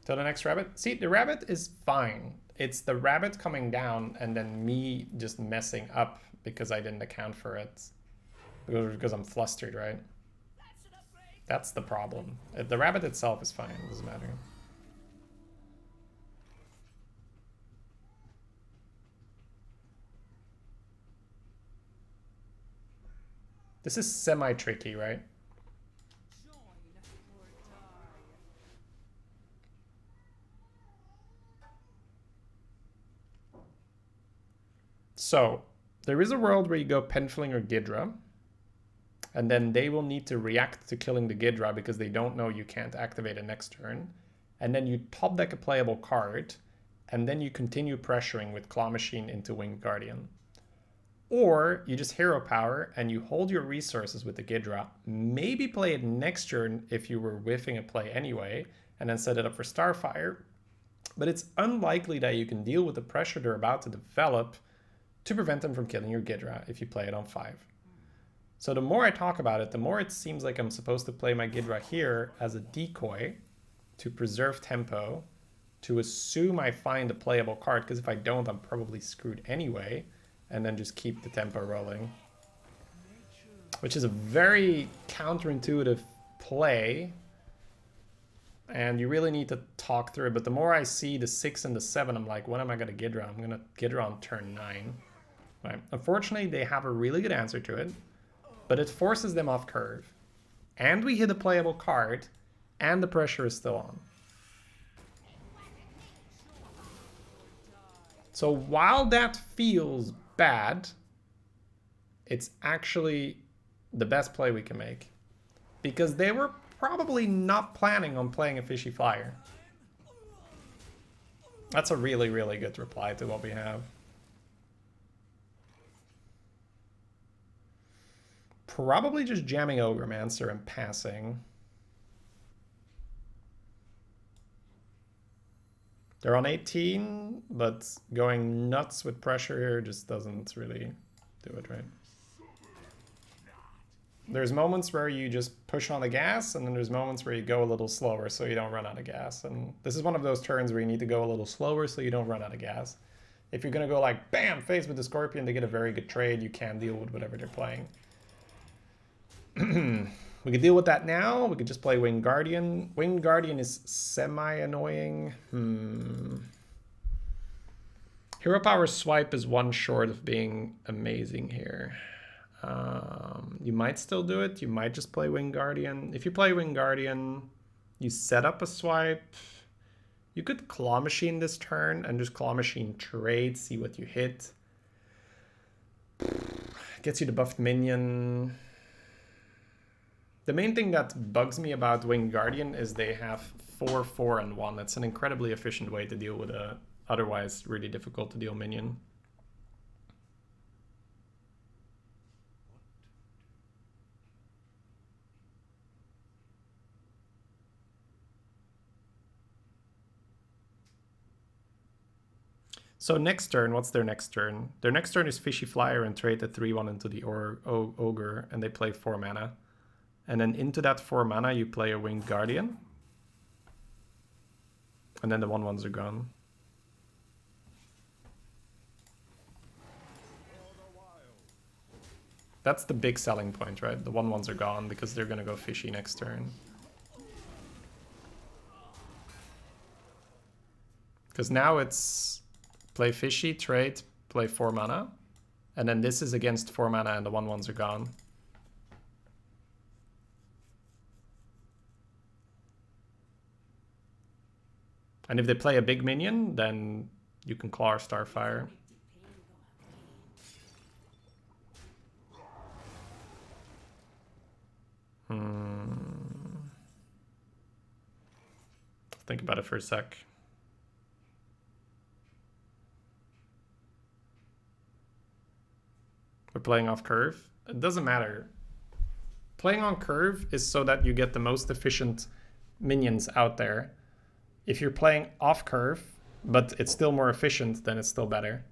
To the next rabbit. See, the rabbit is fine. It's the rabbit coming down and then me just messing up because I didn't account for it. Because I'm flustered, right? That's the problem. The rabbit itself is fine. It doesn't matter. This is semi-tricky, right? So, there is a world where you go Penfling or Gidra, and then they will need to react to killing the Gidra because they don't know you can't activate it next turn. And then you top deck a playable card, and then you continue pressuring with Claw Machine into Winged Guardian. Or you just hero power and you hold your resources with the Ghidra, maybe play it next turn if you were whiffing a play anyway, and then set it up for Starfire. But it's unlikely that you can deal with the pressure they're about to develop to prevent them from killing your Ghidra if you play it on 5. So the more I talk about it, the more it seems like I'm supposed to play my Ghidra here as a decoy to preserve tempo, to assume I find a playable card, because if I don't, I'm probably screwed anyway, and then just keep the tempo rolling. Which is a very counterintuitive play, and you really need to talk through it. But the more I see the 6 and the 7, I'm like, when am I going to Ghidra? I'm going to Ghidra on turn 9. Right. Unfortunately, they have a really good answer to it, but it forces them off curve. And we hit a playable card, and the pressure is still on. So while that feels bad, it's actually the best play we can make. Because they were probably not planning on playing a Fishy Flyer. That's a really, really good reply to what we have. Probably just jamming Ogremancer and passing. They're on 18, but going nuts with pressure here just doesn't really do it right. There's moments where you just push on the gas, and then there's moments where you go a little slower so you don't run out of gas. And this is one of those turns where you need to go a little slower so you don't run out of gas. If you're going to go like, bam, face with the Scorpion, they get a very good trade. You can deal with whatever they're playing. We could deal with that now. We could just play Winged Guardian. Winged Guardian is semi-annoying. Hero Power Swipe is one short of being amazing here. You might still do it. You might just play Winged Guardian. If you play Winged Guardian, you set up a swipe. You could Claw Machine this turn and just Claw Machine trade, see what you hit. Gets you the buffed minion. The main thing that bugs me about Winged Guardian is they have 4, 4, and 1. That's an incredibly efficient way to deal with a otherwise really difficult to deal minion. So next turn, what's their next turn? Their next turn is Fishy Flyer and trade the 3/1 into the Ogre, and they play 4 mana. And then into that 4 mana, you play a Winged Guardian. And then the 1/1s are gone. That's the big selling point, right? The 1/1s are gone because they're going to go Fishy next turn. Because now it's play Fishy, trade, play 4 mana. And then this is against 4 mana and the 1/1s are gone. And if they play a big minion, then you can Claw or Starfire. Think about it for a sec. We're playing off curve. It doesn't matter. Playing on curve is so that you get the most efficient minions out there. If you're playing off curve, but it's still more efficient, then it's still better.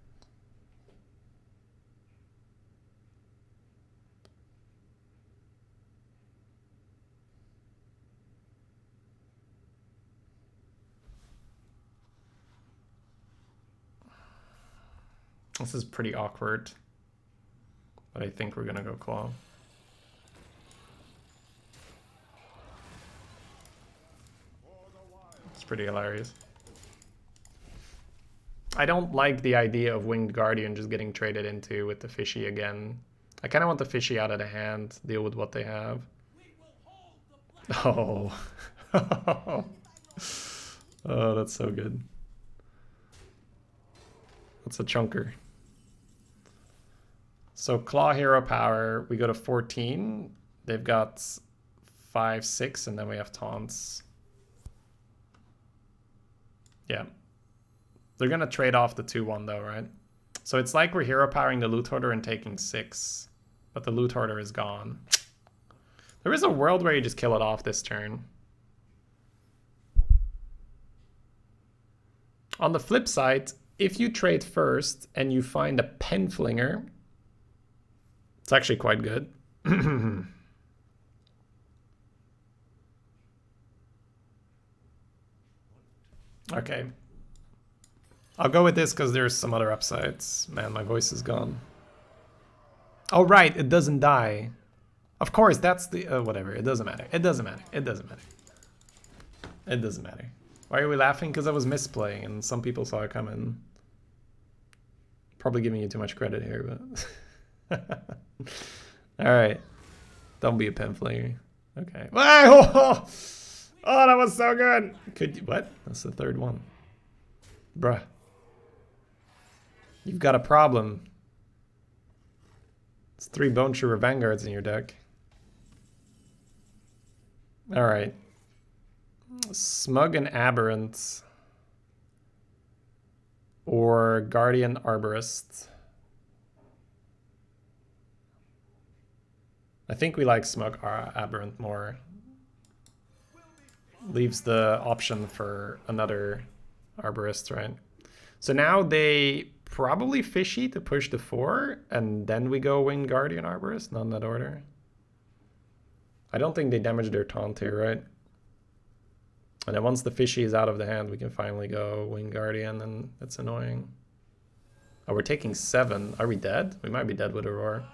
This is pretty awkward, but I think we're gonna go Claw. It's pretty hilarious. I don't like the idea of Winged Guardian just getting traded into with the Fishy again. I kind of want the Fishy out of the hand, deal with what they have. Oh. Oh, that's so good. That's a chunker. So Claw Hero Power, we go to 14. They've got 5, 6, and then we have taunts. Yeah. They're gonna trade off the 2-1 though, right? So it's like we're hero powering the loot hoarder and taking 6. But the loot hoarder is gone. There is a world where you just kill it off this turn. On the flip side, if you trade first and you find a penflinger, it's actually quite good. Okay. I'll go with this because there's some other upsides. Man, my voice is gone. Oh, right, it doesn't die. Of course, that's the... whatever, it doesn't matter. It doesn't matter. It doesn't matter. It doesn't matter. Why are we laughing? Because I was misplaying and some people saw it coming. Probably giving you too much credit here, but... Alright. Don't be a penflinger. Okay. Wow! Oh, that was so good! Could you... What? That's the third one. Bruh. You've got a problem. It's 3 Bone Chewer Vanguards in your deck. Alright. Smug and Aberrant. Or Guardian Arborist. I think we like Smug Aberrant more. Leaves the option for another Arborist, right? So now they probably fishy to push the 4, and then we go wing Guardian Arborist, not in that order. I don't think they damage their taunt here, right? And then once the fishy is out of the hand, we can finally go wing Guardian, and it's annoying. Oh, we're taking 7. Are we dead? We might be dead with Aurora.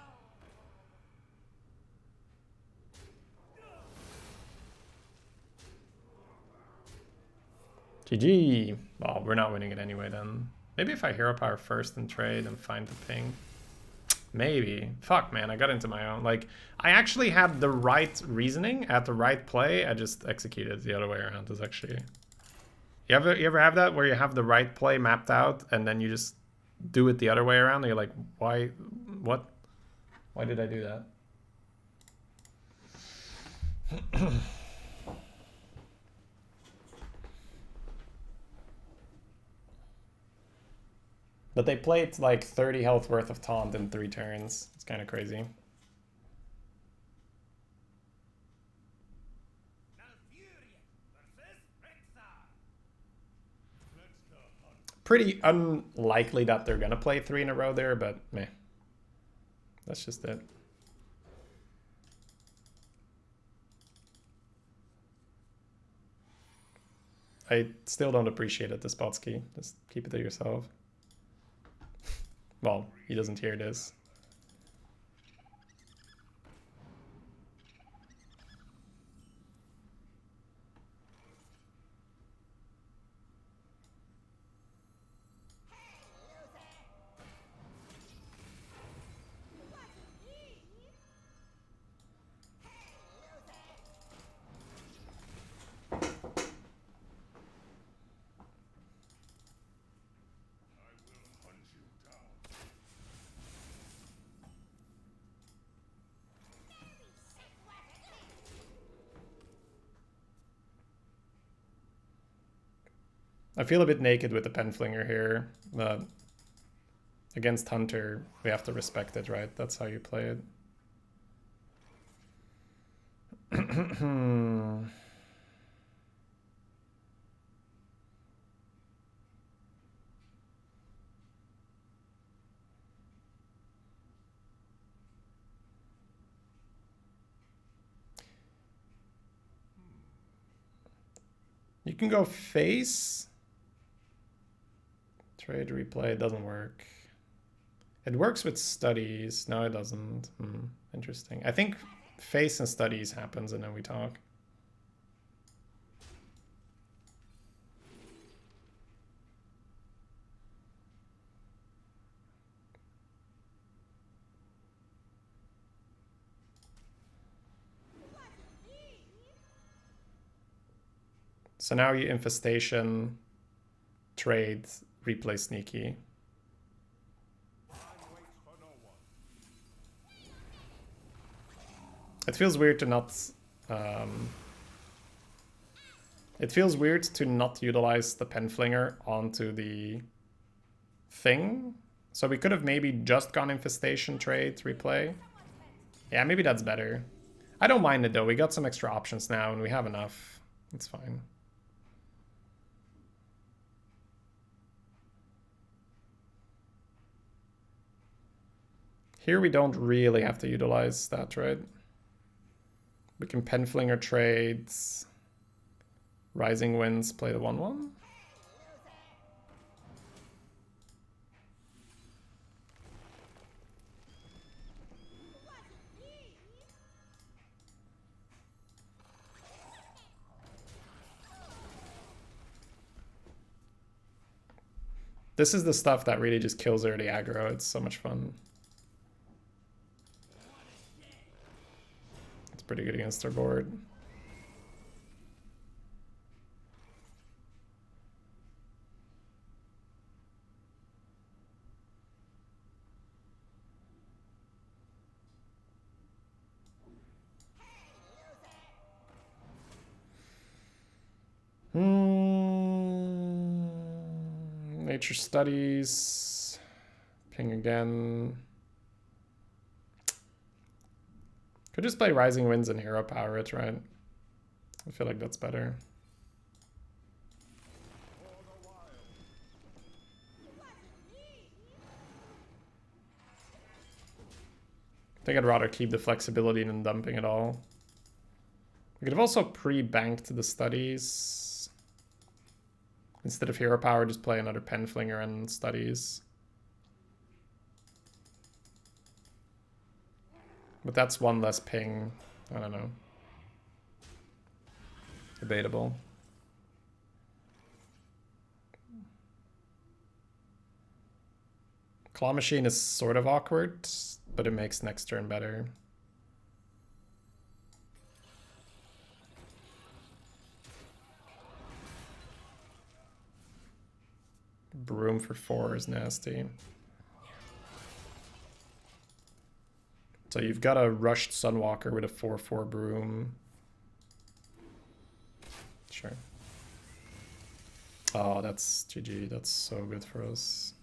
GG. Well, we're not winning it anyway then. Maybe if I hero power first and trade and find the ping. Maybe. Fuck, man, I got into my own. Like, I actually had the right reasoning at the right play. I just executed the other way around. It's actually... You ever have that where you have the right play mapped out and then you just do it the other way around? And you're like, why? What? Why did I do that? But they played like 30 health worth of taunt in 3 turns. It's kind of crazy. Pretty unlikely that they're gonna play 3 in a row there, but meh. That's just it. I still don't appreciate it, the Spotsky. Just keep it to yourself. Well, he doesn't hear this. I feel a bit naked with the penflinger here, but against Hunter, we have to respect it, right? That's how you play it. You can go face. Trade replay, it doesn't work. It works with studies. No, it doesn't. Interesting. I think face and studies happens and then we talk. So now you infestation, trade, replay sneaky. It feels weird to not... it feels weird to not utilize the penflinger onto the thing. So we could have maybe just gone Infestation trade, replay. Yeah, maybe that's better. I don't mind it though. We got some extra options now and we have enough. It's fine. Here we don't really have to utilize that, right? We can Penflinger trades. Rising Winds, play the 1/1. This is the stuff that really just kills early aggro. It's so much fun. It's pretty good against their board. Nature Studies. Ping again. Could just play Rising Winds and Hero Power it, right? I feel like that's better. I think I'd rather keep the flexibility than dumping it all. We could have also pre-banked the studies. Instead of Hero Power, just play another Penflinger and studies. But that's one less ping. I don't know. Debatable. Claw Machine is sort of awkward, but it makes next turn better. Broom for 4 is nasty. So you've got a rushed Sunwalker with a 4/4 Broom. Sure. Oh, that's GG. That's so good for us.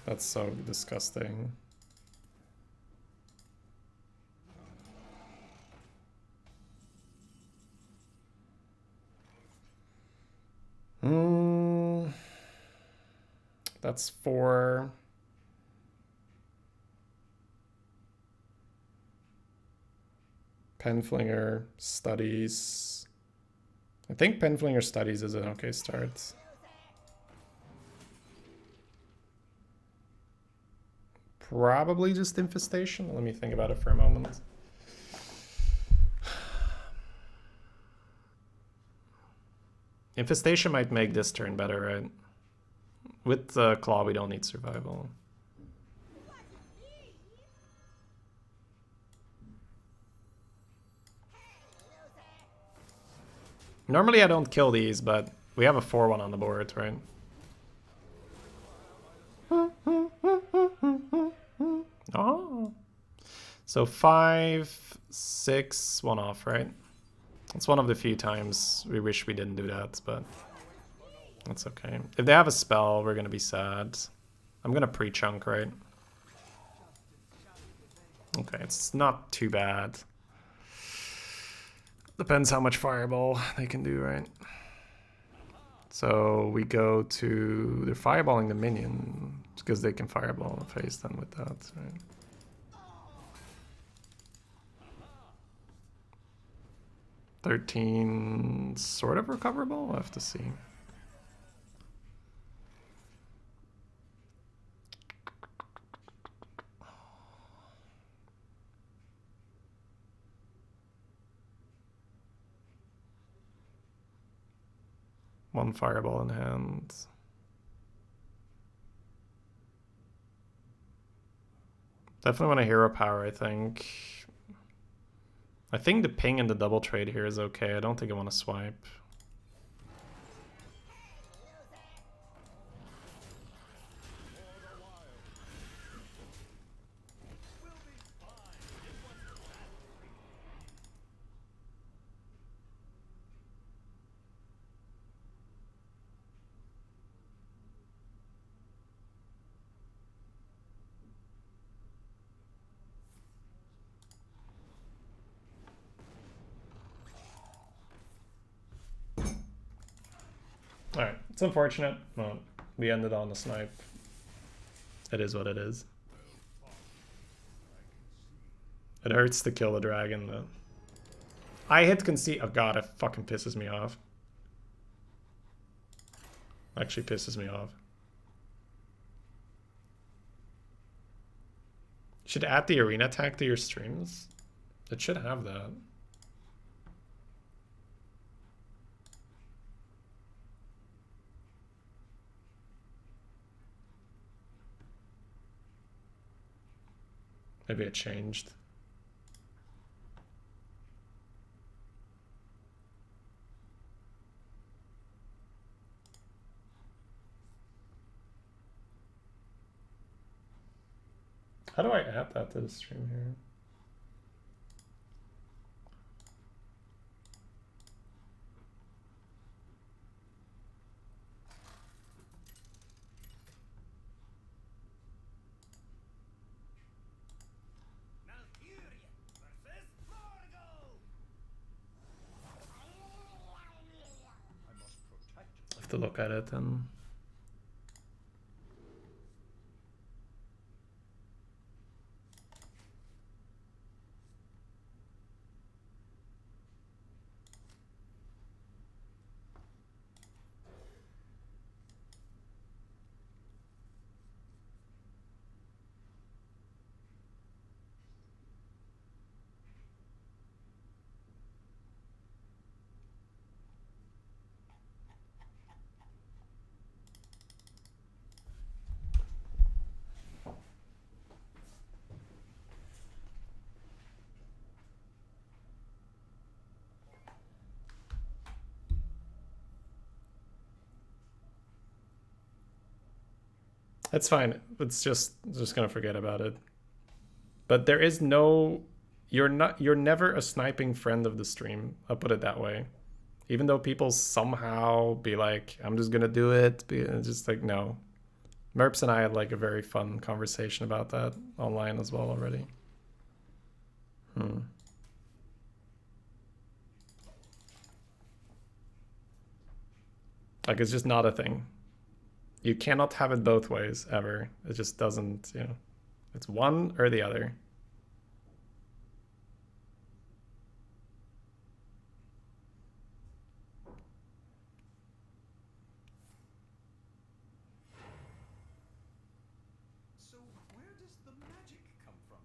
That's so disgusting. That's 4. Penflinger studies. I think Penflinger studies is an okay start. Probably just Infestation. Let me think about it for a moment. Infestation might make this turn better, right? With the Claw, we don't need survival. Normally I don't kill these, but we have a 4/1 on the board, right? Oh. So 5, 6, 1 off, right? It's one of the few times we wish we didn't do that, but that's okay. If they have a spell, we're gonna be sad. I'm gonna pre-chunk, right? Okay, it's not too bad. Depends how much fireball they can do, right? So we go to... They're fireballing the minion because they can fireball the face then with that, right? $13 sort of recoverable? I'll have to see. One fireball in hand. Definitely want a hero power, I think. I think the ping and the double trade here is okay. I don't think I want to swipe. Alright, it's unfortunate. Well, we ended on a snipe. It is what it is. It hurts to kill the dragon, though. I hit concede. Oh god, it fucking pisses me off. Actually pisses me off. You should add the arena tag to your streams. It should have that. Maybe it changed. How do I add that to the stream here? Malfurion versus Morgul. I must protect. I have to look at it and it's fine. It's just gonna forget about it. But there is no, you're never a sniping friend of the stream. I'll put it that way. Even though people somehow be like, I'm just gonna do it, it's just like, no. Merps and I had like a very fun conversation about that online as well already. Like, it's just not a thing. You cannot have it both ways, ever. It just doesn't, you know. It's one or the other. So where does the magic come from?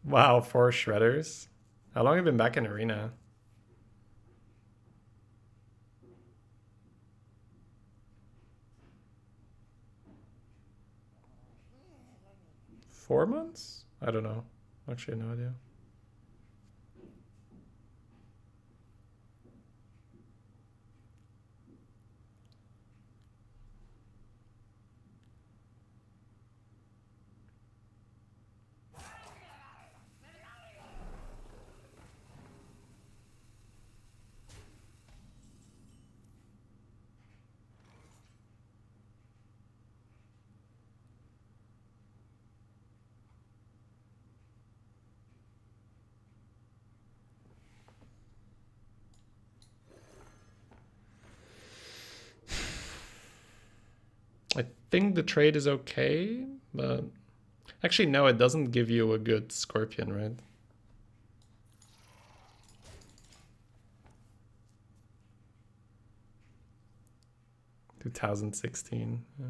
Wow, 4 shredders. How long have you been back in arena? Four months? I don't know. Actually, no idea. I think the trade is okay, but actually no, it doesn't give you a good scorpion, right? 2016. Yeah.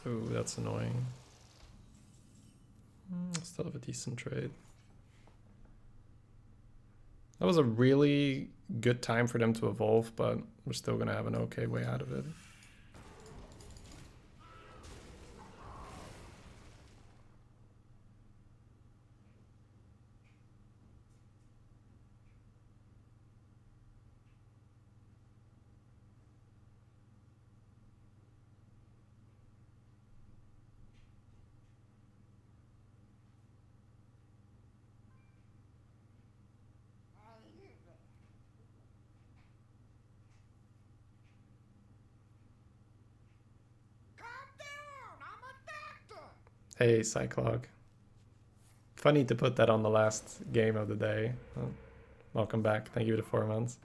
Ooh, that's annoying. Still have a decent trade. That was a really good time for them to evolve, but we're still gonna have an okay way out of it. Hey, Cyclog. Funny to put that on the last game of the day. Oh, welcome back. Thank you for the 4 months.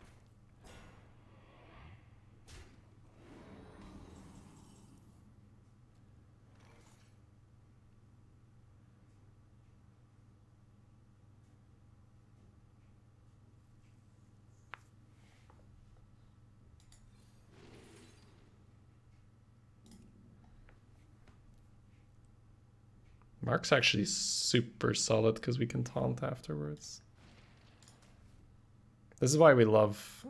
Mark's actually super solid because we can taunt afterwards. This is why we love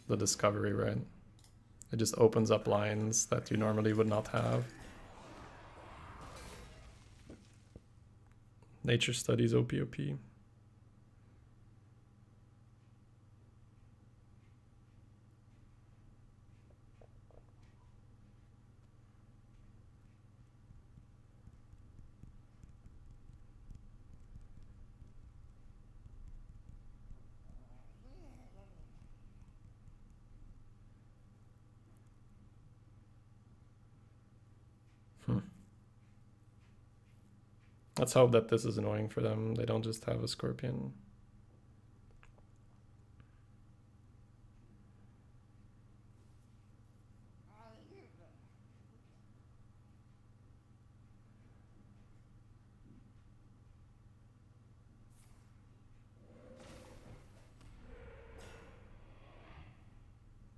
the discovery, right? It just opens up lines that you normally would not have. Nature studies OPOP. Let's hope that this is annoying for them. They don't just have a scorpion.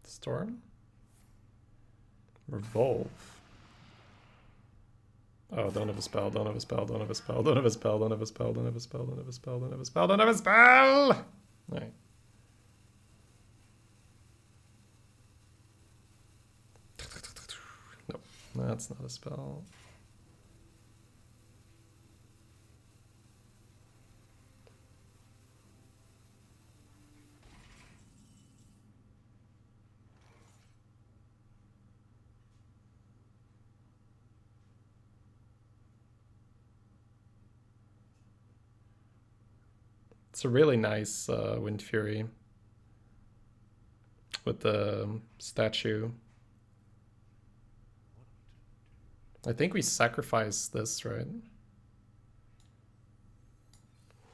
Storm? Revolve. Oh, don't have a spell, don't have a spell, don't have a spell, don't have a spell, don't have a spell, don't have a spell, don't have a spell, don't have a spell, don't have a spell! Alright. Nope, that's not a spell. It's a really nice Wind Fury with the statue. I think we sacrifice this, right?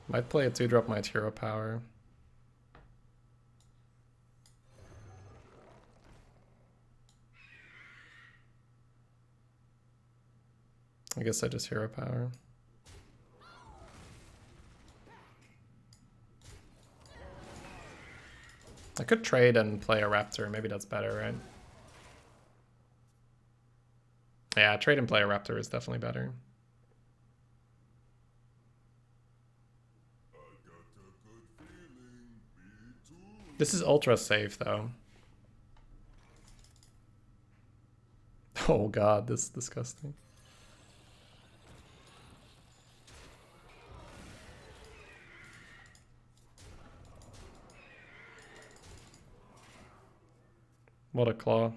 Might play a 2-drop Might Hero Power. I guess I just Hero Power. I could trade and play a Raptor. Maybe that's better, right? Yeah, trade and play a Raptor is definitely better. This is ultra safe, though. Oh god, this is disgusting. What a claw.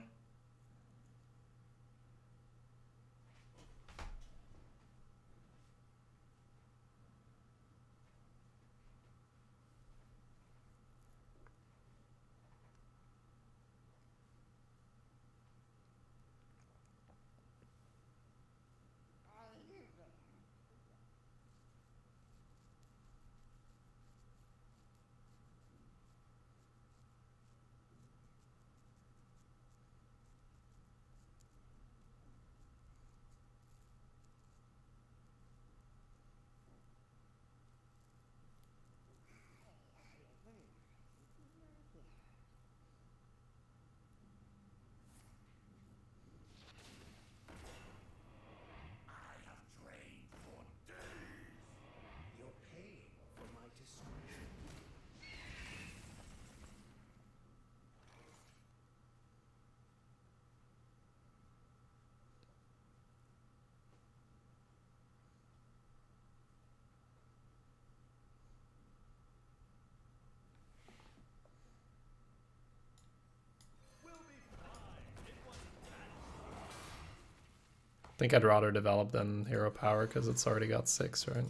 I think I'd rather develop than Hero Power because it's already got 6, right?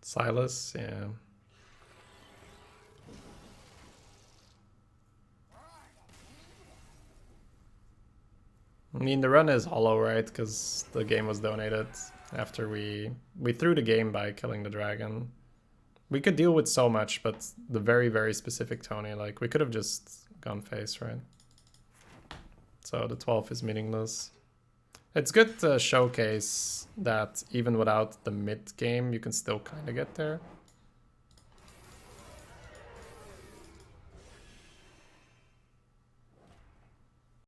Silas, yeah. I mean, the run is hollow, right? Because the game was donated after we threw the game by killing the dragon. We could deal with so much, but the very, very specific Tony, like, we could have just gone face, right? So the 12 is meaningless. It's good to showcase that even without the mid game, you can still kind of get there.